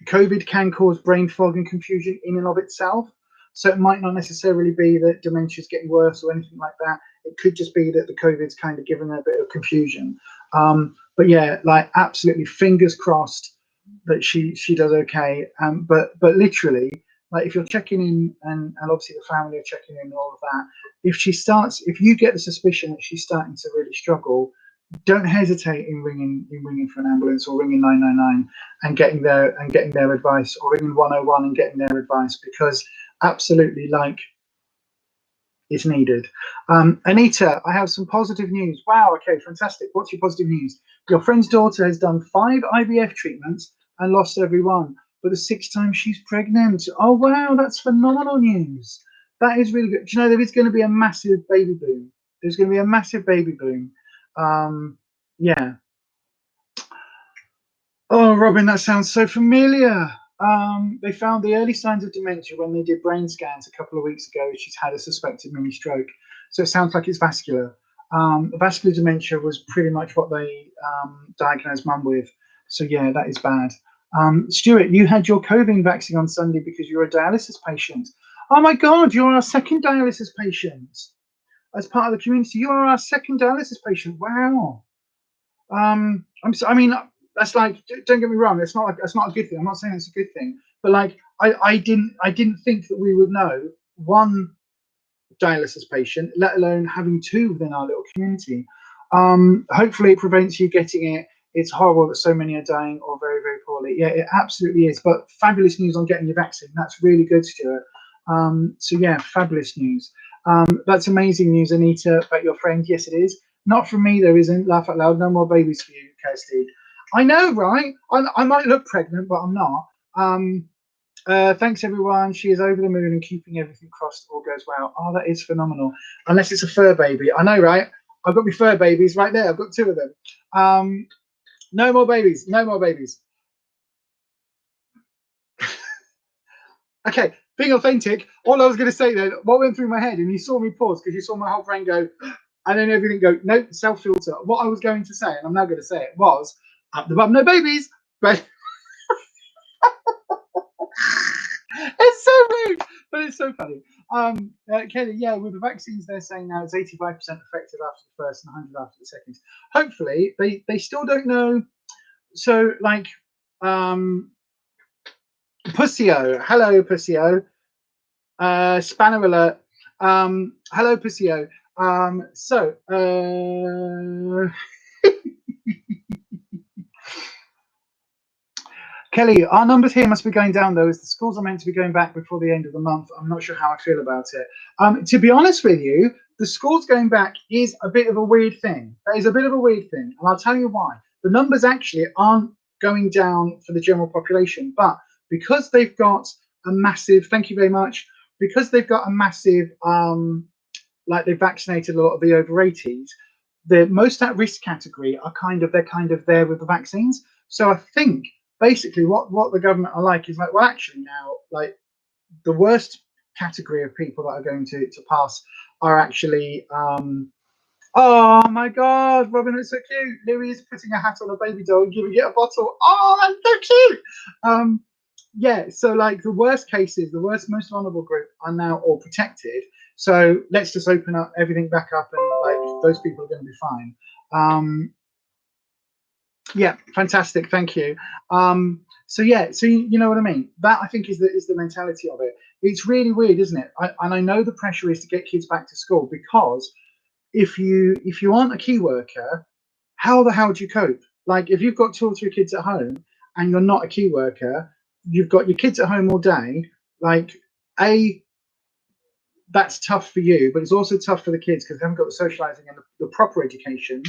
COVID can cause brain fog and confusion in and of itself. So it might not necessarily be that dementia is getting worse or anything like that. It could just be that the COVID's kind of given her a bit of confusion. But yeah, like absolutely fingers crossed that she does okay. But literally, like if you're checking in and obviously the family are checking in and all of that, if you get the suspicion that she's starting to really struggle, don't hesitate in ringing for an ambulance, or ringing 999 and getting their advice, or ringing 101 and getting their advice, because absolutely, like, it's needed. Anita, I have some positive news. Wow, okay, fantastic. What's your positive news? Your friend's daughter has done 5 IVF treatments and lost every one, but the 6th time she's pregnant. Oh wow, that's phenomenal news. That is really good. Do you know there is going to be a massive baby boom? There's going to be a massive baby boom. Yeah. Oh, Robin, that sounds so familiar. They found the early signs of dementia when they did brain scans a couple of weeks ago. She's had a suspected mini stroke. So it sounds like it's vascular. Vascular dementia was pretty much what they diagnosed mum with. So yeah, that is bad. Stuart, you had your COVID vaccine on Sunday because you're a dialysis patient. Oh my God, you're our 2nd dialysis patient. As part of the community, you are our 2nd dialysis patient. Wow. I mean, that's like, don't get me wrong, that's not a good thing. I'm not saying it's a good thing, but like I didn't think that we would know one dialysis patient, let alone having 2 within our little community. Hopefully it prevents you getting it. It's horrible that so many are dying or very, very poorly. Yeah, it absolutely is. But fabulous news on getting your vaccine. That's really good, Stuart. So yeah, fabulous news. That's amazing news, Anita, about your friend. Yes, it is. Not from me, there isn't. Laugh out loud. No more babies for you, Kirsty. I know, right? I might look pregnant, but I'm not. Thanks, everyone. She is over the moon and keeping everything crossed. All goes well. Oh, that is phenomenal. Unless it's a fur baby. I know, right? I've got my fur babies right there. I've got 2 of them. No more babies. No more babies. Okay, being authentic, all I was going to say then, what went through my head, and you saw me pause because you saw my whole brain go, and then everything go, nope, self-filter. What I was going to say, and I'm now going to say it, was, up the bum, no babies. But it's so rude, but it's so funny. Kelly, yeah, with the vaccines, they're saying now it's 85% effective after the first and 100 after the second. Hopefully, they still don't know. So, like, Pussio, hello, Pussio. Spanner alert. Hello, Pussio. Kelly, our numbers here must be going down though, as the schools are meant to be going back before the end of the month. I'm not sure how I feel about it. To be honest with you, the schools going back is a bit of a weird thing. That is a bit of a weird thing, and I'll tell you why. The numbers actually aren't going down for the general population, but because they've got a massive, thank you very much, because they've got a massive, like they've vaccinated a lot of the over 80s, the most at risk category are kind of there with the vaccines. So I think basically what the government are like is like, well, actually now, like the worst category of people that are going to pass are actually oh my God, Robin, it's so cute. Louis is putting a hat on a baby doll and giving it a bottle. Oh, that's so cute. Yeah, so like the worst cases, the worst, most vulnerable group are now all protected. So let's just open up everything back up, and like those people are going to be fine. Yeah, fantastic, thank you. So yeah, so you know what I mean. That I think is the mentality of it. It's really weird, isn't it? And I know the pressure is to get kids back to school, because if you aren't a key worker, how the hell do you cope? Like if you've got 2 or 3 kids at home and you're not a key worker, you've got your kids at home all day. Like that's tough for you, but it's also tough for the kids because they haven't got the socializing and the proper education.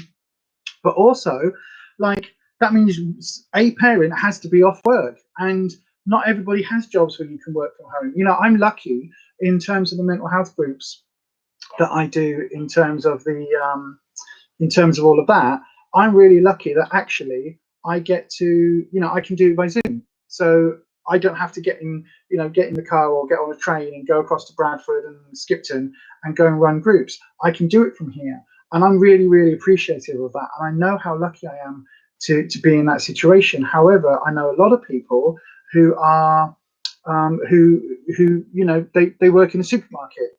But also, like that means a parent has to be off work, and not everybody has jobs where you can work from home. You know, I'm lucky in terms of the mental health groups that I do, in terms of all of that. I'm really lucky that actually I get to, you know, I can do it by Zoom. So I don't have to get in the car or get on a train and go across to Bradford and Skipton and go and run groups. I can do it from here. And I'm really, really appreciative of that. And I know how lucky I am to be in that situation. However, I know a lot of people who are, who you know, they work in a supermarket.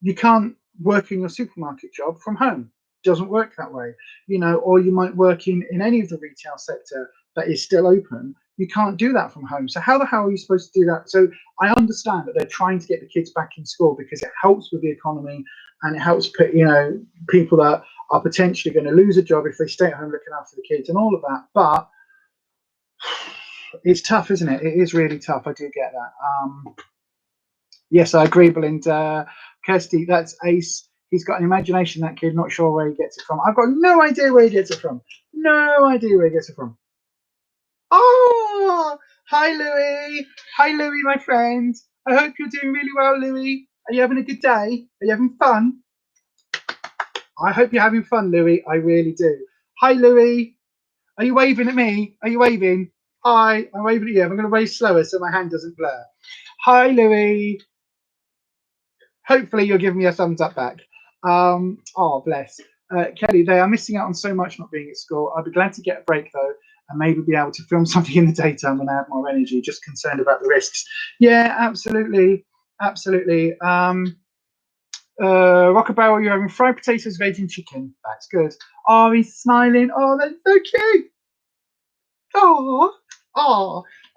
You can't work in your supermarket job from home. It doesn't work that way, you know. Or you might work in any of the retail sector that is still open. You can't do that from home. So how the hell are you supposed to do that? So I understand that they're trying to get the kids back in school because it helps with the economy, and it helps put, you know, people that are potentially going to lose a job if they stay at home looking after the kids and all of that. But it's tough, isn't it? It is really tough. I do get that. Yes, I agree, Belinda. Kirsty, that's ace. He's got an imagination, that kid, not sure where he gets it from. I've got no idea where he gets it from. No idea where he gets it from. Oh, hi, Louis. Hi, Louis, my friend. I hope you're doing really well, Louis. Are you having a good day? Are you having fun? I hope you're having fun, Louis. I really do. Hi, Louis. Are you waving at me? Are you waving? Hi, I'm waving at you. I'm going to wave slower so my hand doesn't blur. Hi, Louis. Hopefully you'll give me a thumbs up back. Oh, bless. Kelly, they are missing out on so much not being at school. I'd be glad to get a break, though, and maybe be able to film something in the daytime when I have more energy, just concerned about the risks. Yeah, absolutely. Absolutely. Rockabarrel, you're having fried potatoes, veg, and chicken. That's good. Oh, he's smiling. Oh, that's so cute. Oh,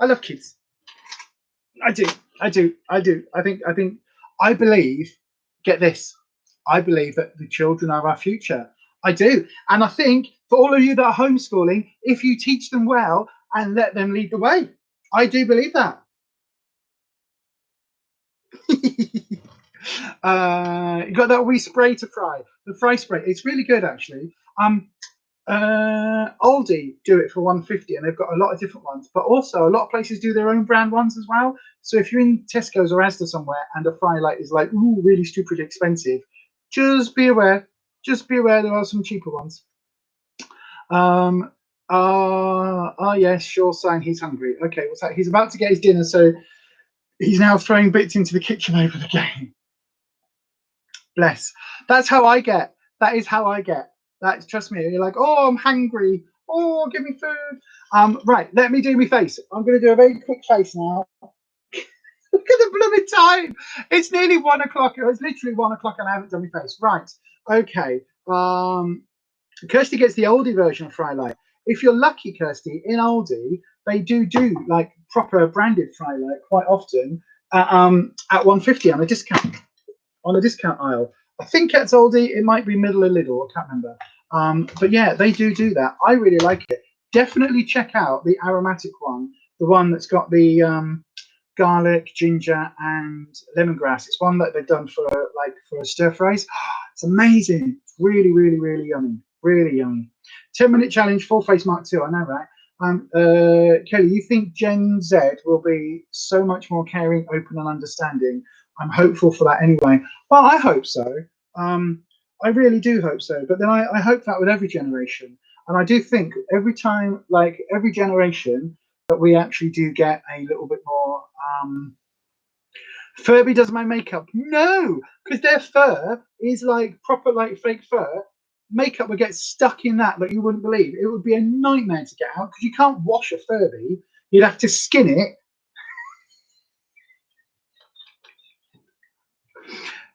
I love kids. I do. I believe, get this, I believe that the children are our future. I do. And I think for all of you that are homeschooling, if you teach them well and let them lead the way, I do believe that. You got that wee spray to fry, the fry spray. It's really good, actually. Aldi do it for 150, and they've got a lot of different ones, but also a lot of places do their own brand ones as well. So if you're in Tesco's or Asda somewhere and a fry light is like, ooh, really stupidly expensive, just be aware there are some cheaper ones. Yes, sure, saying he's hungry. Okay, what's that? He's about to get his dinner, so he's now throwing bits into the kitchen over the game. Bless. That's how I get. That is how I get. That's, trust me. You're like, oh, I'm hungry. Oh, give me food. Right, let me do my face. I'm going to do a very quick face now. Look at the blooming time. It's nearly 1 o'clock. It's literally 1 o'clock and I haven't done my face. Right. Okay. Kirsty gets the oldie version of Fry Light. If you're lucky, Kirsty, in Aldi, they do like proper branded Fry Light quite often at 150 on a discount aisle. I think it's Aldi. It might be Middle or Lidl. I can't remember. But yeah, they do that. I really like it. Definitely check out the aromatic one, the one that's got the garlic, ginger, and lemongrass. It's one that they've done for a stir fries. It's amazing. It's really, really, really yummy. Really yummy. 10-minute challenge, full face Mark 2. I know, right? Kelly, you think Gen Z will be so much more caring, open, and understanding? I'm hopeful for that anyway. Well, I hope so. I really do hope so. But then I hope that with every generation. And I do think every time, like every generation, that we actually do get a little bit more. Furby does my makeup. No, because their fur is like proper, like fake fur. Makeup would get stuck in that you wouldn't believe. It would be a nightmare to get out because you can't wash a Furby. You'd have to skin it.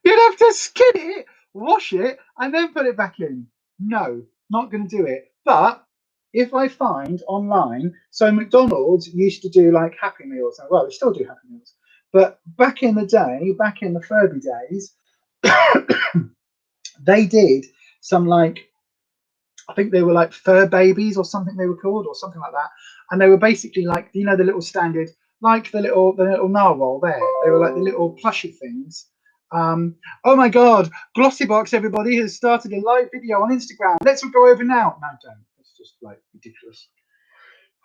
You'd have to skin it, wash it, and then put it back in. No, not going to do it. But if I find online, so McDonald's used to do like Happy Meals. Well, they still do Happy Meals. But back in the day, back in the Furby days, they did some like, I think they were like fur babies or something they were called or something like that. And they were basically like, you know, the little standard, like the little narwhal there. They were like the little plushy things. Oh my God, Glossybox, everybody, has started a live video on Instagram. Let's go over now. No, don't. It's just like ridiculous.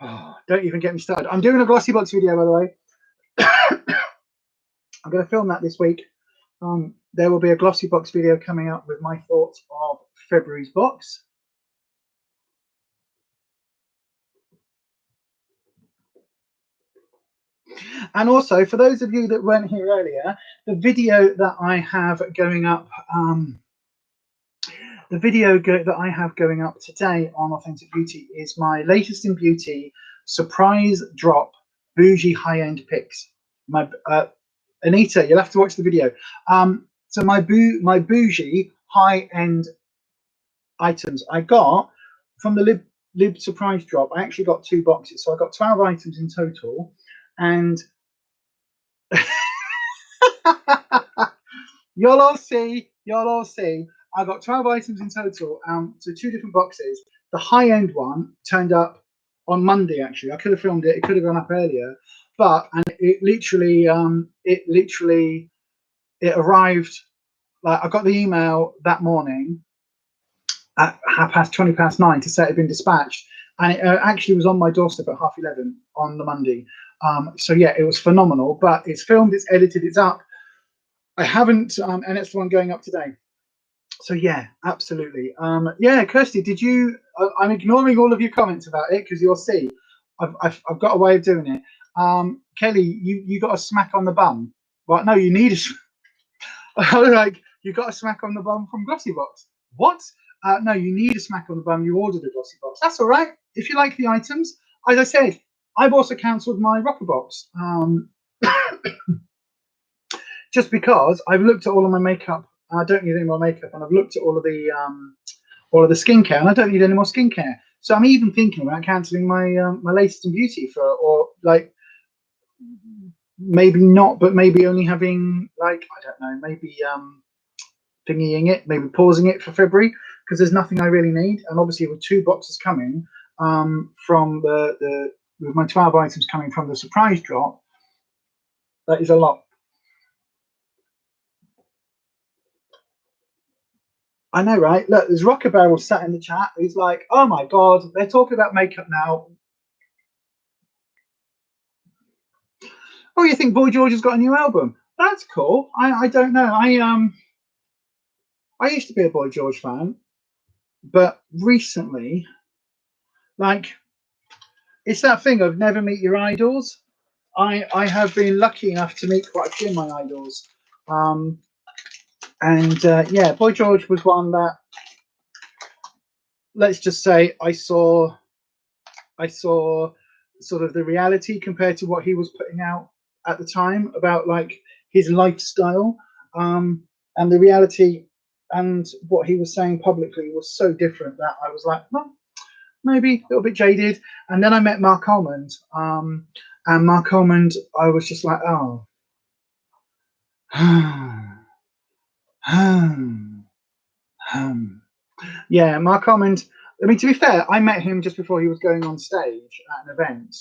Oh, don't even get me started. I'm doing a Glossybox video, by the way. I'm going to film that this week. There will be a Glossybox video coming up with my thoughts of February's box. And also, for those of you that weren't here earlier, the video that I have going up, that I have going up today on Authentic Beauty is my latest in beauty surprise drop bougie high-end picks. My Anita, you'll have to watch the video. So my bougie high-end items I got from the Lib surprise drop. I actually got 2 boxes, so I got 12 items in total, and you'll all see. I got 12 items in total, so 2 different boxes. The high-end one turned up on Monday. Actually, I could have filmed it. It could have gone up earlier, but it literally arrived. Like, I got the email that morning at 9:20 to say it had been dispatched, and it actually was on my doorstep at 11:30 on the Monday. So yeah, it was phenomenal. But it's filmed, it's edited, it's up. I haven't, and it's the one going up today. So yeah, absolutely. Yeah, Kirsty, did you? I'm ignoring all of your comments about it because you'll see, I've got a way of doing it. Kelly, you got a smack on the bum. Well, no, you need a. I was like, you got a smack on the bum from Glossybox. What? No, you need a smack on the bum. You ordered a Glossybox. That's all right. If you like the items, as I said, I've also cancelled my rocker box. Just because I've looked at all of my makeup. I don't need any more makeup, and I've looked at all of the skincare, and I don't need any more skincare. So I'm even thinking about cancelling my my latest in beauty or like maybe not, but maybe only having like, I don't know, maybe thingying it, maybe pausing it for February because there's nothing I really need. And obviously with 2 boxes coming from with my 12 items coming from the surprise drop, that is a lot. I know, right? Look, there's Rocker Barrel sat in the chat. He's like, oh my God, they're talking about makeup now. Oh, you think Boy George has got a new album? That's cool. I don't know. I used to be a Boy George fan, but recently, like, it's that thing of never meet your idols. I have been lucky enough to meet quite a few of my idols. Yeah, Boy George was one that, let's just say, I saw sort of the reality compared to what he was putting out at the time about like his lifestyle, and the reality and what he was saying publicly was so different that I was like, well, maybe a little bit jaded. And then I met Mark Almond, and Mark Almond, I was just like, oh. Yeah, Mark Almond. I mean, to be fair, I met him just before he was going on stage at an event,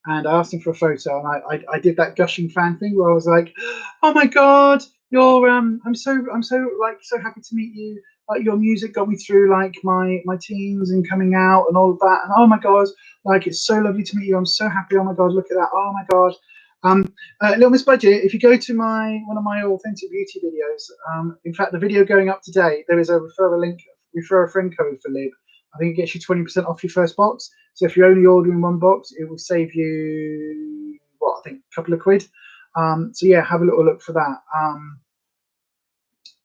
and I asked him for a photo, and I did that gushing fan thing where I was like, "Oh my God, you're I'm so like so happy to meet you. Like, your music got me through like my teens and coming out and all of that, and oh my God, like it's so lovely to meet you. I'm so happy. Oh my God, look at that. Oh my God." Little Miss Budget, if you go to one of my Authentic Beauty videos, in fact, the video going up today, there is a refer a friend code for Lib I think it gets you 20% off your first box. So if you're only ordering one box, it will save you, what, I think a couple of quid. So yeah, have a little look for that.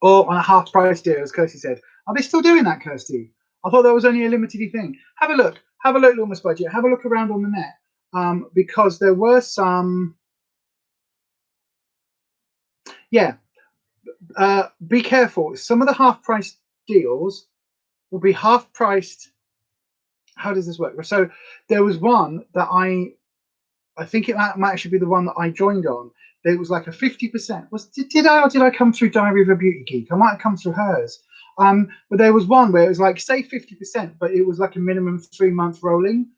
Or on a half price deal, as Kirsty said. Are they still doing that, Kirsty? I thought that was only a limited thing. Have a look, Little Budget. Have a look around on the net, because there were some. Yeah, be careful. Some of the half price deals will be half priced. How does this work? So there was one that I think it might actually be the one that I joined on. There was like a 50%. Did I come through Diary of a Beauty Geek? I might have come through hers. But there was one where it was like, say 50%, but it was like a minimum 3 month rolling,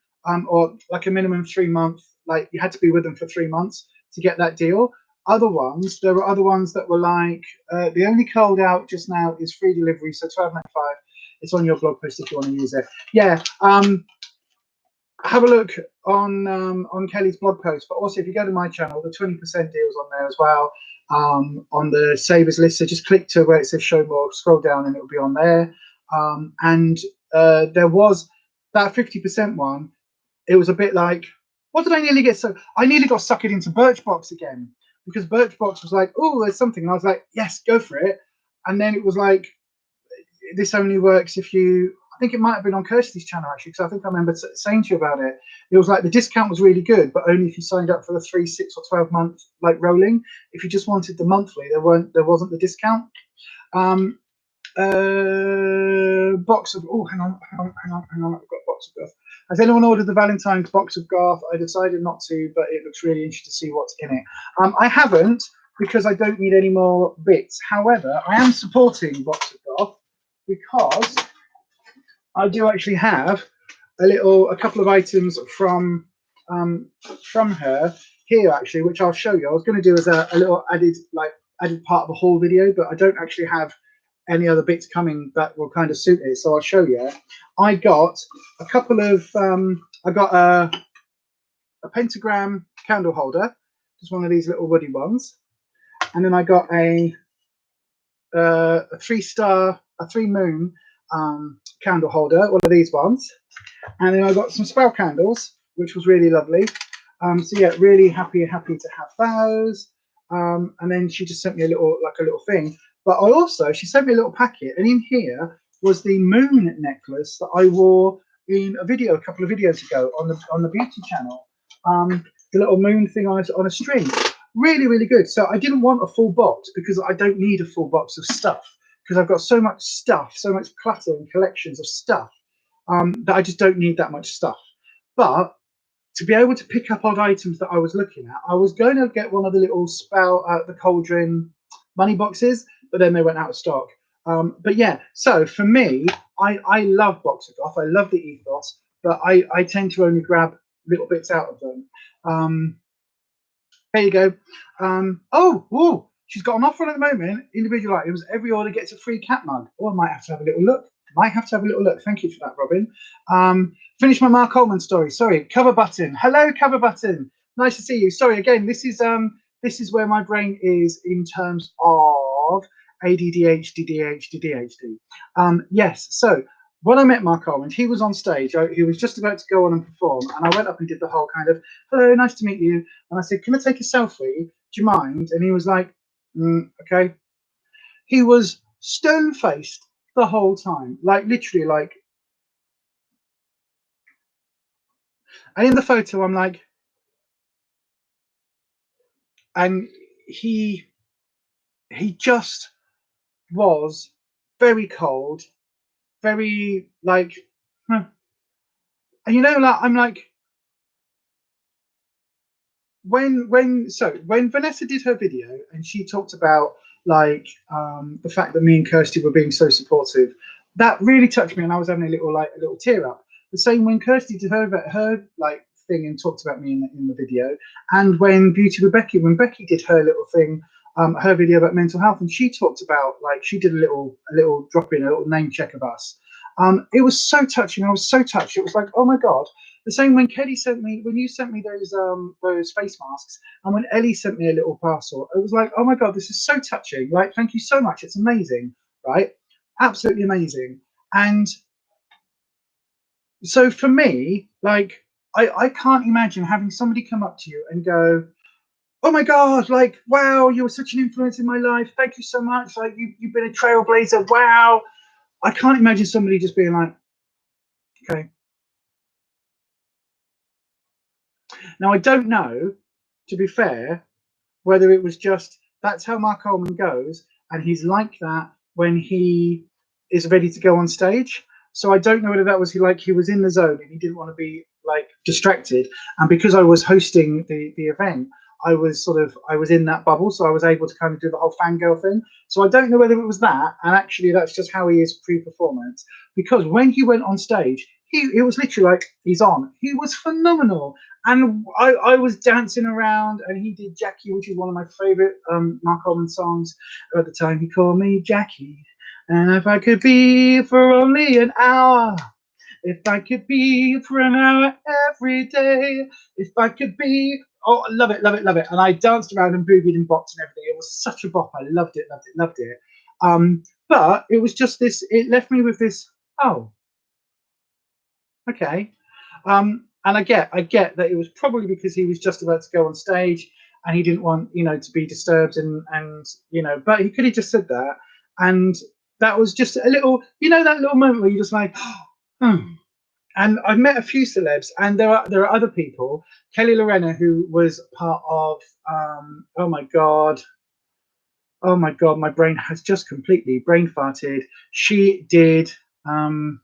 or like a minimum 3 month, like you had to be with them for 3 months to get that deal. There were other ones that were like, the only code out just now is free delivery, so £12.95. It's on your blog post if you want to use it. Yeah. Have a look on Kelly's blog post, but also if you go to my channel, the 20% deals on there as well, on the savers list. So just click to where it says show more, scroll down, and it'll be on there. And there was that 50% one. It was a bit like, what did I nearly get? So I nearly got suckered into Birchbox again, because Birchbox was like, oh, there's something, and I was like, yes, go for it. And then it was like, this only works if you, I think it might have been on Kirsty's channel actually, because I think I remember saying to you about it. It was like the discount was really good, but only if you signed up for the 3, 6, or 12 month like rolling. If you just wanted the monthly, there wasn't the discount. Box of, oh, hang on, I've got box of Garth. Has anyone ordered the Valentine's box of Garth? I decided not to, but it looks really interesting to see what's in it. I haven't, because I don't need any more bits. However, I am supporting box of Garth because I do actually have a couple of items from her here actually, which I'll show you. I was going to do as a little added part of the haul video, but I don't actually have any other bits coming that will kind of suit it, so I'll show you. I got a couple of I got a pentagram candle holder, just one of these little woody ones, and then I got a 3 moon candle holder, one of these ones, and then I got some spell candles, which was really lovely. So yeah, really happy to have those. And then she just sent me a little thing. But she sent me a little packet, and in here was the moon necklace that I wore in a video a couple of videos ago on the beauty channel. The little moon thing on a string. Really good. So I didn't want a full box because I don't need a full box of stuff, because I've got so much stuff, so much clutter and collections of stuff, that I just don't need that much stuff. But to be able to pick up odd items that I was looking at, I was going to get one of the little the cauldron money boxes, but then they went out of stock. But yeah, so for me, I love Box of Goth. I love the ethos, but I tend to only grab little bits out of them. There you go. Oh, she's got an offer at the moment. Individual items. Every order gets a free cat mug. Oh, I might have to have a little look. Thank you for that, Robin. Finish my Mark Coleman story. Sorry, cover button. Hello, cover button. Nice to see you. Sorry again. This is where my brain is in terms of ADD, ADHD. Yes. So when I met Mark Coleman, he was on stage. He was just about to go on and perform, and I went up and did the whole kind of, hello, nice to meet you. And I said, can I take a selfie? Do you mind? And he was like, okay. He was stone-faced the whole time, like literally, like. And in the photo, I'm like, and he just was very cold, very like, and like I'm like, when Vanessa did her video and she talked about like the fact that me and Kirsty were being so supportive, that really touched me, and I was having a little tear up. The same when Kirsty did her like thing and talked about me in the video, and when when Becky did her little thing, her video about mental health, and she talked about like she did a little drop in, a little name check of us. It was so touching. I was so touched. It was like, oh my god. The same when you sent me those face masks, and when Ellie sent me a little parcel, it was like, oh my god, this is so touching. Like, thank you so much. It's amazing, right? Absolutely amazing. And So for me, like, I can't imagine having somebody come up to you and go, oh my God, like, wow, you were such an influence in my life. Thank you so much. Like, you've been a trailblazer. Wow. I can't imagine somebody just being like, okay. Now, I don't know, to be fair, whether it was just that's how Mark Coleman goes, and he's like that when he is ready to go on stage. So I don't know whether that was like he was in the zone and he didn't want to be like distracted. And because I was hosting the event, I was in that bubble, so I was able to kind of do the whole fangirl thing. So I don't know whether it was that, and actually that's just how he is pre-performance. Because when he went on stage, he was literally like he's on. He was phenomenal, and I was dancing around, and he did Jackie, which is one of my favorite Mark Coleman songs at the time. He called me Jackie, and if I could be for only an hour, if I could be for an hour every day, if I could be. Oh, I love it, love it, love it. And I danced around and boogied and bopped and everything. It was such a bop. I loved it, loved it, loved it. But it was just this, it left me with this, oh, okay. And I get that it was probably because he was just about to go on stage and he didn't want, to be disturbed and but he could have just said that. And that was just a little, that little moment where you're just like, hmm. And I've met a few celebs, and there are other people. Kelly Lorena, who was part of, oh my god, my brain has just completely brain farted. She did. I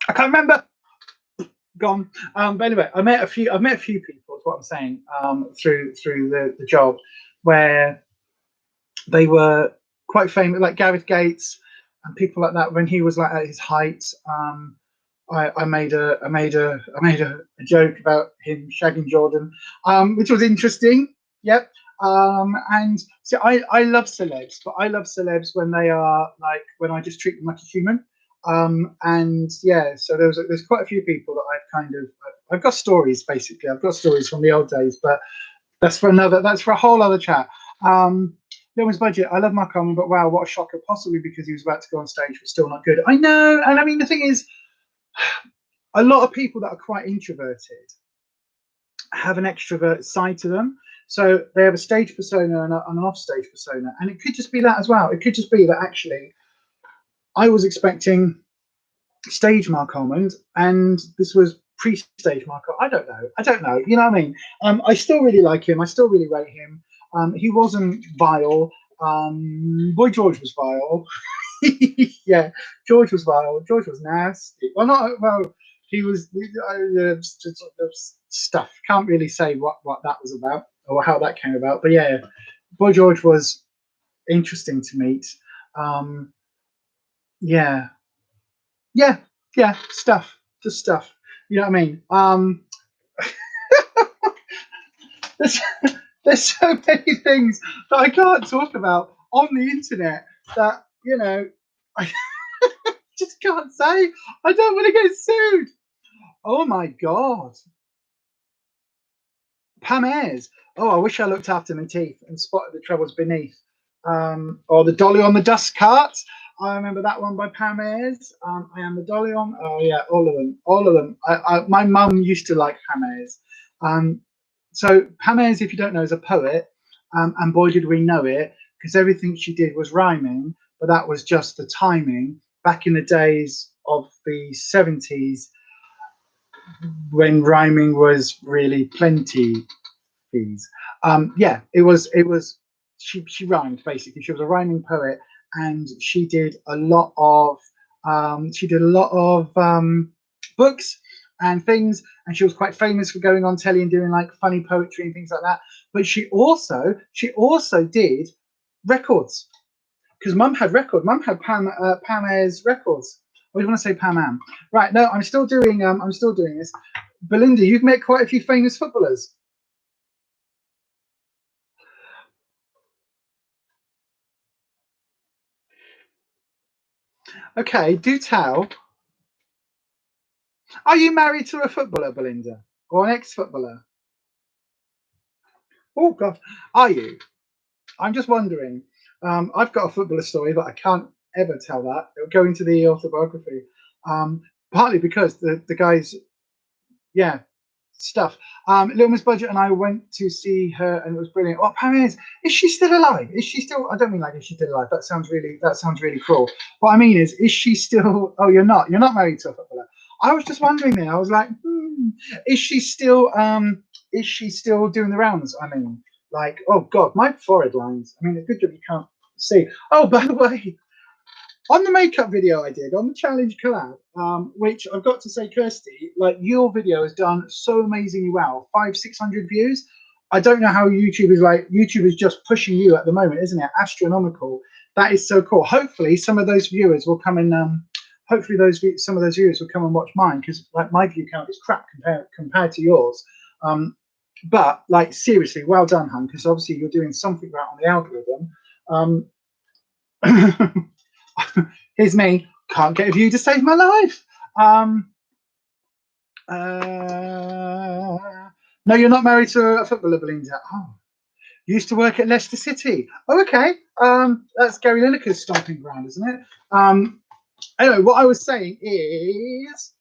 can't remember. Gone. But anyway, I've met a few people. Is what I'm saying. Through the job, where they were quite famous, like Gareth Gates and people like that. When he was like at his height, I made a joke about him shagging Jordan, which was interesting. Yep. And so I love celebs, but I love celebs when they are like when I just treat them like a human. And yeah, so there's quite a few people that I've got stories basically. I've got stories from the old days, but that's for a whole other chat. Um, Film's budget. I love Mark Coleman, but wow, what a shocker! Possibly because he was about to go on stage, but still not good. I know, and I mean the thing is, a lot of people that are quite introverted have an extrovert side to them. So they have a stage persona and an off-stage persona, and it could just be that as well. It could just be that actually I was expecting stage Mark Holman, and this was pre-stage Mark. I don't know. I don't know. You know what I mean? I still really like him. I still really rate him. He wasn't vile. Boy George was vile. Yeah, George was vile. George was nasty. Well, not well. He was stuff. Can't really say what that was about or how that came about. But yeah, Boy George was interesting to meet. Um, yeah, yeah, yeah. Stuff, just stuff. You know what I mean? There's there's so many things that I can't talk about on the internet that I just can't say. I don't want to get sued. Oh my god. Pam Ayres. Oh, I wish I looked after my teeth and spotted the troubles beneath. Or the Dolly on the Dust Cart. I remember that one by Pam Ayres. I am the Dolly on. Oh yeah, all of them, all of them. My mum used to like Pam Ayres. So Pam Ayres, if you don't know, is a poet, and boy did we know it because everything she did was rhyming, but that was just the timing. Back in the days of the 70s, when rhyming was really plenty fees. Yeah, it was she rhymed basically. She was a rhyming poet, and she did a lot of books and things, and she was quite famous for going on telly and doing like funny poetry and things like that. But she also did records because Mum had record. Mum had Pam Ayres records. Or do you want to say Pam Am? Right. No, I'm still doing. I'm still doing this. Belinda, you've met quite a few famous footballers. Okay, do tell. Are you married to a footballer, Belinda, or an ex-footballer? Oh God, are you? I'm just wondering I've got a footballer story, but I can't ever tell that. It'll go into the autobiography. Partly because the guy's, yeah, stuff. Little Miss Budget and I went to see her, and it was brilliant. Oh, Pam is she still alive? Is she still? I don't mean like is she still alive? That sounds really cruel. What I mean is she still? Oh, you're not married to a footballer. I was just wondering then. I was like, is she still? Is she still doing the rounds? I mean, like, oh God, my forehead lines. I mean, it's good job you can't see. Oh, by the way, on the makeup video I did on the challenge collab, which I've got to say, Kirsty, like your video has done so amazingly well. 500-600 views. I don't know how YouTube is like. YouTube is just pushing you at the moment, isn't it? Astronomical. That is so cool. Hopefully, some of those viewers will come and hopefully some of those viewers will come and watch mine, because like my view count is crap compared to yours. But like seriously, well done, hun, because obviously you're doing something right on the algorithm. Here's me, can't get a view to save my life. No, you're not married to a footballer, Belinda. Oh, used to work at Leicester City. Oh, okay. That's Gary Lineker's stomping ground, isn't it? Anyway, what I was saying is,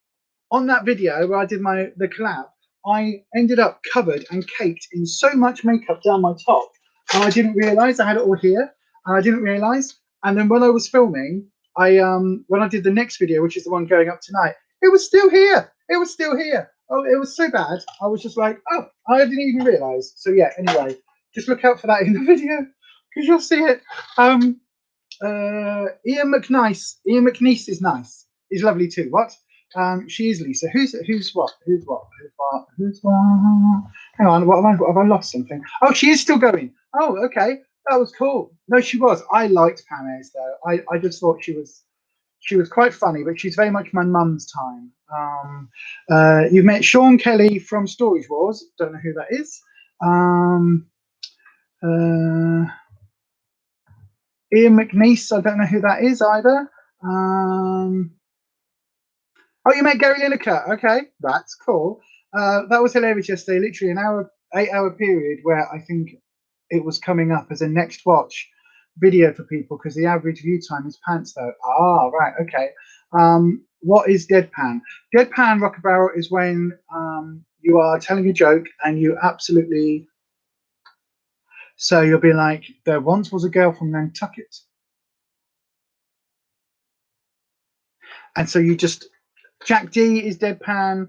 on that video where I did the collab, I ended up covered and caked in so much makeup down my top, and I didn't realise I had it all here, and I didn't realise. And then when I was filming, when I did the next video, which is the one going up tonight, it was still here. It was still here. Oh, it was so bad. I was just like, oh, I didn't even realise. So yeah. Anyway, just look out for that in the video, because you'll see it. Ian McNeice is nice. He's lovely too. What? She is Lisa. Who's what? Hang on, have I lost something? Oh, she is still going. Oh, okay. That was cool. No, she was. I liked Pam Ayres though. I just thought she was quite funny, but she's very much my mum's time. You've met Sean Kelly from Storage Wars. Don't know who that is. Ian McNeice, I don't know who that is either. Oh, you met Gary Lineker. Okay, that's cool. That was hilarious yesterday. Literally an 8-hour period where I think it was coming up as a next watch video for people, because the average view time is pants though. Ah, right, okay. What is deadpan? Deadpan rocker barrel is when you are telling a joke and you absolutely. So you'll be like, there once was a girl from Nantucket. And so you just, Jack D is deadpan.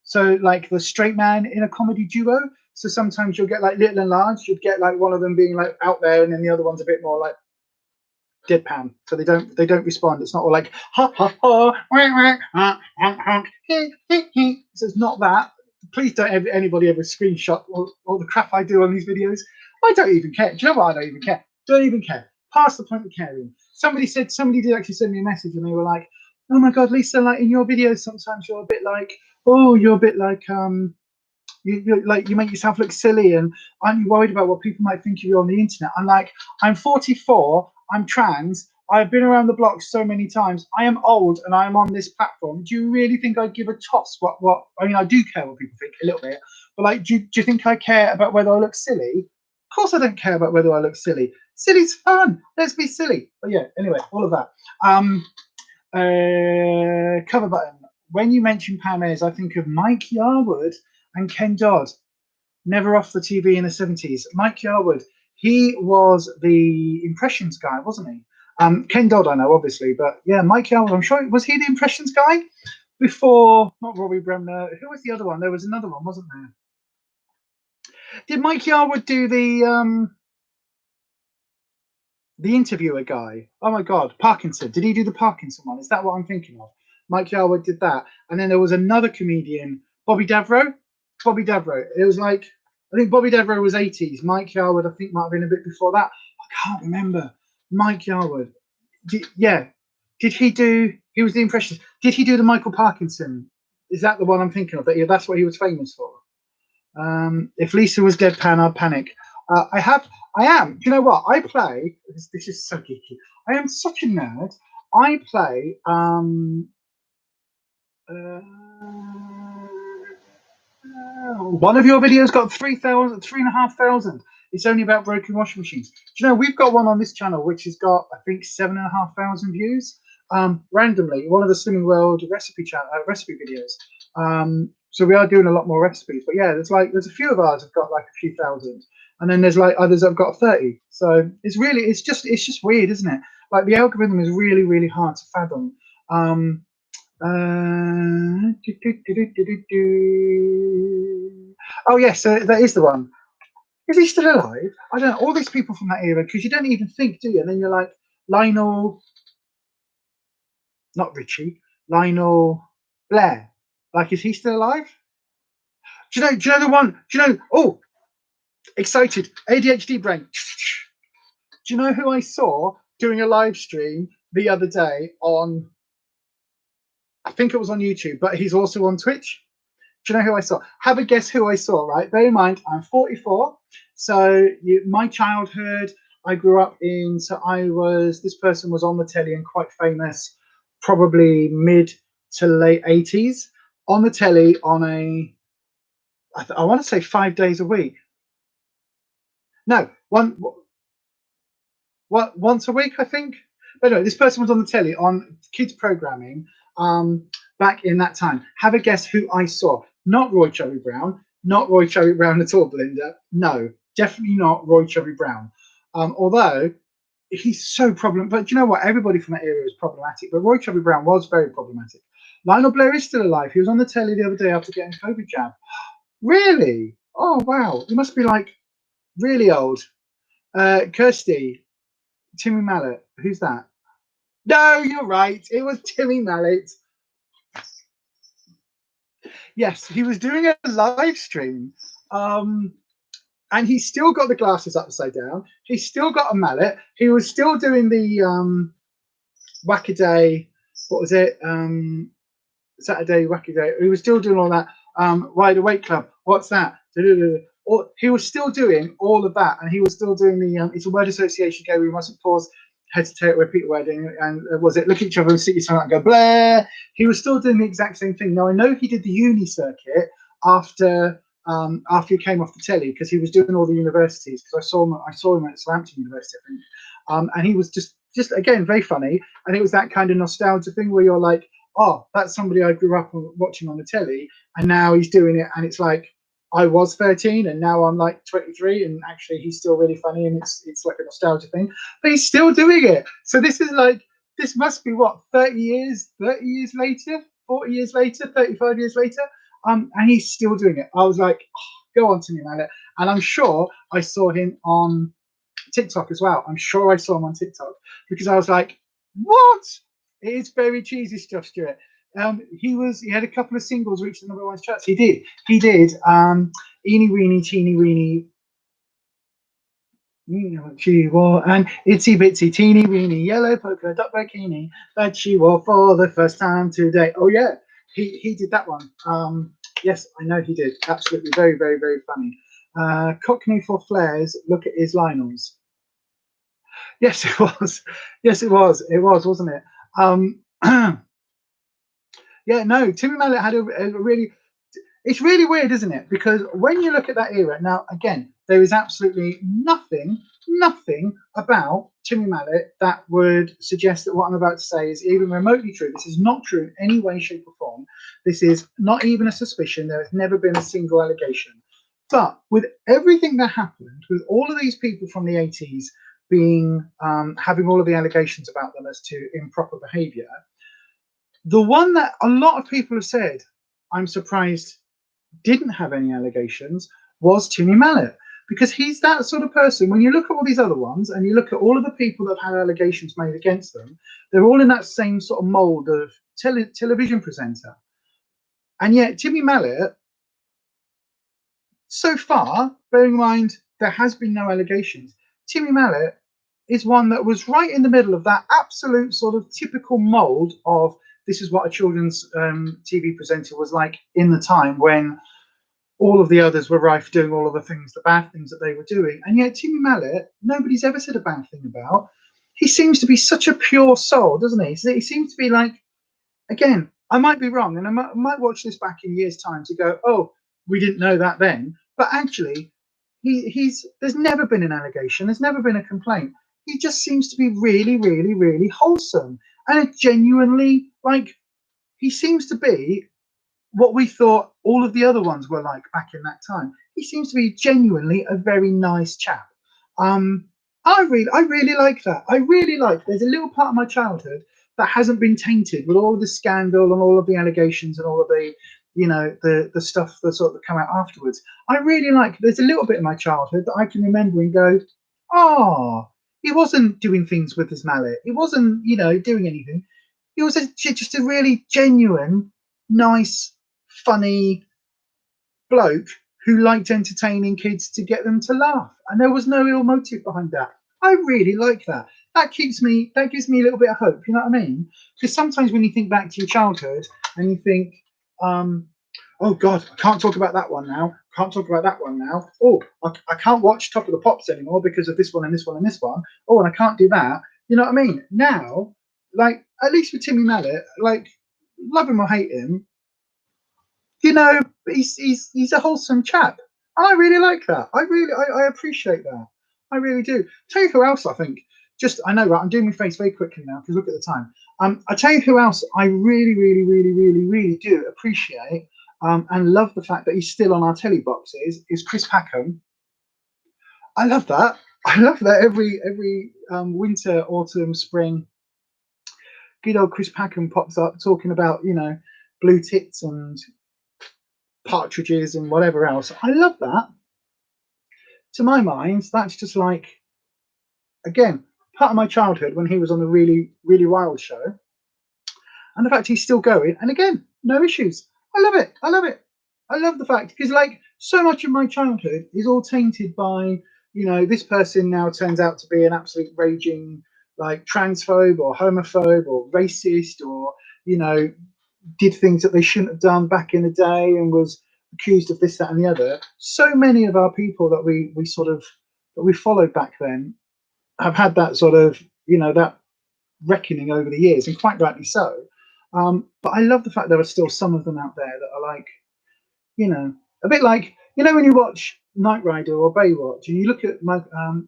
So like the straight man in a comedy duo. So sometimes you'll get like little and large. You'd get like one of them being like out there, and then the other one's a bit more like deadpan. So they don't respond. It's not all like ha ha ha, wah, wah, honk honk, he he. So it's not that. Please don't anybody ever screenshot all the crap I do on these videos. I don't even care. Do you know what? I don't even care. Don't even care. Past the point of caring. Somebody did actually send me a message, and they were like, "Oh my God, Lisa, like in your videos, sometimes you're a bit like, oh, you're a bit like you make yourself look silly, and aren't you worried about what people might think of you on the internet?" I'm like, I'm 44, I'm trans, I've been around the block so many times, I am old, and I'm on this platform. Do you really think I'd give a toss what I mean? I do care what people think a little bit, but like, do you think I care about whether I look silly? Of course I don't care about whether I look silly. Silly's fun. Let's be silly. But yeah, anyway, all of that. Cover button. When you mention Pam Ayres, I think of Mike Yarwood and Ken Dodd. Never off the TV in the 70s. Mike Yarwood, he was the Impressions guy, wasn't he? Ken Dodd, I know, obviously, but yeah, Mike Yarwood, I'm sure, was he the Impressions guy? Before, not Robbie Bremner, who was the other one? There was another one, wasn't there? Did Mike Yarwood do the interviewer guy? Oh my God, Parkinson. Did he do the Parkinson one? Is that what I'm thinking of? Mike Yarwood did that. And then there was another comedian, Bobby Davro. Bobby Davro. It was like, I think Bobby Davro was 80s. Mike Yarwood, I think, might have been a bit before that. I can't remember. Mike Yarwood. Did he do, he was the Impressionist. Did he do the Michael Parkinson? Is that the one I'm thinking of? That, yeah, that's what he was famous for. If Lisa was deadpan, I'd panic. I am. Do you know what? I play, this is so geeky. I am such a nerd. I play, one of your videos got 3,500. It's only about broken washing machines. Do you know, we've got one on this channel which has got, I think, 7,500 views. Randomly, one of the Slimming World recipe videos. So we are doing a lot more recipes. But yeah, there's a few of ours have got like a few thousand, and then there's like others that have got 30. So it's just weird, isn't it? Like the algorithm is really, really hard to fathom. Oh yes, so that is the one. Is he still alive? I don't know. All these people from that era, because you don't even think, do you? And then you're like, Lionel, not Richie, Lionel Blair. Like, is he still alive? Do you know the one? Do you know? Oh, excited, ADHD brain. Do you know who I saw doing a live stream the other day on? I think it was on YouTube, but he's also on Twitch. Do you know who I saw? Have a guess who I saw, right? Bear in mind, I'm 44. So my childhood, I grew up in, this person was on the telly and quite famous, probably mid to late 80s, on the telly on I want to say 5 days a week. No, once a week, I think. But no, this person was on the telly on kids programming back in that time. Have a guess who I saw. Not Roy Cherry Brown. Not Roy Cherry Brown at all, Belinda. No, definitely not Roy Cherry Brown. Although he's so problematic. But you know what? Everybody from that era is problematic. But Roy Cherry Brown was very problematic. Lionel Blair is still alive. He was on the telly the other day after getting a COVID jab. Really? Oh, wow. He must be like really old. Kirsty, Timmy Mallet. Who's that? No, you're right. It was Timmy Mallet. Yes, he was doing a live stream. And he's still got the glasses upside down. He's still got a mallet. He was still doing the whack-a-day. What was it? Saturday whack-a-day. He was still doing all that. Wide Awake Club. What's that? Or he was still doing all of that, and he was still doing the it's a word association game. We mustn't pause, hesitate, repeat the wording, and was it look at each other and see each other and go Blair? He was still doing the exact same thing. Now I know he did the uni circuit after he came off the telly, because he was doing all the universities. Because I saw him at Southampton University, I think, and he was just again very funny, and it was that kind of nostalgia thing where you're like, oh, that's somebody I grew up watching on the telly, and now he's doing it, and it's like, I was 13 and now I'm like 23, and actually he's still really funny, and it's like a nostalgia thing, but he's still doing it. So this must be what, 30 years later, 40 years later, 35 years later, and he's still doing it. I was like, oh, go on to me, Mallet. And I'm sure I saw him on TikTok as well. I'm sure I saw him on TikTok, because I was like, what? It is very cheesy stuff, Stuart. He had a couple of singles reach the #1 charts. He did Eeny Weeny Teeny Weeny, you know what she wore, and Itsy Bitsy Teeny Weeny Yellow Polka Dot Bikini that she wore for the first time today. Oh yeah, he did that one. Yes, I know he did. Absolutely, very, very, very funny. Cockney for Flares, look at his Lionels. Yes, it was. Yes, it was. It was, wasn't it? Yeah, no, Timmy Mallet had a really, it's really weird, isn't it? Because when you look at that era, now, again, there is absolutely nothing about Timmy Mallet that would suggest that what I'm about to say is even remotely true. This is not true in any way, shape, or form. This is not even a suspicion. There has never been a single allegation. But with everything that happened, with all of these people from the 80s being having all of the allegations about them as to improper behavior, the one that a lot of people have said, I'm surprised didn't have any allegations, was Timmy Mallet, because he's that sort of person. When you look at all these other ones and you look at all of the people that have had allegations made against them, they're all in that same sort of mold of television presenter. And yet Timmy Mallet, so far, bearing in mind there has been no allegations, Timmy Mallet is one that was right in the middle of that absolute sort of typical mold of this is what a children's TV presenter was like in the time when all of the others were rife doing all of the things, the bad things that they were doing. And yet Timmy Mallet, nobody's ever said a bad thing about. He seems to be such a pure soul, doesn't he? He seems to be like, again, I might be wrong, and I might watch this back in years' time to go, oh, we didn't know that then. But actually, there's never been an allegation, there's never been a complaint. He just seems to be really, really, really wholesome, and genuinely, like, he seems to be what we thought all of the other ones were like back in that time. He seems to be genuinely a very nice chap. I really like that. I really like. There's a little part of my childhood that hasn't been tainted with all of the scandal and all of the allegations and all of the, the stuff that sort of come out afterwards. I really like. There's a little bit of my childhood that I can remember and go, oh, he wasn't doing things with his mallet. He wasn't, doing anything. He was just a really genuine, nice, funny bloke who liked entertaining kids to get them to laugh, and there was no ill motive behind that. I really like that. That gives me a little bit of hope. You know what I mean? Because sometimes when you think back to your childhood and you think, oh God, I can't talk about that one now. Can't talk about that one now. Oh, I can't watch Top of the Pops anymore because of this one and this one and this one. Oh, and I can't do that. You know what I mean? Now, like, at least with Timmy Mallet, like, love him or hate him, he's a wholesome chap. I really like that. I appreciate that. I really do. Tell you who else I think. Just I know, right? I'm doing my face very quickly now because look at the time. I tell you who else I really, really, really, really, really do appreciate and love the fact that he's still on our telly boxes is Chris Packham. I love that. I love that every winter, autumn, spring. Good old Chris Packham pops up talking about blue tits and partridges and whatever else. I love that. To my mind, that's just like, again, part of my childhood when he was on the Really, Really Wild show. And the fact he's still going, and again, no issues. I love it. I love it. I love the fact, because like so much of my childhood is all tainted by, this person now turns out to be an absolute raging like transphobe or homophobe or racist or, did things that they shouldn't have done back in the day and was accused of this, that, and the other. So many of our people that we followed back then have had that sort of, that reckoning over the years, and quite rightly so. But I love the fact there are still some of them out there that are like, a bit like, when you watch Knight Rider or Baywatch and you look at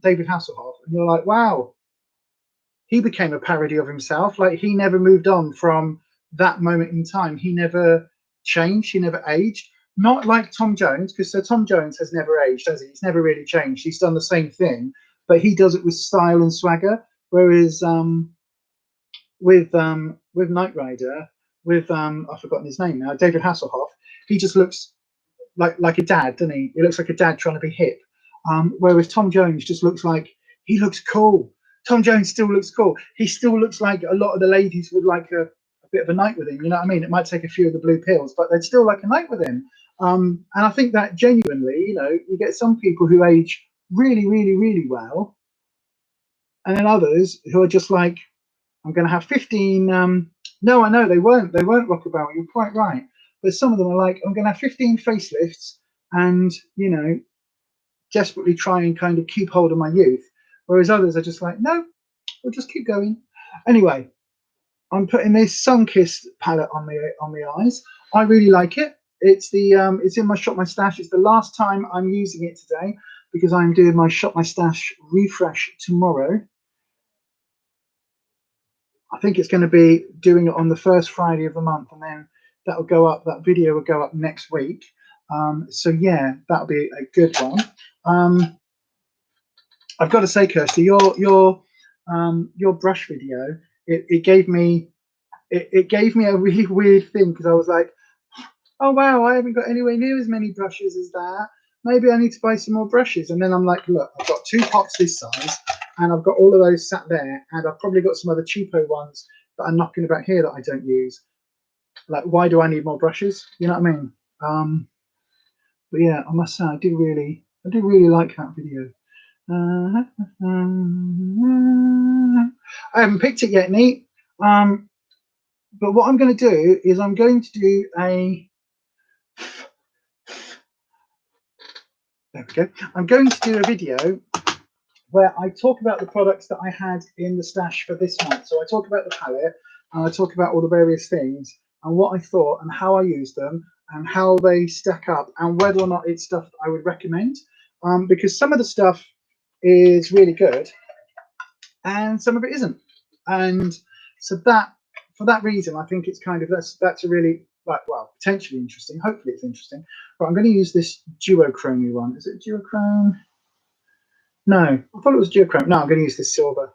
David Hasselhoff and you're like, wow, he became a parody of himself. Like, he never moved on from that moment in time. He never changed. He never aged. Not like Tom Jones, because Sir Tom Jones has never aged, has he? He's never really changed. He's done the same thing, but he does it with style and swagger. Whereas with Knight Rider, with I've forgotten his name now, David Hasselhoff, he just looks like a dad, doesn't he? He looks like a dad trying to be hip. Whereas Tom Jones just looks like he looks cool. Tom Jones still looks cool. He still looks like a lot of the ladies would like a bit of a night with him. You know what I mean? It might take a few of the blue pills, but they'd still like a night with him. And I think that genuinely, you get some people who age really, really, really well, and then others who are just like, I'm going to have 15. No, I know they won't. They won't rock about. You're quite right. But some of them are like, I'm going to have 15 facelifts and, desperately try and kind of keep hold of my youth. Whereas others are just like, no, we'll just keep going. Anyway, I'm putting this Sunkissed palette on the eyes. I really like it. It's it's in my Shop My Stash. It's the last time I'm using it today because I'm doing my Shop My Stash refresh tomorrow. I think it's going to be doing it on the first Friday of the month, and then that'll go up. That video will go up next week. So yeah, that'll be a good one. I've got to say, Kirsty, your brush video, it gave me a really weird thing, because I was like, oh wow, I haven't got anywhere near as many brushes as that. Maybe I need to buy some more brushes. And then I'm like, look, I've got 2 pots this size, and I've got all of those sat there, and I've probably got some other cheapo ones that are knocking about here that I don't use. Like, why do I need more brushes? You know what I mean? But yeah, I must say, I do really like that video. I haven't picked it yet, Neat. But what I'm going to do is I'm going to do a. There we go. I'm going to do a video where I talk about the products that I had in the stash for this month. So I talk about the palette, and I talk about all the various things and what I thought and how I used them and how they stack up and whether or not it's stuff I would recommend. because some of the stuff is really good and some of it isn't. And so that, for that reason, I think it's kind of, that's a really, like, well, potentially interesting. Hopefully it's interesting. But I'm going to use this duochrome one. Is it duochrome? No, I thought it was duochrome. No, I'm going to use this silver.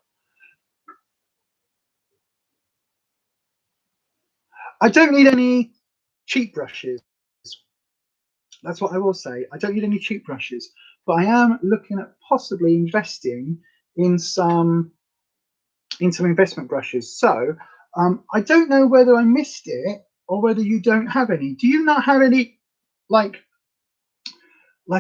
I don't need any cheap brushes. That's what I will say. I don't need any cheap brushes, but I am looking at possibly investing in some investment brushes. So I don't know whether I missed it or whether you don't have any. Do you not have any, like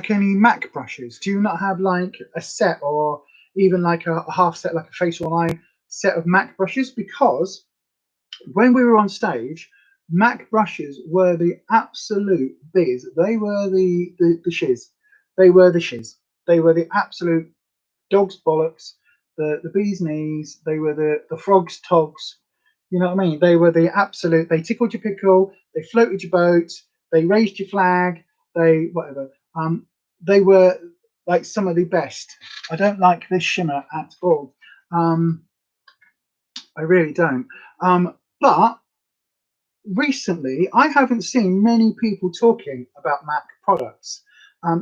any MAC brushes? Do you not have like a set, or even like a half set, like a facial eye set of MAC brushes? Because when we were on stage, MAC brushes were the absolute biz. They were the shiz. They were the shiz. They were the absolute dog's bollocks, the bee's knees. They were the frog's togs. You know what I mean? They were the absolute. They tickled your pickle. They floated your boat. They raised your flag. They whatever. They were like some of the best. I don't like this shimmer at all. I really don't. But recently, I haven't seen many people talking about MAC products.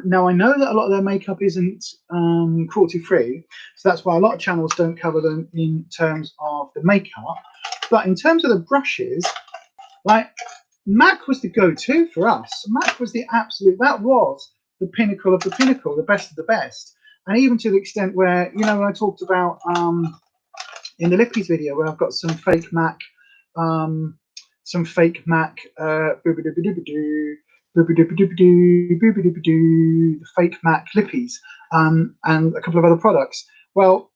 Now, I know that a lot of their makeup isn't cruelty-free, so that's why a lot of channels don't cover them in terms of the makeup. But in terms of the brushes, like, MAC was the go-to for us. MAC was the absolute, that was the pinnacle of the pinnacle, the best of the best. And even to the extent where, you know, when I talked about in the Lippies video, where I've got some fake MAC, the fake MAC Lippies, and a couple of other products. Well,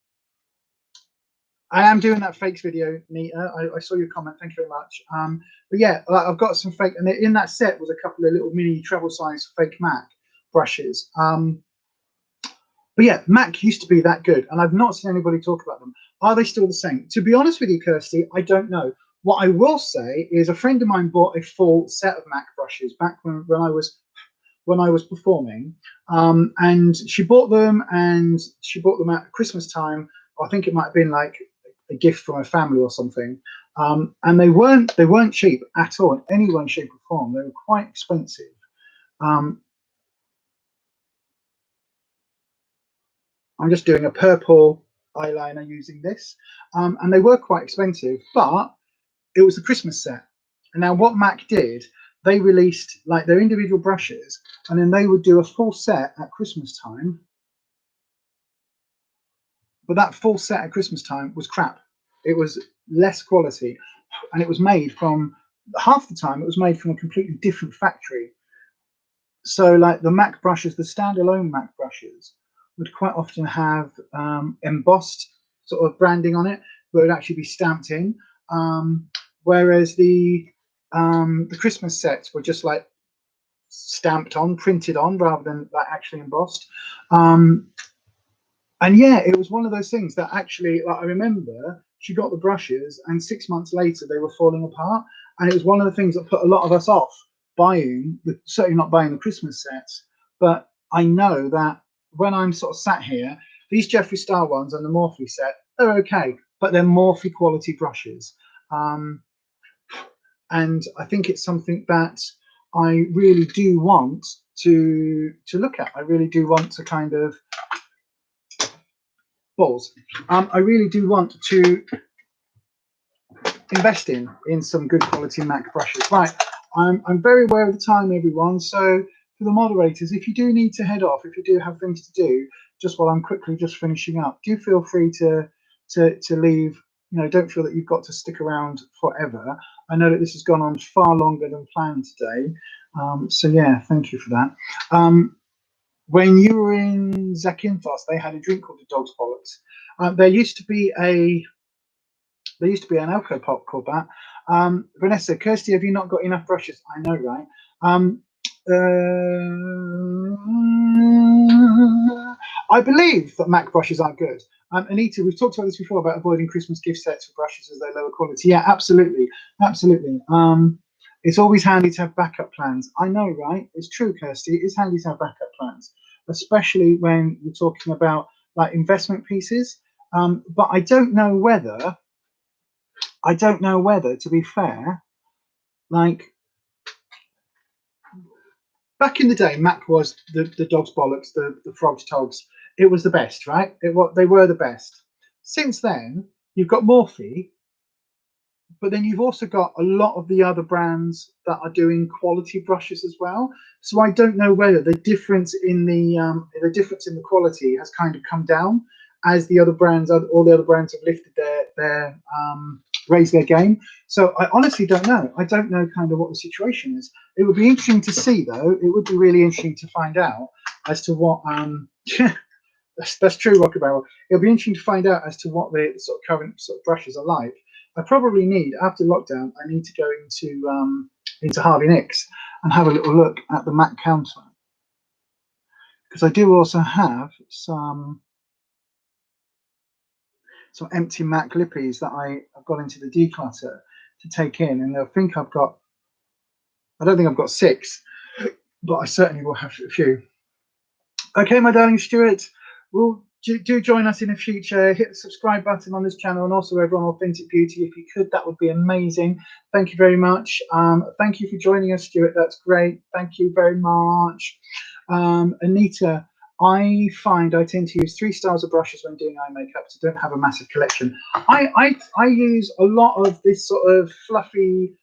I am doing that fakes video, Nita. I saw your comment. Thank you very much. But yeah, I've got some fake, and in that set was a couple of little mini travel size fake MAC brushes. But yeah, MAC used to be that good, and I've not seen anybody talk about them. Are they still the same? To be honest with you, Kirsty, I don't know. What I will say is a friend of mine bought a full set of MAC brushes back when I was performing, and she bought them at Christmas time. I think it might have been like a gift from her family or something. And they weren't cheap at all in any way, shape, or form. They were quite expensive. I'm just doing a purple eyeliner using this, and they were quite expensive, but it was the Christmas set. And now what MAC did, they released like their individual brushes, and then they would do a full set at Christmas time. But that full set at Christmas time was crap. It was less quality, and it was made from, half the time, it was made from a completely different factory. So like the MAC brushes, the standalone MAC brushes would quite often have embossed sort of branding on it, where it would actually be stamped in. Whereas the Christmas sets were just like stamped on, printed on, rather than like actually embossed. And yeah, it was one of those things that actually, like, I remember she got the brushes, and 6 months later they were falling apart. And it was one of the things that put a lot of us off buying, certainly not buying the Christmas sets. But I know that when I'm sort of sat here, these Jeffree Star ones and the Morphe set, they're okay, but they're Morphe quality brushes. And I think it's something that I really do want to look at. I really do want to kind of balls. I really do want to invest in some good quality MAC brushes. Right, I'm very aware of the time, everyone. So for the moderators, if you do need to head off, if you do have things to do, just while I'm quickly just finishing up, do feel free to leave. You know, don't feel that you've got to stick around forever. I know that this has gone on far longer than planned today. So yeah, thank you for that. When you were in Zakynthos, they had a drink called the Dog's Bollocks. There used to be an alco pop called that. Vanessa, Kirsty, have you not got enough brushes? I know, right? I believe that MAC brushes are good. Anita, we've talked about this before about avoiding Christmas gift sets for brushes as they're lower quality. Yeah, absolutely, absolutely. It's always handy to have backup plans. I know, right? It's true, Kirsty. It's handy to have backup plans. especially when you're talking about like investment pieces. But I don't know whether, to be fair, like back in the day, Mac was the dog's bollocks, the frog's togs. It was the best, right? They were the best. Since then, you've got Morphe, but then you've also got a lot of the other brands that are doing quality brushes as well. So I don't know whether the difference in the quality has kind of come down as the other brands, all the other brands have lifted their raised their game. So I honestly don't know. I don't know kind of what the situation is. It would be interesting to see, though. It would be really interesting to find out as to what. That's true, Rocket Barrel. It'll be interesting to find out as to what the sort of current sort of brushes are like. I probably need, after lockdown, I need to go into Harvey Nicks and have a little look at the Mac counter, because I do also have some empty Mac lippies that I've got into the declutter to take in, and I don't think I've got 6, but I certainly will have a few. Okay, my darling Stuart, do join us in the future. Hit the subscribe button on this channel, and also over on Authentic Beauty. If you could, that would be amazing. Thank you very much. Thank you for joining us, Stuart. That's great. Thank you very much. Anita, I find I tend to use 3 styles of brushes when doing eye makeup, so don't have a massive collection. I use a lot of this sort of fluffy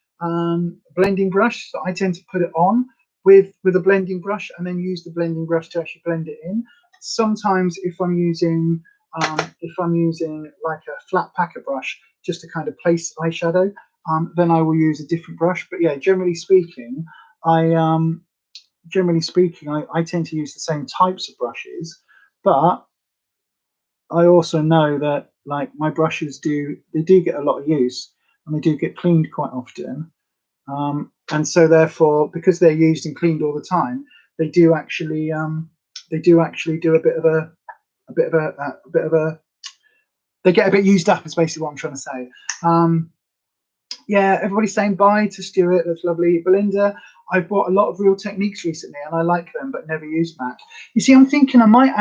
blending brush, so I tend to put it on with a blending brush and then use the blending brush to actually blend it in. Sometimes if I'm using like a flat packer brush just to kind of place eyeshadow, then I will use a different brush. But yeah, generally speaking, I tend to use the same types of brushes, but I also know that like my brushes do get a lot of use, and they do get cleaned quite often. And so therefore, because they're used and cleaned all the time, they do actually do a bit of a they get a bit used up, is basically what I'm trying to say. Yeah, everybody's saying bye to Stuart. That's lovely. Belinda, I've bought a lot of Real Techniques recently and I like them, but never used Mac. You see, I'm thinking I might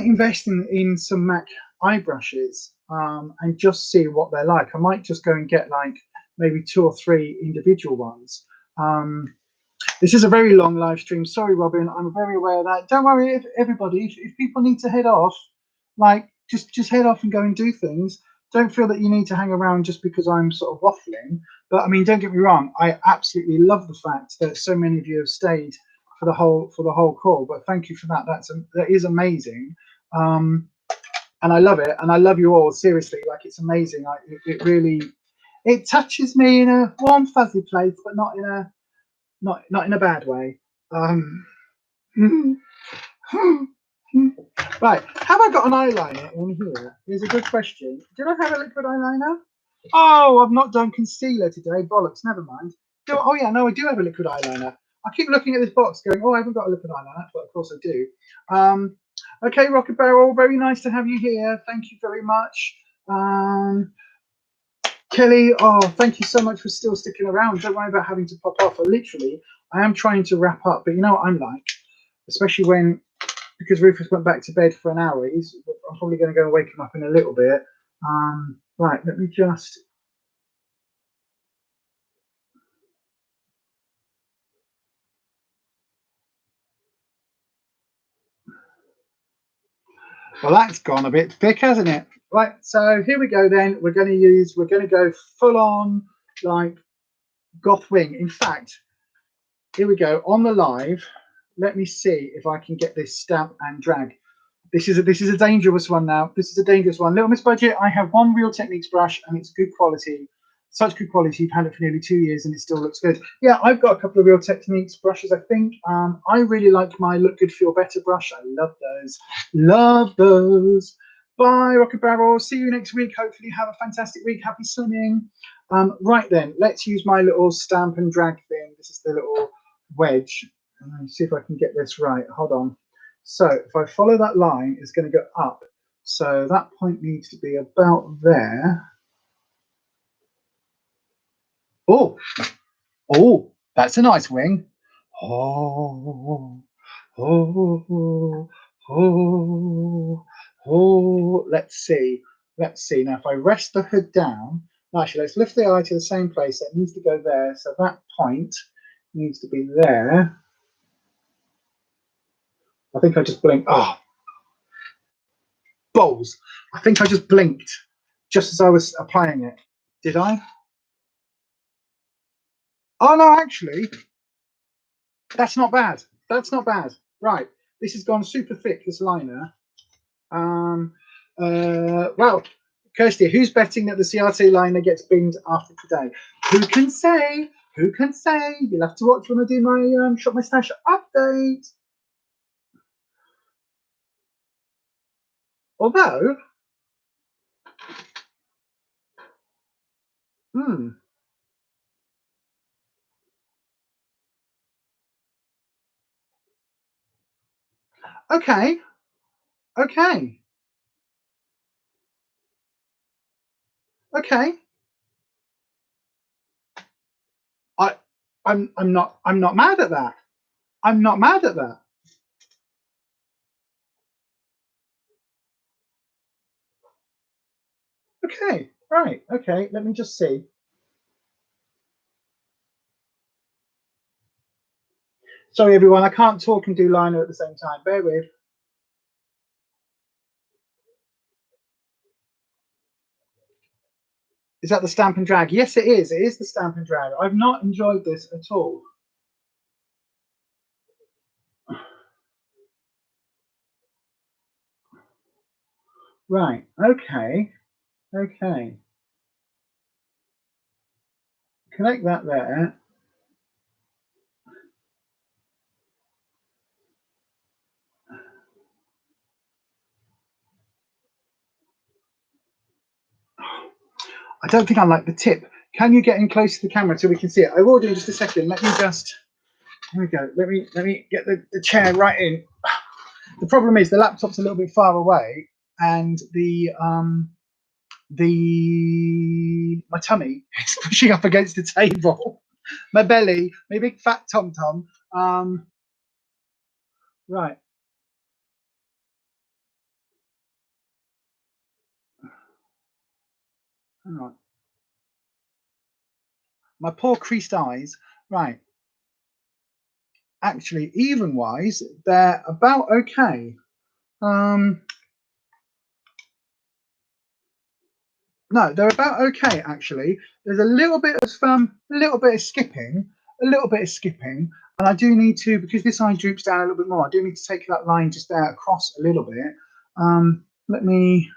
invest in some Mac eye brushes and just see what they're like. I might just go and get like maybe 2 or 3 individual ones. This is a very long live stream. Sorry, Robin. I'm very aware of that. Don't worry, everybody. If people need to head off, like just head off and go and do things. Don't feel that you need to hang around just because I'm sort of waffling. But I mean, don't get me wrong. I absolutely love the fact that so many of you have stayed for the whole call. But thank you for that. That is amazing. And I love it. And I love you all. Seriously, like it's amazing. It really touches me in a warm, fuzzy place, but not in a bad way. Right, have I got an eyeliner in here? Here's a good question. Did I have a liquid eyeliner? Oh, I've not done concealer today. Bollocks, never mind. Oh yeah, no, I do have a liquid eyeliner. I keep looking at this box going, oh, I haven't got a liquid eyeliner, but of course I do. Okay, Rocket Barrel, very nice to have you here. Thank you very much. Kelly, oh, thank you so much for still sticking around. Don't worry about having to pop off. I am trying to wrap up, but you know what I'm like, especially because Ruffus went back to bed for an hour. I'm probably going to go and wake him up in a little bit. Right, let me just. Well, that's gone a bit thick, hasn't it? Right, so here we go then. We're going to go full on like goth wing. In fact, here we go on the live. Let me see if I can get this stamp and drag. This is a dangerous one now. This is a dangerous one. Little Miss Budget, I have one Real Techniques brush and it's good quality. Such good quality. You've had it for nearly 2 years and it still looks good. Yeah, I've got a couple of Real Techniques brushes, I think. I really like my Look Good, Feel Better brush. I love those. Love those. Bye, Rocket Barrel. See you next week. Hopefully have a fantastic week. Happy swimming. Right then, let's use my little stamp and drag thing. This is the little wedge. See if I can get this right. Hold on. So if I follow that line, it's going to go up. So that point needs to be about there. Oh, that's a nice wing. Oh, Oh, oh, oh. Let's see. Let's see. Now, if I rest the hood down, actually, let's lift the eye to the same place. It needs to go there. So that point needs to be there. I think I just blinked. Oh, balls. I think I just blinked just as I was applying it. Did I? Oh, no, actually, that's not bad. That's not bad. Right. This has gone super thick, this liner. Well, Kirsty, who's betting that the CRT liner gets binged after today? Who can say? Who can say? You'll have to watch when I do my Shop My Stash update. Although, okay, okay, okay. I, I'm not mad at that. I'm not mad at that. Okay, right, okay. Let me just see. Sorry, everyone. I can't talk and do liner at the same time. Bear with. Is that the stamp and drag? Yes, it is. It is the stamp and drag. I've not enjoyed this at all. Right. Okay. Okay. Connect that there. I don't think I like the tip. Can you get in close to the camera so we can see it? I will do in just a second. Let me just. Here we go. Let me get the chair right in. The problem is the laptop's a little bit far away, and my tummy is pushing up against the table. My belly, my big fat tom tom. Right. Hang on. My poor creased eyes. Right. Actually, even wise, they're about okay. No, they're about okay actually. There's a little bit of skipping, and I do need to, because this eye droops down a little bit more. I do need to take that line just there across a little bit. Let me.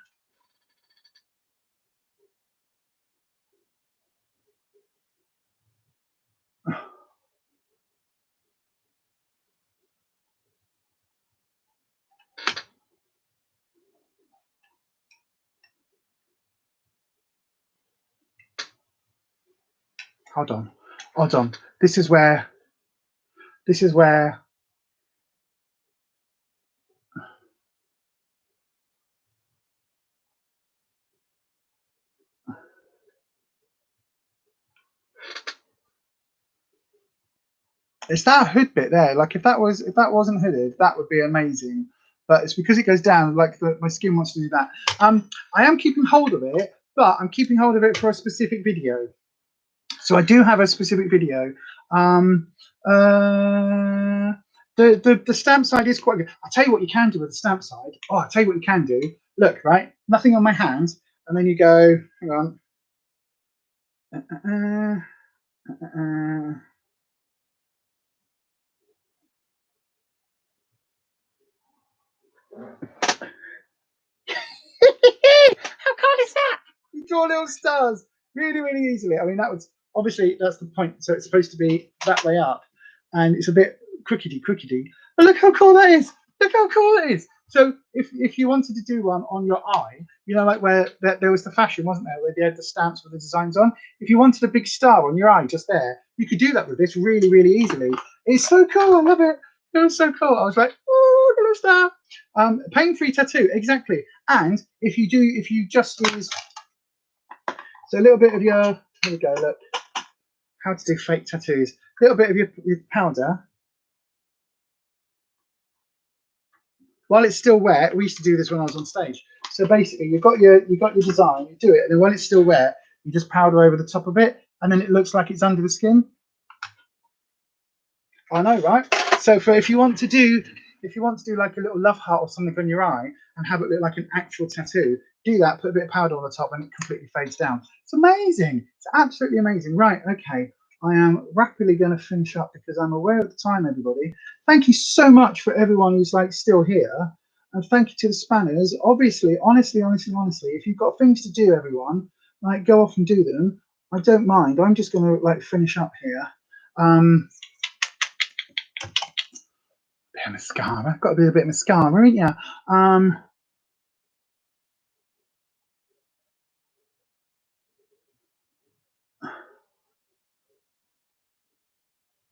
Hold on, hold on. This is where. It's that hood bit there. Like if that wasn't hooded, that would be amazing. But it's because it goes down. Like my skin wants to do that. I am keeping hold of it, but I'm keeping hold of it for a specific video. So I do have a specific video. The stamp side is quite good. I'll tell you what you can do with the stamp side. Oh, I'll tell you what you can do. Look, right, nothing on my hands, and then you go. Hang on. How cool is that? You draw little stars really, really easily. I mean, that's the point. So it's supposed to be that way up, and it's a bit crookedy. But look how cool that is. Look how cool it is. So if you wanted to do one on your eye, you know, like where there was the fashion, wasn't there, where they had the stamps with the designs on. If you wanted a big star on your eye just there, you could do that with this really, really easily. It's so cool. I love it. It was so cool. I was like, oh, look at a star. Pain-free tattoo, exactly. And if you just use so a little bit of your, here we go, look, how to do fake tattoos. A little bit of your powder. while it's still wet, we used to do this when I was on stage. So basically, you've got your design, you do it, and then when it's still wet, you just powder over the top of it, and then it looks like it's under the skin. I know, right? So if you want to do like a little love heart or something on your eye and have it look like an actual tattoo, do that. Put a bit of powder on the top, and it completely fades down. It's amazing. It's absolutely amazing. Right? Okay. I am rapidly going to finish up because I'm aware of the time, everybody. Thank you so much for everyone who's like still here. And thank you to the spanners. Obviously, honestly, if you've got things to do, everyone, like go off and do them. I don't mind. I'm just going to like finish up here. Bit of mascara. Got to be a bit of mascara, ain't ya?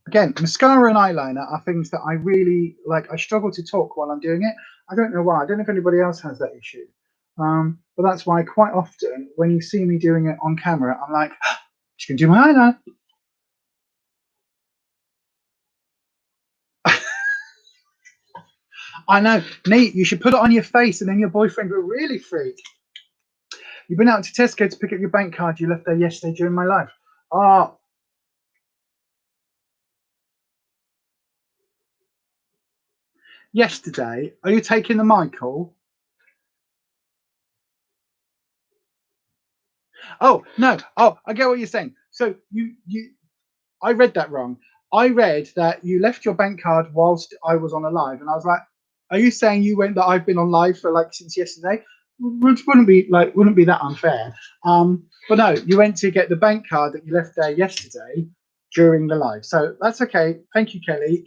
Again, mascara and eyeliner are things that I really like. I struggle to talk while I'm doing it. I don't know why. I don't know if anybody else has that issue. But that's why quite often when you see me doing it on camera, I'm like, you can do my eyeliner. I know. Neat. You should put it on your face and then your boyfriend will really freak. You've been out to Tesco to pick up your bank card you left there yesterday during my life. Ah. Yesterday. Are you taking the Michael? Oh, no. Oh, I get what you're saying. So I read that wrong. I read that you left your bank card whilst I was on a live, and I was like, "Are you saying you went that I've been on live for like since yesterday?" Which wouldn't be that unfair. But no, you went to get the bank card that you left there yesterday during the live, so that's okay. Thank you, Kelly.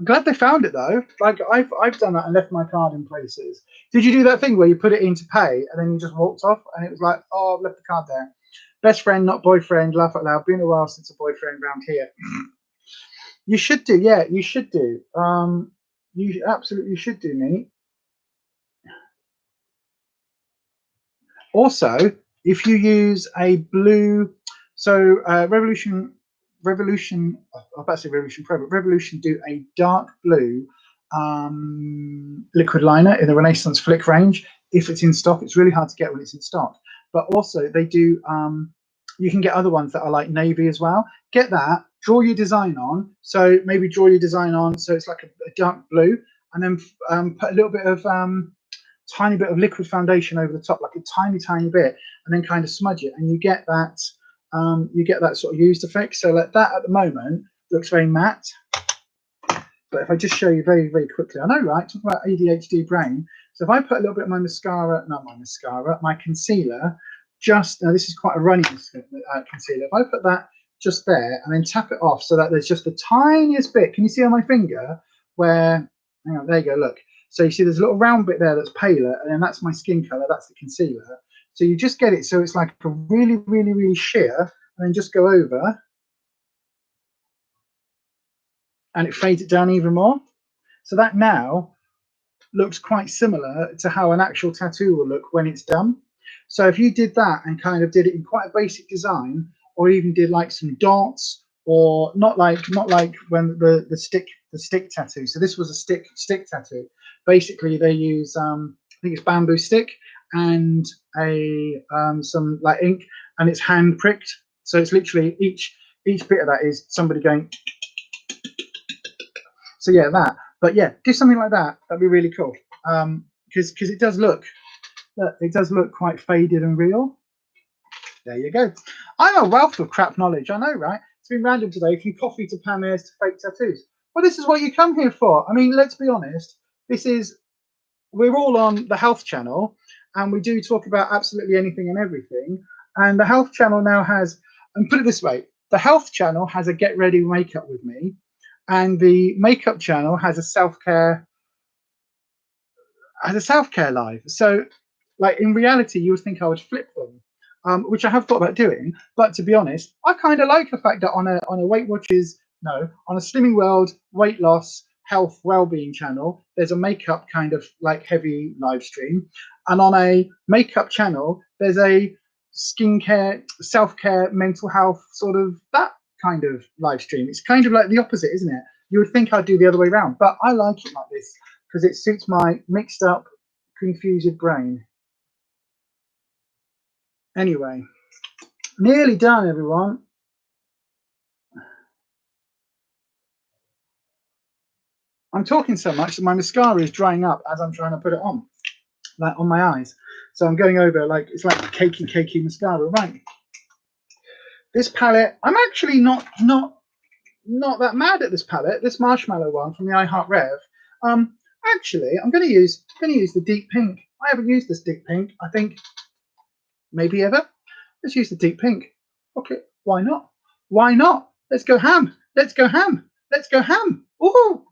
Glad they found it though. Like I've done that and left my card in places. Did you do that thing where you put it in to pay and then you just walked off and it was like, oh, I've left the card there? Best friend, not boyfriend. Laugh out loud. Been a while since a boyfriend around here. You should do, yeah. You should do. You absolutely should do, mate. Also, if you use a blue, so Revolution. I'm about to say Revolution Pro, but Revolution do a dark blue liquid liner in the Renaissance Flick range. If it's in stock, it's really hard to get when it's in stock. But also they do. You can get other ones that are like navy as well. Get that. Draw your design on. So maybe draw your design on. So it's like a dark blue, and then put a little bit of tiny bit of liquid foundation over the top, like a tiny bit, and then kind of smudge it, and you get that sort of used effect. So like that at the moment looks very matte. But if I just show you very quickly, I know, right? Talk about ADHD brain. So if I put a little bit of my concealer, just now this is quite a runny concealer. If I put that just there and then tap it off so that there's just the tiniest bit. Can you see on my finger where? Hang on, there you go. Look. So you see there's a little round bit there that's paler, and then that's my skin color. That's the concealer. So you just get it so it's like a really sheer, and then just go over, and it fades it down even more. So that now looks quite similar to how an actual tattoo will look when it's done. So if you did that and kind of did it in quite a basic design, or even did like some dots, or not like when the stick tattoo. So this was a stick tattoo. Basically, they use I think it's bamboo stick and some like ink, and it's hand pricked. So it's literally each bit of that is somebody going. So yeah, that. But yeah, do something like that. That'd be really cool. Because it does look quite faded and real. There you go. I'm a wealth of crap knowledge. I know, right? It's been random today, from coffee to Pamela's to fake tattoos. Well, this is what you come here for. I mean, let's be honest. We're all on the Health Channel, and we do talk about absolutely anything and everything. And the Health Channel now has, and put it this way, the Health Channel has a Get Ready Makeup with me, and the Makeup Channel has a self-care live. So, like in reality, you would think I would flip them, which I have thought about doing. But to be honest, I kind of like the fact that on a Weight Watchers, no, on a Slimming World weight loss, health, well-being channel, there's a makeup kind of like heavy live stream, and on a makeup channel, there's a skincare, self-care, mental health sort of that kind of live stream. It's kind of like the opposite, isn't it? You would think I'd do the other way around, but I like it like this. because it suits my mixed up, confused brain. Anyway, nearly done, everyone. I'm talking so much that my mascara is drying up as I'm trying to put it on, like on my eyes. So I'm going over like it's like cakey mascara. Right. This palette, I'm actually not that mad at this palette. This marshmallow one from the iHeart Rev. Actually, I'm going to use the deep pink. I haven't used this deep pink. I think maybe ever. Let's use the deep pink. Okay, why not? Why not? Let's go ham. Let's go ham. Let's go ham. Ooh.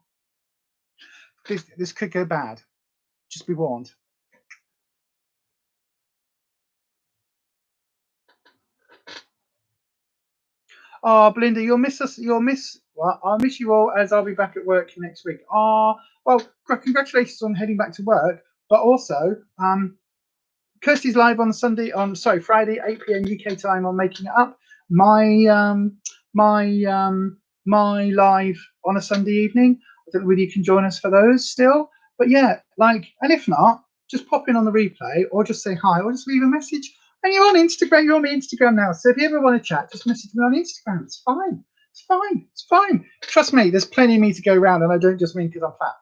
This could go bad. Just be warned. Oh, Belinda, you'll miss us. You'll miss. Well, I'll miss you all as I'll be back at work next week. Oh, well, congratulations on heading back to work. But also, Kirsty's live on Friday, 8 p.m. UK time on Making It Up. My live on a Sunday evening. I don't know whether you can join us for those still. But yeah, like, and if not, just pop in on the replay or just say hi or just leave a message. And you're on Instagram. You're on my Instagram now. So if you ever want to chat, just message me on Instagram. It's fine. It's fine. It's fine. Trust me, there's plenty of me to go around, and I don't just mean because I'm fat.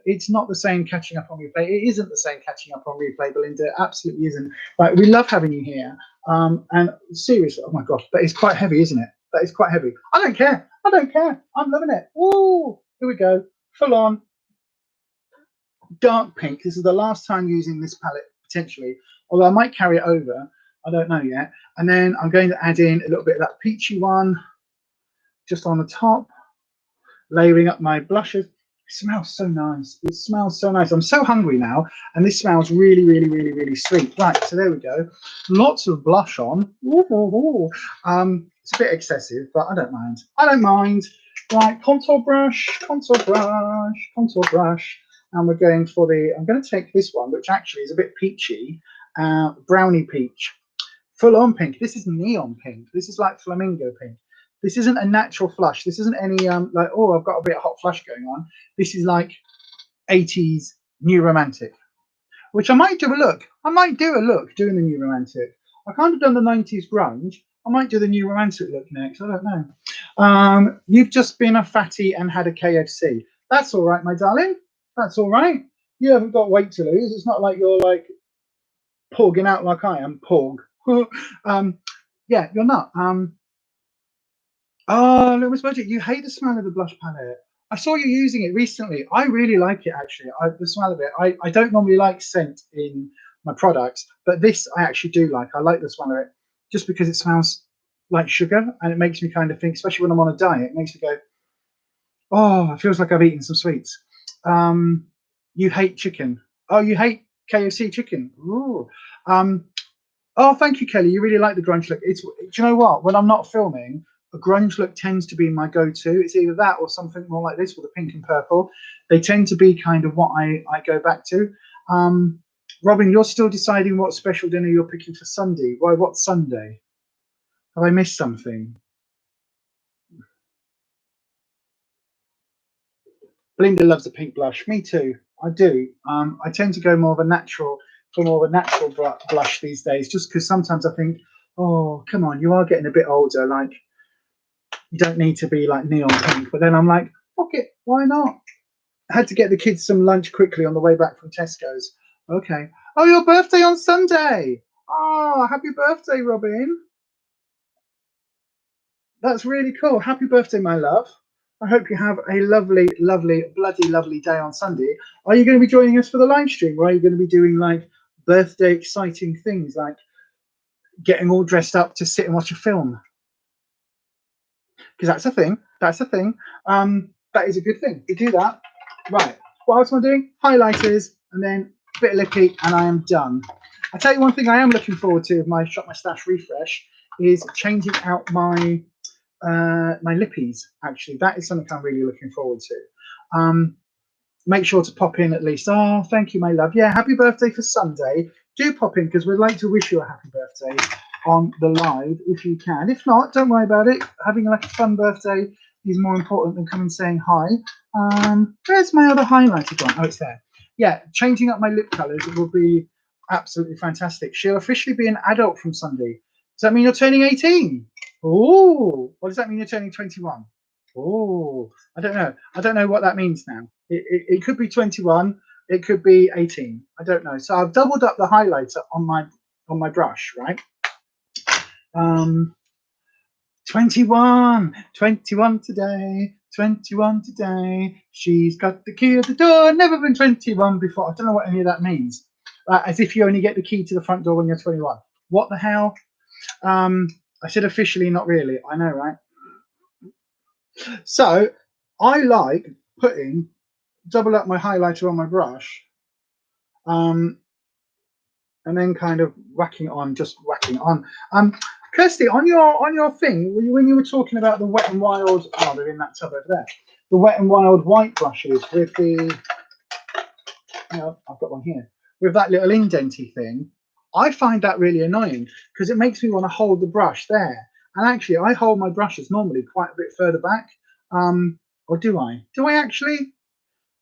It's not the same catching up on replay. It isn't the same catching up on replay, Belinda. It absolutely isn't. Like, we love having you here. And seriously, oh my gosh, that is quite heavy, isn't it? That is quite heavy. I don't care. I don't care. I'm loving it. Ooh, here we go. Full on dark pink. This is the last time using this palette potentially, although I might carry it over. I don't know yet. And then I'm going to add in a little bit of that peachy one just on the top, layering up my blushes. It smells so nice. It smells so nice. I'm so hungry now, and this smells really, really, really, really sweet. Right, so there we go. Lots of blush on. Ooh. It's a bit excessive, but I don't mind. I don't mind. Right, contour brush, contour brush, contour brush. And we're going for I'm going to take this one, which actually is a bit peachy, brownie peach. Full on pink. This is neon pink. This is like flamingo pink. This isn't a natural flush. This isn't any like, oh, I've got a bit of hot flush going on. This is like 80s new romantic, which I might do a look. I might do a look doing the new romantic. I kind of done the 90s grunge. I might do the new romantic look next. I don't know. You've just been a fatty and had a KFC. That's all right, my darling. That's all right. You haven't got weight to lose. It's not like you're like porging out like I am. Porg. Yeah, you're not. Oh, Lewis Budget, you hate the smell of the blush palette. I saw you using it recently. I really like it, actually. The smell of it. I don't normally like scent in my products, but this I actually do like. I like the smell of it just because it smells like sugar, and it makes me kind of think, especially when I'm on a diet, it makes me go, oh, it feels like I've eaten some sweets. You hate chicken. Oh, you hate KFC chicken. Ooh. Oh, thank you, Kelly. You really like the grunge look. Do you know what? When I'm not filming, a grunge look tends to be my go-to. It's either that or something more like this with the pink and purple. They tend to be kind of what I go back to. Robin, you're still deciding what special dinner you're picking for Sunday. Why, what Sunday? Have I missed something? Belinda loves a pink blush. Me too. I do. I tend to go more of a natural blush these days, just because sometimes I think, oh, come on, you are getting a bit older. Like, you don't need to be like neon pink. But then I'm like, fuck it, why not? I had to get the kids some lunch quickly on the way back from Tesco's. Okay. Oh, your birthday on Sunday. Oh, happy birthday, Robin. That's really cool. Happy birthday, my love. I hope you have a lovely, lovely, bloody lovely day on Sunday. Are you going to be joining us for the live stream, or are you going to be doing like birthday exciting things like getting all dressed up to sit and watch a film? Because that's a thing. That's a thing. That is a good thing. You do that. Right. What else am I doing? Highlighters and then a bit of lippy, and I am done. I tell you one thing I am looking forward to with my Shop My Stash refresh is changing out my my lippies. Actually, that is something I'm really looking forward to. Make sure to pop in at least. Oh, thank you, my love. Yeah, happy birthday for Sunday. Do pop in because we'd like to wish you a happy birthday on the live if you can. If not, don't worry about it. Having like a fun birthday is more important than coming saying hi. Where's my other highlighter gone? Oh, it's there. Yeah, changing up my lip colours will be absolutely fantastic. She'll officially be an adult from Sunday. Does that mean you're turning 18? Oh, what does that mean you're turning 21? Oh, I don't know. I don't know what that means now. It could be 21. It could be 18. I don't know. So I've doubled up the highlighter on my brush, right? 21 today, 21 today. She's got the key at the door. Never been 21 before. I don't know what any of that means. As if you only get the key to the front door when you're 21. What the hell? I said officially, not really. I know, right? So I like putting double up my highlighter on my brush, and then kind of whacking on, just whacking on. Kirsty, on your thing, when you were talking about the Wet and Wild, oh, they're in that tub over there. The Wet and Wild white brushes with the, I've got one here, with that little indenty thing. I find that really annoying because it makes me want to hold the brush there. And actually, I hold my brushes normally quite a bit further back. Or do I? Do I actually?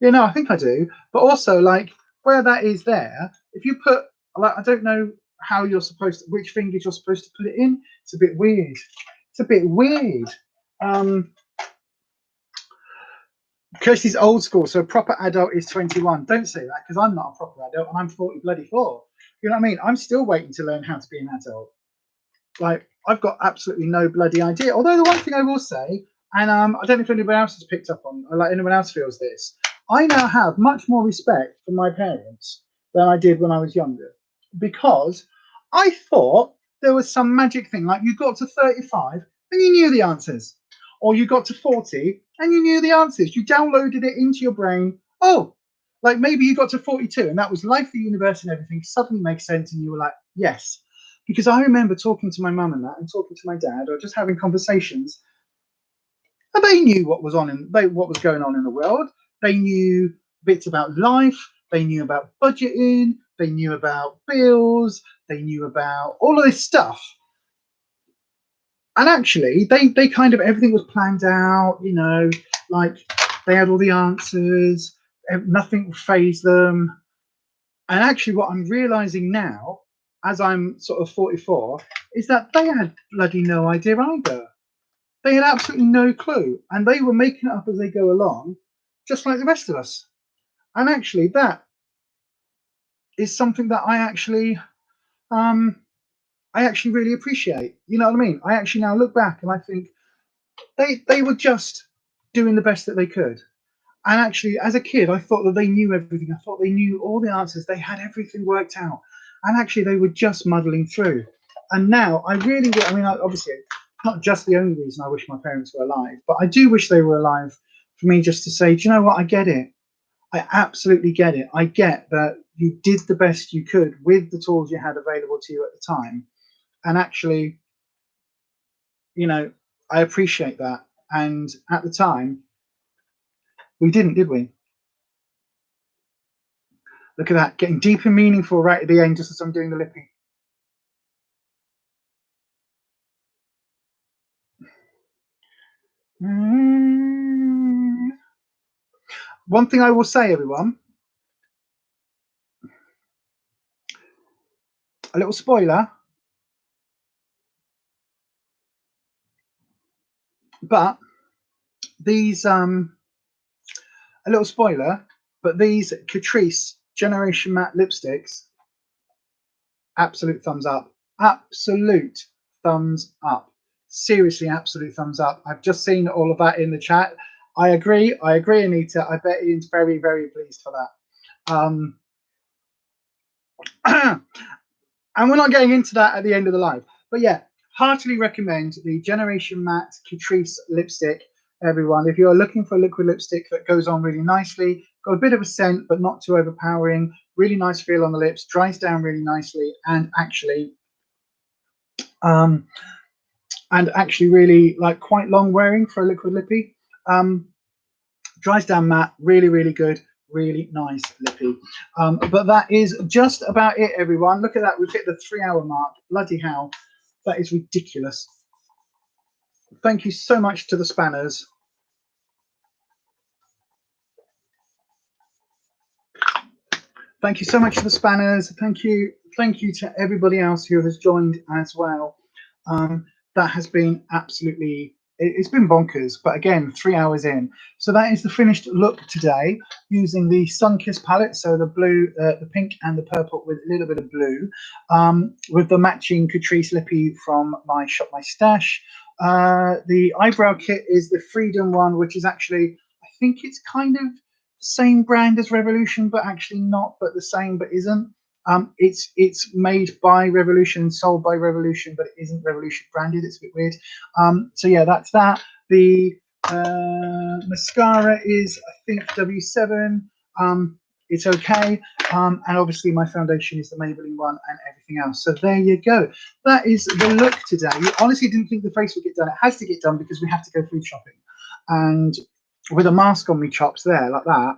Yeah, no, I think I do. But also, like, where that is there, if you put, like, I don't know how you're supposed to, which fingers you're supposed to put it in. It's a bit weird. It's a bit weird. Kirsty's old school, so a proper adult is 21. Don't say that, because I'm not a proper adult and I'm 40 bloody 4. You know what I mean? I'm still waiting to learn how to be an adult. Like, I've got absolutely no bloody idea. Although the one thing I will say, and I don't know if anyone else has picked up on, or like anyone else feels this, I now have much more respect for my parents than I did when I was younger, because I thought there was some magic thing, like you got to 35 and you knew the answers, or you got to 40 and you knew the answers. You downloaded it into your brain. Oh, like maybe you got to 42 and that was life, the universe, and everything suddenly makes sense, and you were like, yes. Because I remember talking to my mum and that, and talking to my dad, or just having conversations, and they knew what was what was going on in the world. They knew bits about life. They knew about budgeting. They knew about bills. They knew about all of this stuff. And actually, they kind of, everything was planned out. You know, like they had all the answers. Nothing would faze them. And actually, what I'm realizing now, as I'm sort of 44, is that they had bloody no idea either. They had absolutely no clue, and they were making it up as they go along, just like the rest of us. And actually, that is something that I actually really appreciate. You know what I mean? I actually now look back and I think they were just doing the best that they could. And actually, as a kid, I thought that they knew everything. I thought they knew all the answers. They had everything worked out. And actually, they were just muddling through. And now, I really, I mean, obviously, not just the only reason I wish my parents were alive, but I do wish they were alive for me just to say, do you know what? I get it. I absolutely get it. I get that you did the best you could with the tools you had available to you at the time. And actually, you know, I appreciate that. And at the time, we didn't, did we? Look at that, getting deep and meaningful right at the end, just as I'm doing the lipping. One thing I will say, everyone, a little spoiler, but these, a little spoiler, but these Catrice Generation Matte lipsticks, absolute thumbs up. Absolute thumbs up. Seriously, absolute thumbs up. I've just seen all of that in the chat. I agree, Anita. I bet Ian's very, very pleased for that. And we're not getting into that at the end of the live. But yeah, heartily recommend the Generation Matte Catrice lipstick, everyone. If you're looking for a liquid lipstick that goes on really nicely, got a bit of a scent, but not too overpowering, really nice feel on the lips, dries down really nicely, and actually really like quite long wearing for a liquid lippy. Dries down matte, really, really good, really nice lippy. But that is just about it, everyone. Look at that, we've hit the 3-hour mark. Bloody hell, that is ridiculous. Thank you so much to the spanners. Thank you so much for the spanners. Thank you to everybody else who has joined as well. That has been absolutely, it's been bonkers, but again, 3 hours in. So that is the finished look today using the Sunkissed palette. So the blue, the pink and the purple with a little bit of blue, with the matching Catrice Lippy from my Shop My Stash. The eyebrow kit is the Freedom one, which is actually, I think it's kind of same brand as Revolution, but actually not, but the same, but isn't. It's made by Revolution, sold by Revolution, but it isn't Revolution branded. It's a bit weird. So yeah, that's that. The mascara is, I think, W7. It's okay. And obviously my foundation is the Maybelline one and everything else. So there you go. That is the look today. You honestly didn't think the face would get done. It has to get done because we have to go food shopping. And with a mask on me chops there like that,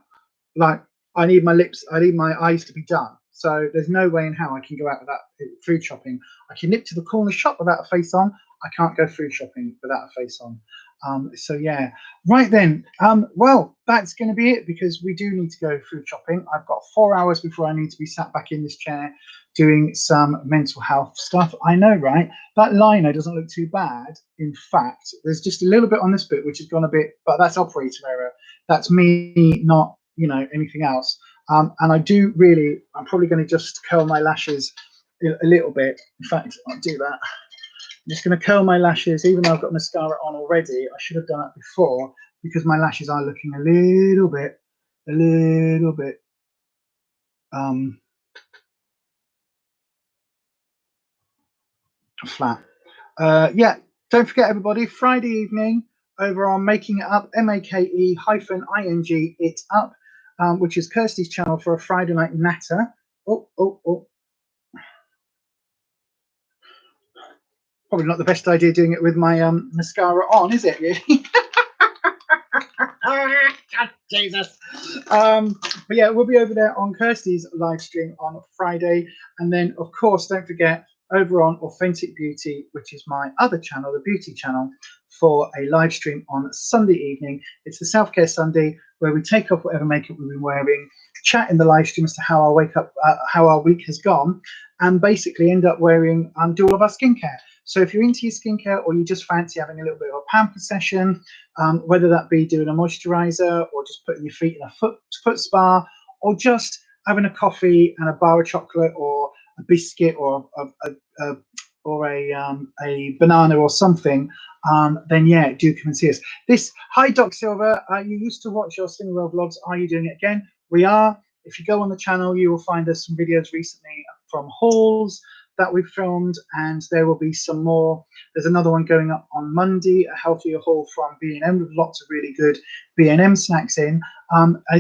like I need my lips, I need my eyes to be done. So there's no way in how I can go out without food shopping. I can nip to the corner shop without a face on. I can't go food shopping without a face on. So yeah, right then. Well, that's going to be it because we do need to go food shopping. I've got 4 hours before I need to be sat back in this chair doing some mental health stuff. I know, right? That liner doesn't look too bad. In fact, there's just a little bit on this bit which has gone a bit, but that's operator error. That's me, not anything else. And I do really, I'm probably going to just curl my lashes a little bit. In fact, I'll do that. I'm just going to curl my lashes, even though I've got mascara on already. I should have done that before because my lashes are looking a little bit flat. Yeah, don't forget everybody, Friday evening over on Making It Up, MAKE-ING It Up, which is Kirsty's channel for a Friday night natter. Oh. Probably not the best idea doing it with my mascara on, is it really? Jesus. But yeah, we'll be over there on Kirsty's live stream on Friday. And then, of course, don't forget over on Authentic Beauty, which is my other channel, the beauty channel, for a live stream on Sunday evening. It's the Self-Care Sunday where we take off whatever makeup we've been wearing, chat in the live stream as to how our week has gone, and basically end up wearing do all of our skincare. So if you're into your skincare or you just fancy having a little bit of a pamper session, whether that be doing a moisturizer or just putting your feet in a foot spa, or just having a coffee and a bar of chocolate or a biscuit or a banana or something, then yeah, do come and see us. Hi Doc Silver, you used to watch your Slingerwell vlogs. Are you doing it again? We are. If you go on the channel, you will find us some videos recently from hauls that we've filmed, and there will be some more. There's another one going up on Monday, a healthier haul from B&M with lots of really good B&M snacks in.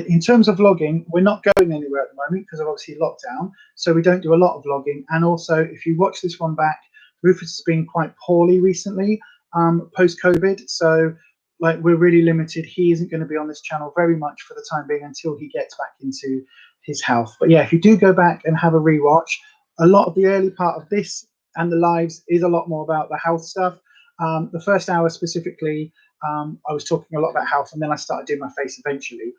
In terms of vlogging, we're not going anywhere at the moment because of obviously lockdown, so we don't do a lot of vlogging. And also, if you watch this one back, Ruffus has been quite poorly recently, post-COVID, so like we're really limited. He isn't going to be on this channel very much for the time being until he gets back into his health. But yeah, if you do go back and have a rewatch, a lot of the early part of this and the lives is a lot more about the health stuff. The first hour specifically, I was talking a lot about health, and then I started doing my face eventually.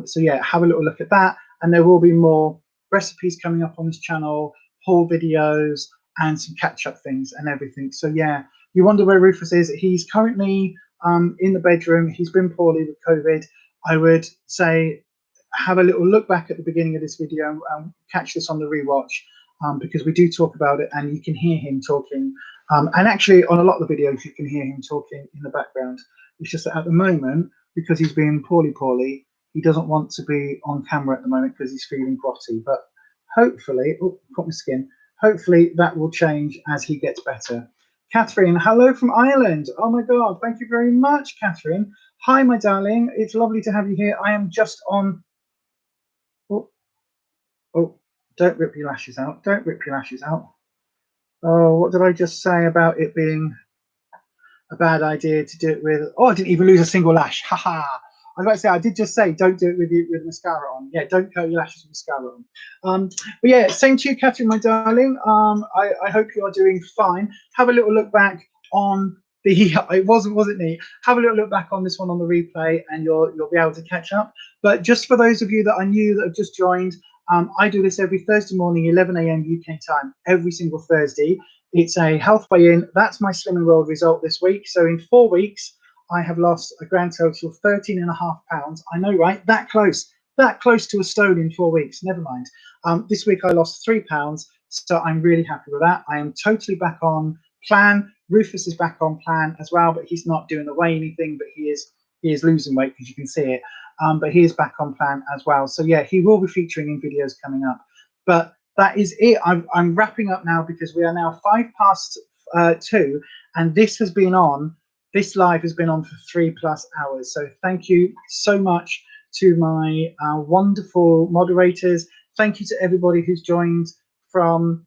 So yeah, have a little look at that, and there will be more recipes coming up on this channel, haul videos, and some catch-up things and everything. So yeah, you wonder where Ruffus is. He's currently in the bedroom. He's been poorly with COVID. I would say have a little look back at the beginning of this video and catch this on the rewatch. Because we do talk about it, and you can hear him talking. And actually, on a lot of the videos, you can hear him talking in the background. It's just that at the moment, because he's being poorly, he doesn't want to be on camera at the moment because he's feeling grotty. But hopefully, oh, caught my skin. Hopefully, that will change as he gets better. Catherine, hello from Ireland. Oh my God, thank you very much, Catherine. Hi, my darling. It's lovely to have you here. I am just on. Oh. Don't rip your lashes out. Don't rip your lashes out. Oh, what did I just say about it being a bad idea to do it with? Oh, I didn't even lose a single lash. Haha. I was about to say, I did just say, don't do it with mascara on. Yeah, don't curl your lashes with mascara on. But yeah, same to you, Catherine, my darling. I hope you are doing fine. Have a little look back on the, it wasn't me. Have a little look back on this one on the replay, and you'll be able to catch up. But just for those of you that are new that have just joined, I do this every Thursday morning, 11 a.m. UK time, every single Thursday. It's a health weigh-in. That's my Slimming World result this week. So in 4 weeks, I have lost a grand total of 13.5 pounds. I know, right? That close to a stone in 4 weeks. Never mind. This week I lost 3 pounds, so I'm really happy with that. I am totally back on plan. Ruffus is back on plan as well, but he's not doing away anything, but he is losing weight, because you can see it. But he is back on plan as well. So yeah, he will be featuring in videos coming up. But that is it. I'm wrapping up now, because we are now 2:05, and this live has been on for 3+ hours. So thank you so much to my wonderful moderators. Thank you to everybody who's joined from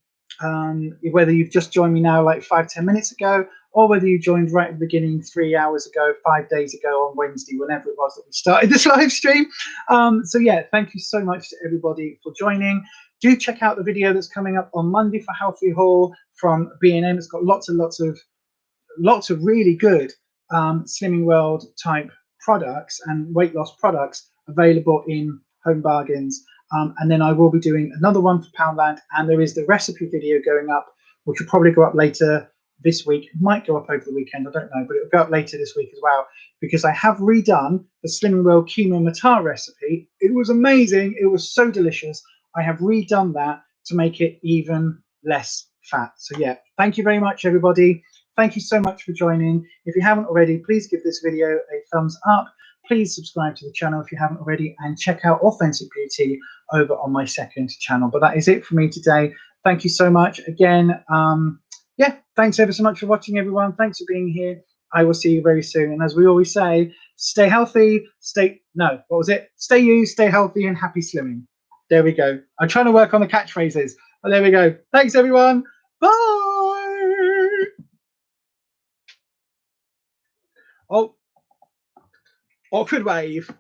whether you've just joined me now like 5-10 minutes ago, or whether you joined right at the beginning 3 hours ago, 5 days ago on Wednesday, whenever it was that we started this live stream. So yeah, thank you so much to everybody for joining. Do check out the video that's coming up on Monday for Healthy Haul from B&M. It's got lots of really good Slimming World type products and weight loss products available in Home Bargains. And then I will be doing another one for Poundland, and there is the recipe video going up, which will probably go up later this week. It might go up over the weekend, I don't know, but it'll go up later this week as well, because I have redone the Slimming World Quinoa Matar recipe. It was amazing. It was so delicious. I have redone that to make it even less fat. So yeah, thank you very much, everybody. Thank you so much for joining. If you haven't already, please give this video a thumbs up. Please subscribe to the channel if you haven't already, and check out Authentic Beauty over on my second channel. But that is it for me today. Thank you so much again. Yeah, thanks ever so much for watching, everyone. Thanks for being here. I will see you very soon. And as we always say, stay healthy, stay you, stay healthy, and happy slimming. There we go. I'm trying to work on the catchphrases. Oh, there we go. Thanks, everyone. Bye. Oh, awkward wave.